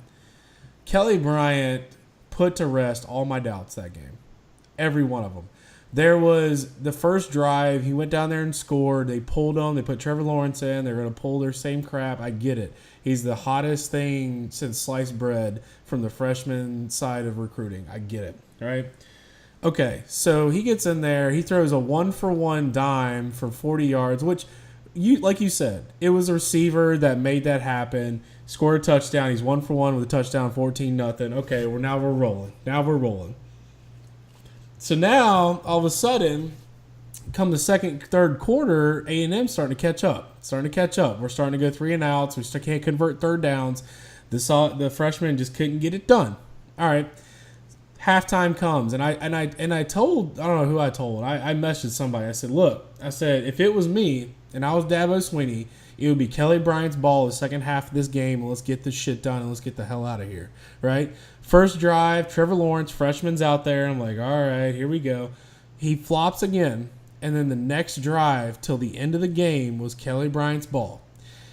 A: Kelly Bryant put to rest all my doubts that game. Every one of them. There was the first drive. He went down there and scored. They pulled him. They put Trevor Lawrence in. They're going to pull their same crap. I get it. He's the hottest thing since sliced bread from the freshman side of recruiting. I get it. All right. Okay, so he gets in there. He throws a 1-for-1 dime for 40 yards, which, like you said, it was a receiver that made that happen. Scored a touchdown. He's 1-for-1 with a touchdown, 14-0. Okay, now we're rolling. So now, all of a sudden, come the second, third quarter, A&M starting to catch up. We're starting to go 3 and outs. We still can't convert third downs. The freshman just couldn't get it done. All right. Halftime comes, and I told, I don't know who I told. I messaged somebody. I said, look, if it was me and I was Dabo Swinney, it would be Kelly Bryant's ball the second half of this game, and let's get this shit done, and let's get the hell out of here, right? First drive, Trevor Lawrence, freshman's out there. I'm like, all right, here we go. He flops again, and then the next drive till the end of the game was Kelly Bryant's ball.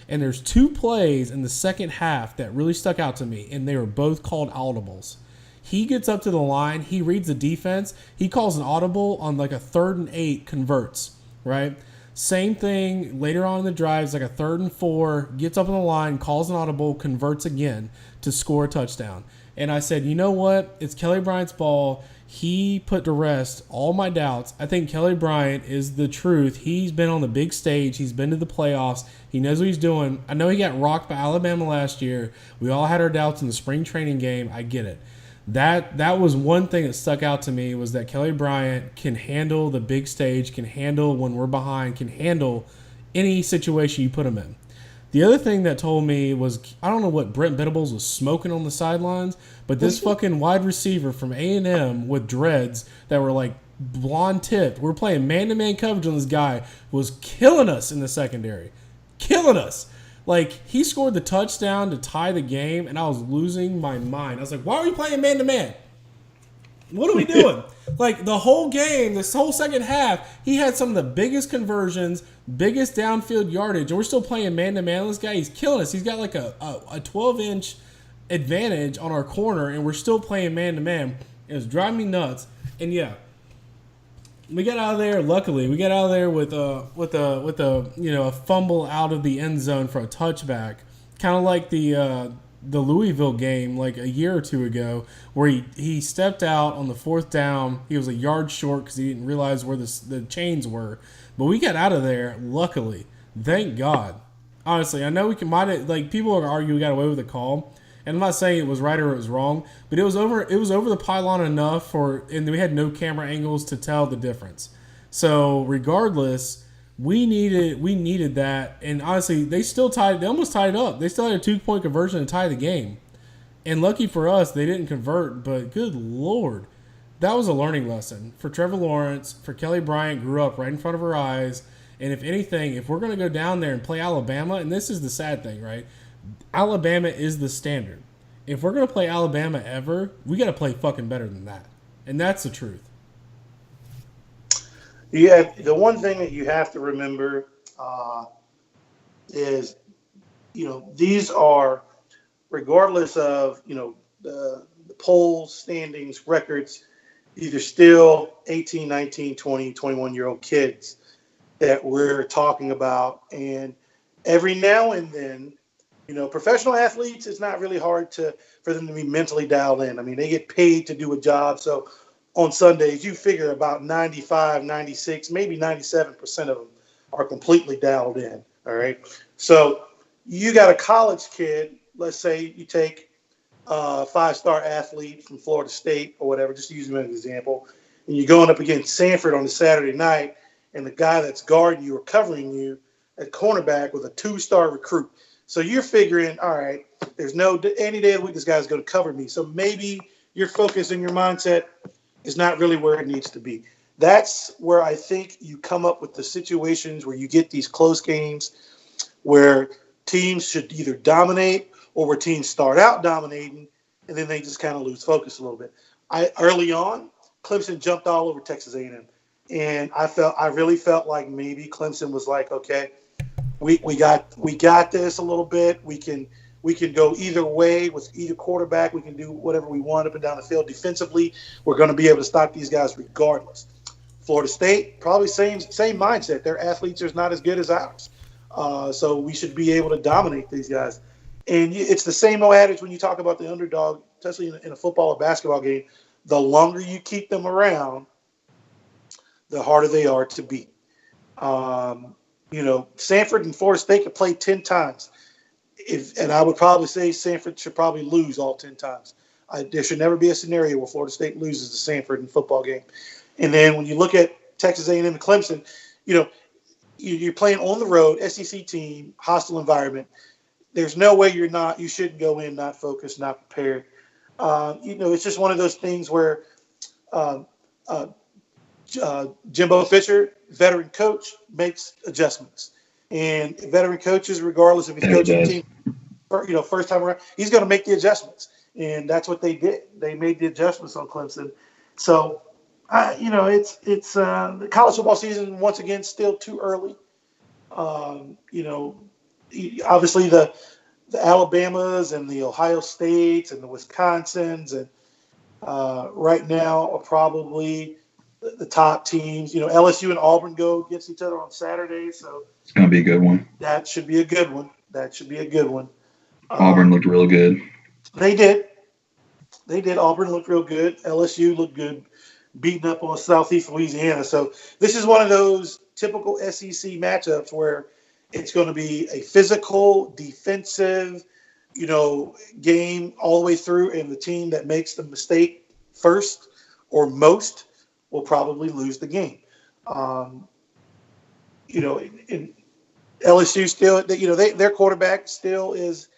A: And there's 2 plays in the second half that really stuck out to me, and they were both called audibles. He gets up to the line. He reads the defense. He calls an audible on like a 3rd and 8, converts, right? Same thing later on in the drives, like a 3rd and 4, gets up on the line, calls an audible, converts again to score a touchdown. And I said, you know what? It's Kelly Bryant's ball. He put to rest all my doubts. I think Kelly Bryant is the truth. He's been on the big stage. He's been to the playoffs. He knows what he's doing. I know he got rocked by Alabama last year. We all had our doubts in the spring training game. I get it. That was one thing that stuck out to me, was that Kelly Bryant can handle the big stage, can handle when we're behind, can handle any situation you put him in. The other thing that told me was, I don't know what Brent Venables was smoking on the sidelines, but this fucking wide receiver from A&M with dreads that were like blonde tipped, we're playing man-to-man coverage on this guy, was killing us in the secondary. Killing us. Like, he scored the touchdown to tie the game, and I was losing my mind. I was like, why are we playing man-to-man? What are we doing? Like, the whole game, this whole second half, he had some of the biggest conversions, biggest downfield yardage, and we're still playing man-to-man. This guy, he's killing us. He's got like a 12-inch advantage on our corner, and we're still playing man-to-man. It was driving me nuts. And, yeah, we got out of there. Luckily, we got out of there with a fumble out of the end zone for a touchback, kind of like the Louisville game like a year or two ago, where he stepped out on the 4th down. He was a yard short because he didn't realize where the chains were. But we got out of there, luckily. Thank God. Honestly, I know people are arguing we got away with the call. And I'm not saying it was right or it was wrong, but it was over the pylon enough and we had no camera angles to tell the difference. So regardless, we needed that. And honestly, they almost tied it up. They still had a 2-point conversion to tie the game. And lucky for us, they didn't convert, but good Lord. That was a learning lesson for Trevor Lawrence, for Kelly Bryant, grew up right in front of her eyes. And if anything, if we're going to go down there and play Alabama, and this is the sad thing, right? Alabama is the standard. If we're going to play Alabama ever, we got to play fucking better than that. And that's the truth.
B: Yeah, the one thing that you have to remember is, these are, regardless of, the polls, standings, records, these are still 18, 19, 20, 21-year-old kids that we're talking about. And every now and then, professional athletes, it's not really hard for them to be mentally dialed in. I mean, they get paid to do a job. So on Sundays, you figure about 95, 96, maybe 97% of them are completely dialed in. All right. So you got a college kid, let's say you take a 5-star athlete from Florida State or whatever, just to use him as an example, and you're going up against Sanford on a Saturday night, and the guy that's guarding you or covering you at cornerback with a 2-star recruit. So you're figuring, all right, there's any day of the week this guy's going to cover me. So maybe your focus and your mindset is not really where it needs to be. That's where I think you come up with the situations where you get these close games where teams should either dominate or where teams start out dominating and then they just kind of lose focus a little bit. Early on, Clemson jumped all over Texas A&M, and I really felt like maybe Clemson was like, okay, we got this a little bit. We can go either way with either quarterback. We can do whatever we want up and down the field. Defensively, we're going to be able to stop these guys regardless. Florida State, probably same mindset. Their athletes are not as good as ours. So we should be able to dominate these guys. And it's the same old adage when you talk about the underdog, especially in a football or basketball game. The longer you keep them around, the harder they are to beat. Sanford and Florida State could play 10 times. And I would probably say Sanford should probably lose all 10 times. There should never be a scenario where Florida State loses to Sanford in a football game. And then when you look at Texas A&M and Clemson, you're playing on the road, SEC team, hostile environment. There's no way you shouldn't go in not focused, not prepared. It's just one of those things where Jimbo Fisher, veteran coach, makes adjustments. And veteran coaches, regardless if he's coaching a team, first time around, he's going to make the adjustments. And that's what they did. They made the adjustments on Clemson. So, it's the college football season, once again, still too early. Obviously the Alabamas and the Ohio States and the Wisconsins and right now are probably the top teams. LSU and Auburn go against each other on Saturday, so
C: it's going to be a good one.
B: That should be a good one.
C: Auburn looked real good.
B: They did. Auburn looked real good. LSU looked good, beating up on Southeast Louisiana. So this is one of those typical SEC matchups where it's going to be a physical, defensive, game all the way through, and the team that makes the mistake first or most will probably lose the game. In LSU still, their quarterback still is,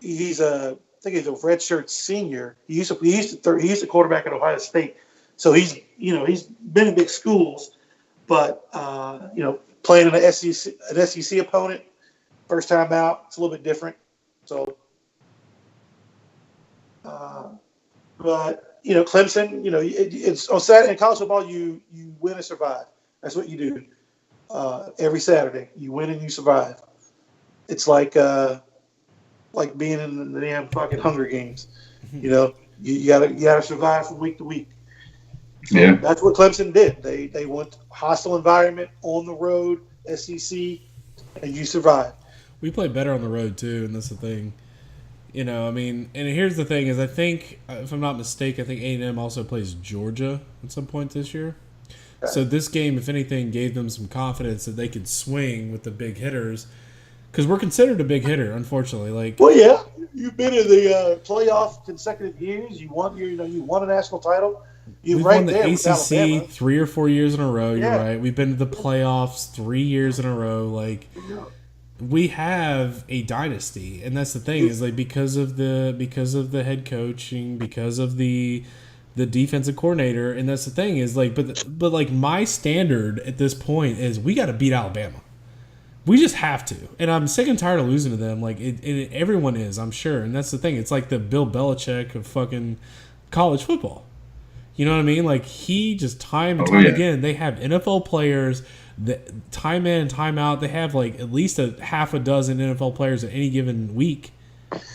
B: he's I think he's a redshirt senior. He's a quarterback at Ohio State, so he's been in big schools, but playing an SEC opponent, first time out, it's a little bit different. So, Clemson, it's on Saturday in college football. You win and survive. That's what you do. Every Saturday, you win and you survive. It's like being in the damn fucking Hunger Games. You gotta survive from week to week. So
C: yeah,
B: that's what Clemson did. They went hostile environment on the road, SEC, and you survive.
A: We play better on the road too, and that's the thing. And here's the thing: is I think, if I'm not mistaken, I think A&M also plays Georgia at some point this year. Okay. So this game, if anything, gave them some confidence that they could swing with the big hitters, because we're considered a big hitter, unfortunately.
B: Well, yeah, you've been in the playoff consecutive years. You won a national title.
A: We've won the ACC 3 or 4 years in a row. You're right. We've been to the playoffs 3 years in a row. We have a dynasty, and that's the thing is because of the head coaching, because of the defensive coordinator, and that's the thing is but my standard at this point is we got to beat Alabama. We just have to, and I'm sick and tired of losing to them. Everyone is, I'm sure, and that's the thing. It's like the Bill Belichick of fucking college football. You know what I mean? He just time and time again. They have NFL players that time in and time out. They have at least a half a dozen NFL players at any given week.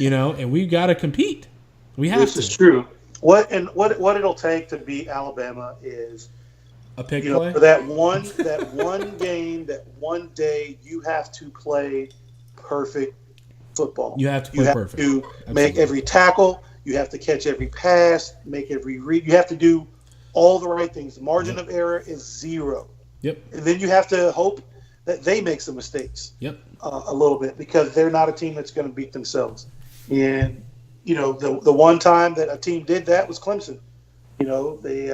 A: And we've got to compete. We have to.
B: This is true. What it'll take to beat Alabama is
A: a pick play
B: for that one game, that one day. You have to play perfect football.
A: You have to play perfect.
B: You have to make every tackle. You have to catch every pass, make every read. You have to do all the right things. The margin of error is 0.
A: Yep.
B: And then you have to hope that they make some mistakes.
A: Yep.
B: A little bit, because they're not a team that's going to beat themselves. And the one time that a team did that was Clemson. They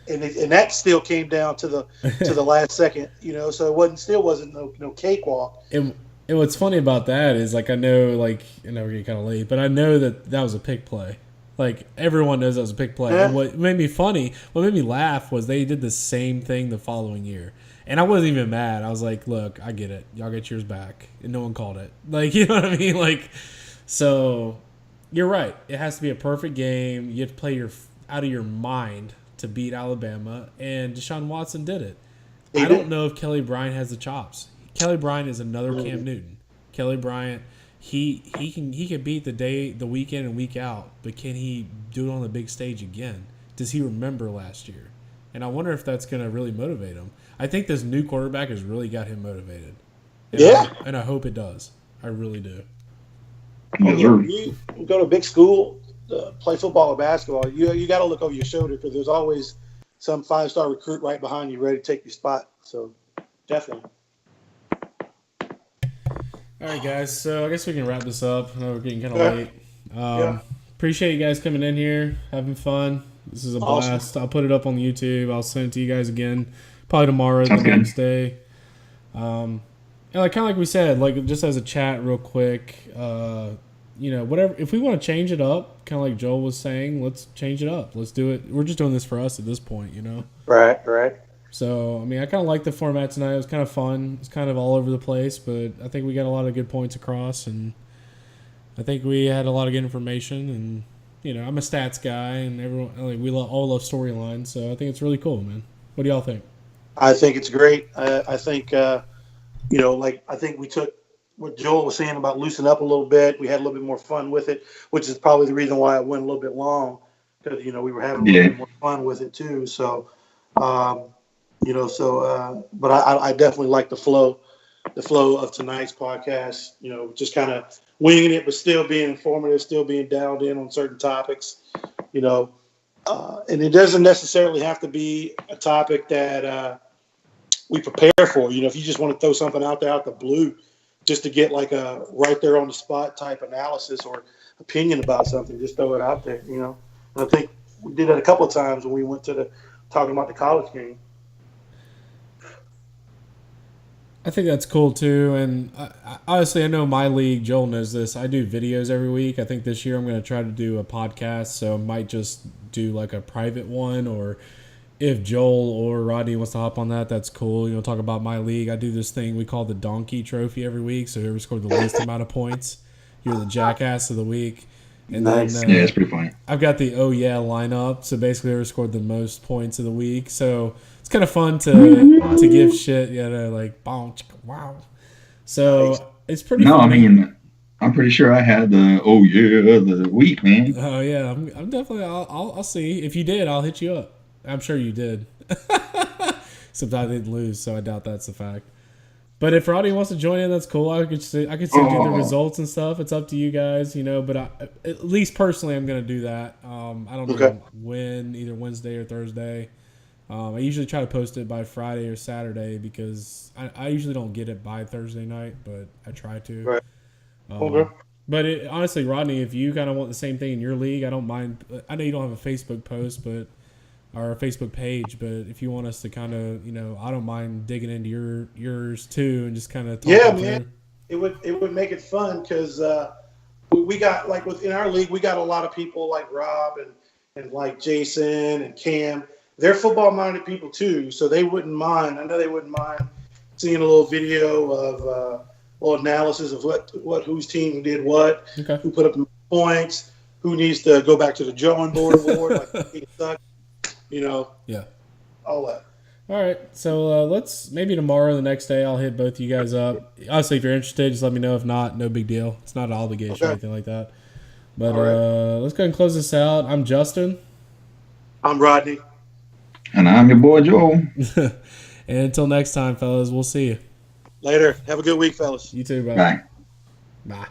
B: and that still came down to the last second. So it wasn't no cakewalk.
A: And what's funny about that is, I know, we're getting kind of late, but I know that was a pick play. Everyone knows that was a pick play.
B: Yeah.
A: And what made me laugh was they did the same thing the following year. And I wasn't even mad. I was like, look, I get it. Y'all get yours back. And no one called it. You know what I mean? So you're right. It has to be a perfect game. You have to play out of your mind to beat Alabama. And Deshaun Watson did it. I don't know if Kelly Bryant has the chops. Kelly Bryant is another Cam Newton. Kelly Bryant, he can beat the weekend and week out, but can he do it on the big stage again? Does he remember last year? and I wonder if that's going to really motivate him. I think this new quarterback has really got him motivated. And I hope it does. I really do.
C: Yes, sir.
B: You go to a big school, play football or basketball, you got to look over your shoulder because there's always some 5-star recruit right behind you ready to take your spot. So, definitely.
A: All right, guys. So I guess we can wrap this up. I know we're getting kind of late. Appreciate you guys coming in here, having fun. This is a blast. Awesome. I'll put it up on YouTube. I'll send it to you guys again, probably tomorrow, the next day. And like kind of like we said, like just as a chat, real quick. Whatever. If we want to change it up, kind of like Joel was saying, let's change it up. Let's do it. We're just doing this for us at this point,
B: Right.
A: So, I mean, I kind of like the format tonight. It was kind of fun. It's kind of all over the place, but I think we got a lot of good points across, and I think we had a lot of good information. And I'm a stats guy, and everyone we all love storylines, so I think it's really cool, man. What do y'all think?
B: I think it's great. I think I think we took what Joel was saying about loosen up a little bit. We had a little bit more fun with it, which is probably the reason why it went a little bit long because we were having a little bit more fun with it too. So. But I definitely like the flow of tonight's podcast, just kind of winging it, but still being informative, still being dialed in on certain topics, and it doesn't necessarily have to be a topic that we prepare for. If you just want to throw something out there out the blue just to get like a right there on the spot type analysis or opinion about something, just throw it out there, And I think we did it a couple of times when we went to talking about the college game.
A: I think that's cool too, and honestly, I know my league. Joel knows this. I do videos every week. I think this year I'm going to try to do a podcast, so I might just do like a private one, or if Joel or Rodney wants to hop on that, that's cool. Talk about my league. I do this thing we call the Donkey Trophy every week. So whoever scored the least amount of points, you're the jackass of the week. And
B: nice.
A: Then,
C: yeah, it's pretty funny.
A: I've got the oh yeah lineup. So basically, whoever scored the most points of the week. So it's kind of fun to give shit, like boom, chicka, wow. So nice. It's pretty.
C: No,
A: funny.
C: I mean, I'm pretty sure I had the week, man.
A: Oh yeah, I'm definitely. I'll see if you did. I'll hit you up. I'm sure you did. Sometimes I didn't lose, so I doubt that's the fact. But if Rodney wants to join in, that's cool. I could send you the results and stuff. It's up to you guys, But at least personally, I'm going to do that. I don't know when, either Wednesday or Thursday. I usually try to post it by Friday or Saturday because I usually don't get it by Thursday night, but I try to.
B: Right.
A: But honestly, Rodney, if you kind of want the same thing in your league, I don't mind. I know you don't have a Facebook post, or a Facebook page, but if you want us to kind of, I don't mind digging into yours too and just kind of talking
B: through. Man, it would make it fun because we got like within our league, we got a lot of people like Rob and like Jason and Cam. They're football-minded people too, so they wouldn't mind. I know they wouldn't mind seeing a little video of little analysis of what whose team did what, who put up the points, who needs to go back to the drawing board, like he sucked.
A: Yeah.
B: All that.
A: All right. So let's maybe tomorrow or the next day I'll hit both of you guys up. Honestly, if you're interested, just let me know. If not, no big deal. It's not an obligation or anything like that. But let's go ahead and close this out. I'm Justin.
B: I'm Rodney.
C: And I'm your boy Joel.
A: And until next time, fellas, we'll see you.
B: Later. Have a good week, fellas.
A: You too, bro.
C: Bye.
A: Bye.